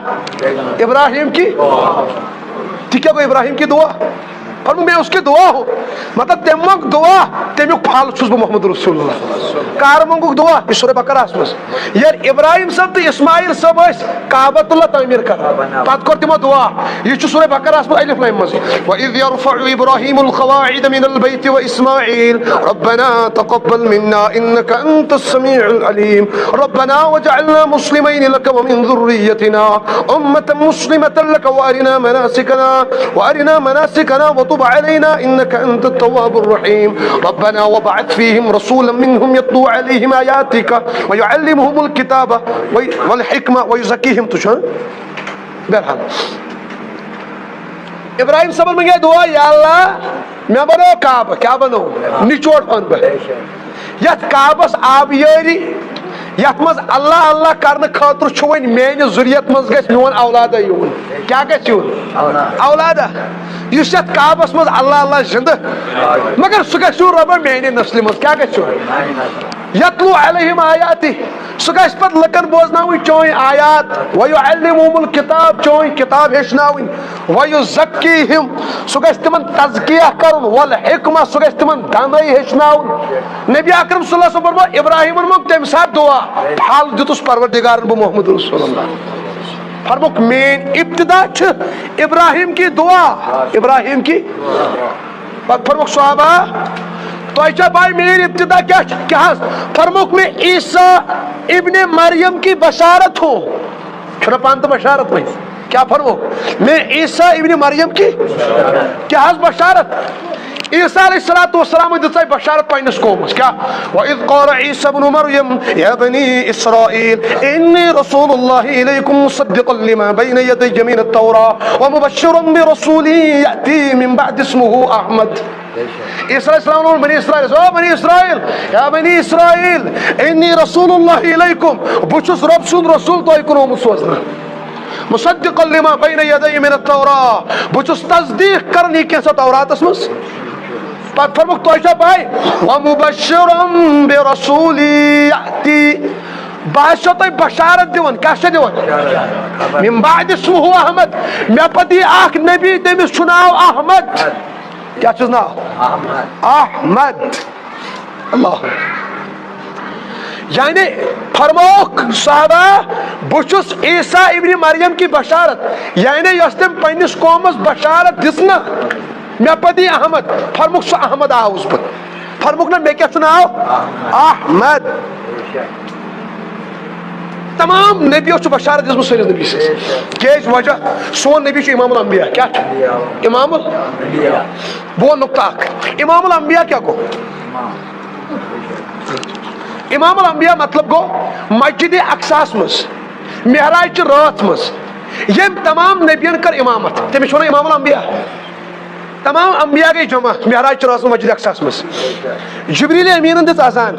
ابراہیم کی ٹھیک ہے ابراہیم کی دعا فرمو میں اس کی دعا ہوں مطلب تمیُک دعا تمیُک پھل چھُس بہٕ محمد رسول اللہ کار منٛگُکھ دعا یہِ سورہ بقرہس منٛز ییٚلہِ ابراہیم صٲب تہٕ اسماعیل صٲب ٲسۍ کعبۃ اللہ تعمیٖر کران پتہٕ کوٚر تِمو دعا یہِ چھُ سورہ بقرہس منٛز الف لام منٛز وَإِذْ يَرْفَعُ إِبْرَاهِيمُ الْقَوَاعِدَ مِنَ الْبَيْتِ وَإِسْمَاعِيلُ رَبَّنَا تَقَبَّلْ مِنَّا إِنَّكَ أَنْتَ السَّمِيعُ الْعَلِيمُ رَبَّنَا وَاجْعَلْنَا مُسْلِمَيْنِ لَكَ وَمِنْ ذُرِّيَّتِنَا أُمَّةً مُسْلِمَةً لَكَ وَأَرِنَا مَنَاسِكَنَا وَتُبْ عَلَيْنَا إنك أنت التواب الرحيم ربنا وبعث فيهم رسولا منهم يتلو عليهم آياتك ويعلمهم الكتاب والحكمة ويزكيهم تشهد بہرحال ابراہیم صاحب میں دعا یا اللہ میں بنو کعبہ کیا بنو نچوڑ پن بہ یت کعبس آبیاری یت مز اللہ اللہ کرنے خاطر چھ ون میانہ ذریت مز گژھِ میون اولادہ یون کیا گژھِ یون اولادہ یس یتھ کعبس مز اللہ اللہ زندہ مگر سہ گژھِ یون ربا میانہ نسلہِ مز کیا گژھِ یون یتلو علیہم آیاتی سہ گژھِ پتہٕ لُکن بوزناوٕنۍ چٲنۍ آیات ویعلمہم الکتاب چٲنۍ کتاب ہیٚچھناوٕنۍ ویزکیہم سہ گژھِ تمن تزکیہ کرُن والحکمہ سہ گژھِ تمن دانائی ہیٚچھناوُن نبی اکرم صلی اللہ علیہ وسلم فرمو ابراہیم منگ تمہِ ساتہٕ دعا پھل دِتُس پروردگارن بہٕ محمد رسول اللہ فرموک مین ابتدا چھ ابراہیم کی دعا ابراہیم کی پتہٕ فرموک صحابہ تۄہہِ چھا پاے میٲنۍ ابتدا کیا فرموک میں عیسیٰ ابن مریم کی بشارت ہوں چھُنہ پانہٕ تہِ بشارت وۄنۍ کیا فرموک میں عیسیٰ ابن مریم کی کیا بشارت عیسیٰ علیہ الصلوۃ والسلام دِژ بشارت پننس قومس کیا وَإِذْ قَالَ عِيسَى ابْنُ مَرْيَمَ يَا بَنِي إِسْرَائِيلَ إِنِّي رَسُولُ اللَّهِ إِلَيْكُمْ مُصَدِّقًا لِمَا بَيْنَ يَدَيَّ مِنَ التَّوْرَاةِ وَمُبَشِّرًا بِرَسُولٍ يَأْتِي مِن بَعْدِي اسْمُهُ أَحْمَدُ عیسیٰ علیہ السلام بنی اسرائیل او بنی اسرائیل یا بنی اسرائیل انی رسول اللہ علیکم بچس رب سن رسول تو کن آمت سوزنا مصدقا لما بین یدی من التوراة بچس تصدیق کرنی کیسا تورات اسمس پت فرمک تو ایسا پائی ومبشرا برسول یأتی باشا تو بشارت دیون کیا دیون من بعد اسمه احمد میں پتی آخ نبی تیمیس چناو احمد کیا چیز ناو احمد اللہ یعنی فرموک صحابہ بچس عیسیٰ ابن مریم کی بشارت یعنی یس تم پنس قومس بشارت دسنا میں پتی احمد فرموک سو احمد آوس بہ فرموک نا میں کیا سناو احمد تمام نبیوں سے بشارت دس سنس نبی سے کیس وجہ سون نبی امام الانبیاء کیا امام الانبیاء وہ نقطہ امام الانبیاء کیا کو امام الانبیاء مطلب گو مسجد اقصاس مس معراج رات مس یم تمام نبیان کر امامت تمس ونان امام الانبیاء تمام انبیاء گئی جمع معراج رات مسجد اقصاس مس جبریل امین دس اذان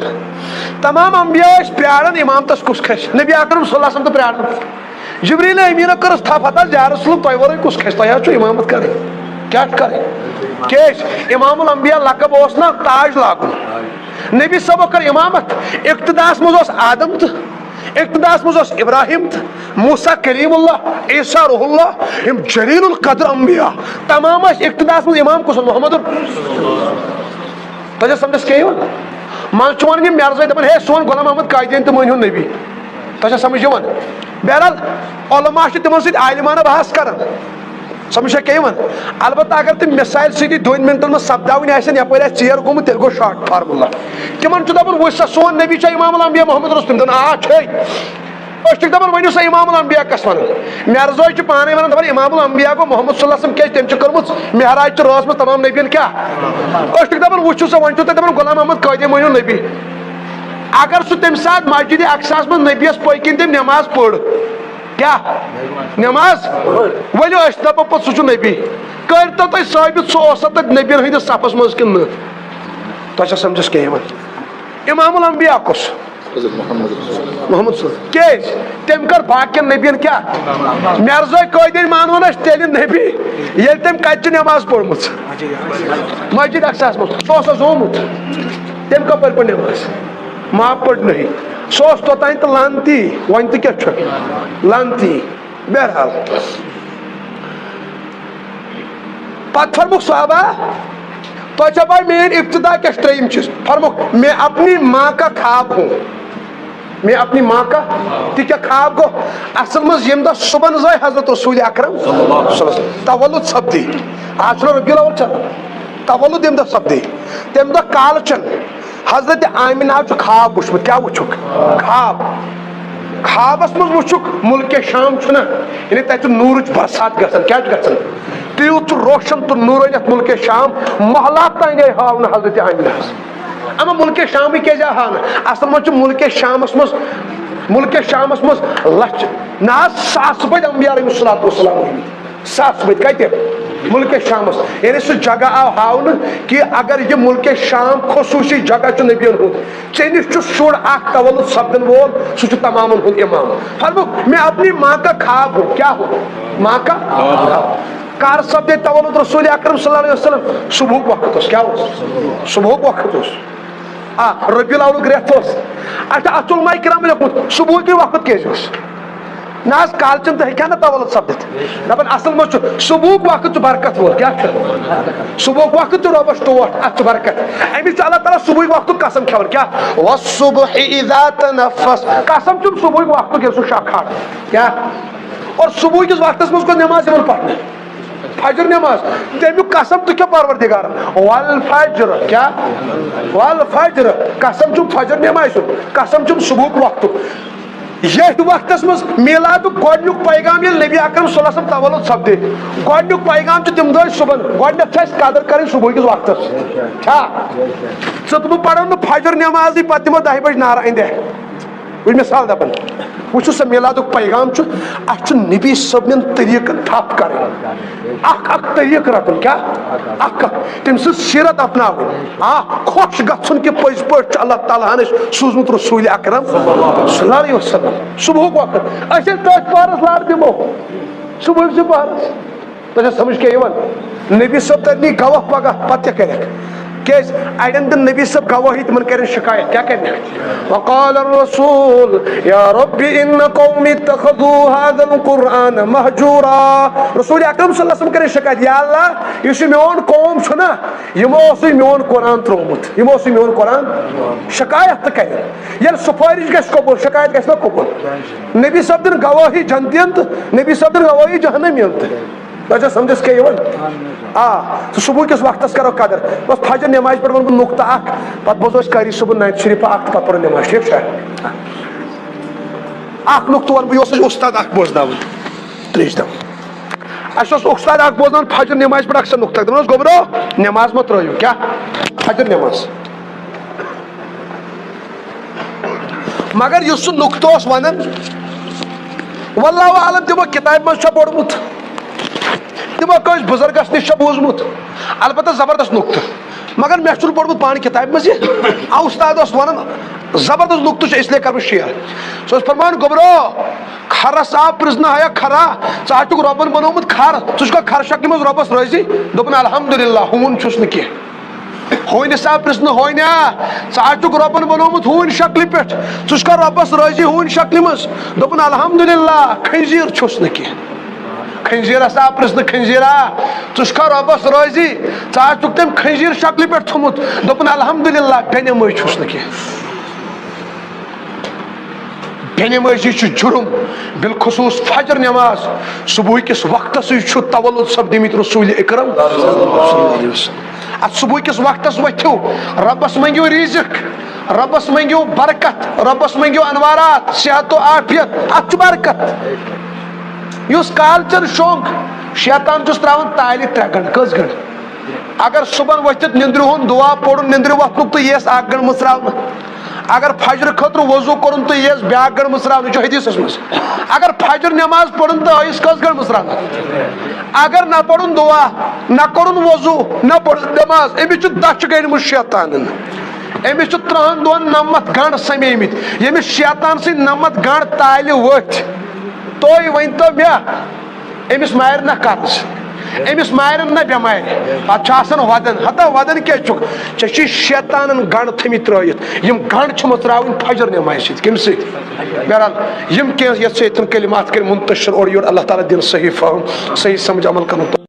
تمام انبیاء پیارن امام تس کس کھس نبی اکرم صلی اللہ علیہ وسلم تو پیارن جبریل امین کرس تھا پتہ یا رسول اللہ تہ ورے کس کھس تہ چھ امامت کرے کیا کرے کیس امام الانبیاء لقب اوس نا تاج لاگن نبی صاحب کر امامت اقتداس مز آدم تو اقتداس مز ابراہیم تو موسیٰ کلیم اللہ عیسیٰ روح اللہ ام جلیل القدر انبیاء تمام اقتداس مز امام کس محمد تجھے سمجھس کیا ہون مان چون یہ مرزائی دپن ہے سون غلام محمد قائدین تو مون نبی تجھے سمجھ یون بہرحال علماء تمن سۭتۍ عالمانہ بحث کران سمجھا کیا البتہ اگر تم مسائل سیدھی 2 منٹن میں سپداؤن آسن یپر آس ژیر گومت تیل گو شارٹ فارمولہ تمن دپن وچ سا سون نبی چھ امام الانبیاء محمد رسول دپن آ چھ أسۍ دپان ؤنِو سا امام الانبیاء کس ونان مرزائی چھ پانے ونان دپان امام الانبیاء گو محمد صلی اللہ علیہ وسلم کیازِ تم چھ کٔرمٕژ معراج چھ رٲژ منٛز تمام نبیَن کیا أسۍ دپان وٕچھِو سا وۄنۍ چھُو تۄہہِ دپان غلام محمد قٲدِم ؤنِو نبی اگر سُہ تمہِ ساتہٕ مسجد اقصاس منٛز نبیَس پٔکۍ کِنۍ تٔمۍ نٮ۪ماز پٔر کیا نماز ولو اس دپو پت سہ نبی کرتو تھی ثابت سہ اوسا تک نبی ہندس صفس مز کن تہ سمجھس کہ امام الانبیاء کس محمد صلی کیس تم کر باقین نبین کیا مرزائی قائدین مانون تیل نبی یل تم کتہ نماز پڑمت مسجد اقصاس مز سہ زومت تم کپر پڑ نماز ما پڑ نہیں سہ توتان تو لانتی ون تو کیا لانتی بہرحال پت فرمک صحابہ تو چھا بھائی میری ابتدا کیا تریم چیز فرمک میں اپنی ماں کا خواب ہوں میں اپنی ماں کا تھی کیا خواب کو اصل مز یم دہ صبح زائے حضرت رسول اکرم صلی اللہ علیہ وسلم تولد سپدی آج ربیع الاول چل تولد یم دہ سپدی تم دہ کال چن حضرت آمینہ چھ خواب وچھمت کیا وچھک خواب خوابس مز وچھک ملک شام چھنا یعنی تتہ نورچ برسات گژھان کیا گژھان تیوت روشن تو نورانیت ملک شام محلات تان گئی ہاون حضرت آمینہ اما ملک شام کی جا ہاون اصل مز ملک شامس مز لچھ نا ساس بد انبیاء علیہ الصلوۃ والسلام ساس بد کتہ ملک شام یعنی سہ جگہ آو ہاؤن کہ اگر یہ ملک شام خصوصی جگہ چھ نبیین ہند چنس شر اخ تولد سپدن وول سہ تمام ہند امام. فرموک میں اپنی ماں کا خواب ہوں. کیا ہوں؟ ماں کا کار سپدے تولد رسول اکرم صلی اللہ علیہ وسلم صبح وقت اس. کیا صبح وقت اس ربیع الاول رٮ۪تھ اوس. اچھا اتھ علماء کرام لیوکھمُت صبح کے وقت کیازِ اوس نا کالچن تو ہیٚکہِ نا تولد سپدِتھ دپان اصل مز صبح وقت برکت وول. کیا صبح وقت رۄبس ٹوٹھ اتھ برکت. امس اللہ تعالیٰ صبح وقت قسم کھٮ۪وان. کیا والصبح اذا تنفس قسم چھُم صبح وقت ییٚلہِ سُہ شک کھاڑ. کیا اور صبح کس وقتس مز گوٚو نماز یِوان پرنہٕ فجر نماز. تمیُک قسم تو کیا پروردگار والفجر. کیا والفجر قسم چھُم فجر نماز قسم چھُم صبح وقت. یہ وقتس مز میلاد گۄڈنیُک پیغام ییٚلہِ نبی اکرم صلی اللہ علیہ وسلم تولد سپدے گۄڈنیُک پیغام چھُ تِم دۄہ صبحن گۄڈنیتھ چھِ اَسہِ قدر کرٕنۍ صبح کِس وقتس. چھا ژٕ بہٕ پرو نہٕ فجر نمازٕے پتہٕ دِمو 10 بجہِ نعرہ اندے وٕچھ مثال دپان وٕچھو سا میلادُک پیغام چھُ اَسہِ چھُ نبی صٲبنٮ۪ن طریٖقہٕ تھپ کرٕنۍ اکھ اکھ طریٖقہٕ رٹُن. کیا اکھ اکھ تٔمۍ سٕنٛز سیٖرت اپناوٕنۍ خۄش گژھُن کہ پٔزۍ پٲٹھۍ چھُ اللہ تعالیٰ ہن اَسہِ سوٗزمُت رسوٗلِ اکرم صلی اللہ علیہ وسلم صبحُک وقت. أسۍ ییٚلہِ تٔتھۍ پہرس لار دِمو صبحٕکۍ زٕ پہرس تۄہہِ چھا سمجھ کیٛاہ یِوان نبی صٲب تتہِ نی گواہ پگاہ پتہٕ کیٛاہ کرکھ کیٛازِ اڑٮ۪ن دِن نبی صٲب گواہی تِمن کرن شکایت. کیا کرنکھ وقال الرسول یا رب ان قوم اتخذوا هذا القرآن مہجورا. رسول اکرم صلی اللہ علیہ وسلم کرن شکایت یا اللہ یُس یہِ میون قوم چھُ نا یِمو اوسُے میون قرآن ترٛوومُت یِمو اوسُے میون قرآن شکایت تہٕ کرِ ییٚلہِ سُفٲرِش گژھِ قبوٗل شکایت گژھِ نا قبوٗل. نبی صٲب دِن گواہی جنتین تہٕ نبی صٲب دِن گواہی جہنمین تہٕ. تۄہہِ چھا سمجھس کیٛاہ یِوان تو صبح کس وقتس کرو قدر. بس فجر نماز پہ ون نقطہ اخ پتہ بوزو قاری صبح نعت شریف اخ پتہ پڑھو نماز. ٹھیک چھا اخ نقطہ ون بہٕ استاد اخ بوزناون تریش دم اَسہِ اوس استاد اخ بوزناون فجر نماز پہ اکثر نقطہ دپان اوس گوبرو نماز مہ ترٲیِو. کیا فجر نماز مگر یُس سُہ نقطہ اوس ونان واللہ عالم تِمو کتابہِ منٛز چھا پوٚرمُت تمو کٲنٛسہِ بُزرگس نِش چھا بوٗزمُت البتہ زبردست نقطہ مگر مےٚ چھُنہٕ پوٚرمُت پانہٕ کتابہِ منٛز یہِ استاد اوس ونان زبردست نقطہ چھُ اسلیے کرٕ بہٕ شیر. سُہ اوس فرمان گوبرو کھرس آو پرٛژھنہٕ ہیا کھرا ژٕ ہا چھُکھ رۄبن بنومُت کھر ژٕ چھُکھا کھر شکلہِ منٛز رۄبس رٲضی. دوٚپُن الحمدللہ ہوٗن چھُس نہٕ کینٛہہ. ہوٗنِس آو پرٛژھنہٕ ہوٗنیا ژٕ ہا چھُکھ رۄبن بنومُت ہوٗنۍ شکلہِ پٮ۪ٹھ ژٕ چھُکھا رۄبس رٲضی ہوٗنۍ شکلہِ منٛز. دوٚپُن الحمدللہ کھنزیٖر چھُس نہٕ کینٛہہ. خنزیرس آو پرٛژھنہٕ خنزیرا ژٕ چھُکھا رۄبس رٲضی ژٕ ہا چھُکھ تٔمۍ خنزیٖر شکلہِ پٮ۪ٹھ تھوٚمُت. دوٚپُن الحمدللہ بینِمٲے چھُس نہٕ کینٛہہ. بینِمٲزی چھُ جُرم بالخصوٗص فجر نماز صبح کس وقتسٕے چھُ تولد سپدمٕتۍ رسول اکرم صلی اللہ علیہ وسلم. اتھ صبح کس وقتس ؤتھِو رۄبس منٛگِو رِزق رۄبس منٛگِو برکت رۄبس منٛگِو انوارات صحت و عافیت اتھ چھُ برکت. یُس کالچن شونٛگ شیطان چھُس تراوان تالہِ 3 گنٹہٕ کٔژ گنٹہٕ. اگر صبحن ؤتھِتھ نِندرِ ہُنٛد دُعا پوٚرُن نِندرِ وۄتھنُک تہٕ یِیَس 1 گنٹہٕ مٕژراونہٕ. اگر فجر خٲطرٕ وضوٗ کوٚرُن تہٕ یِیَس بیٛاکھ 1 گنٹہٕ مٕژراونہٕ یہِ چھُ حدیٖثس منٛز. اگر فجر نماز پٔرٕن تہٕ ٲیِس کٔژ گنٹہٕ مٕژراونہٕ. اگر نہ پوٚرُن دُعا نہ کوٚرُن وضوٗ نہ پٔرٕن نماز أمِس چھُ دَچھِ گٔنٛڈمٕژ شیطانن. أمِس چھُ 3 دۄہن 90 گنٹہٕ سَمیمٕتۍ. ییٚمِس شیطان سٕنٛدۍ 90 گنٹہٕ تالہِ ؤتھۍ تُہۍ ؤنۍتو مےٚ أمِس مارِ نہ قرض أمِس مارن نہ بٮ۪مارِ پتہٕ چھُ آسان ودان ہتا ودان کیٛاہ چھُکھ ژےٚ چھُے شیطانن گنڈٕ تھٲمٕتۍ ترٲیِتھ یِم گنڈٕ چھِ مٕژراوٕنۍ فجر نمازِ سۭتۍ. کمہِ سۭتۍ بہرحال یِم کینٛہہ یتھ سۭتۍ کلمات کٔرۍ منتشر اورٕ یورٕ اللہ تعالیٰ دِن صحیح فہم صحیح سمجھ عمل کرُن.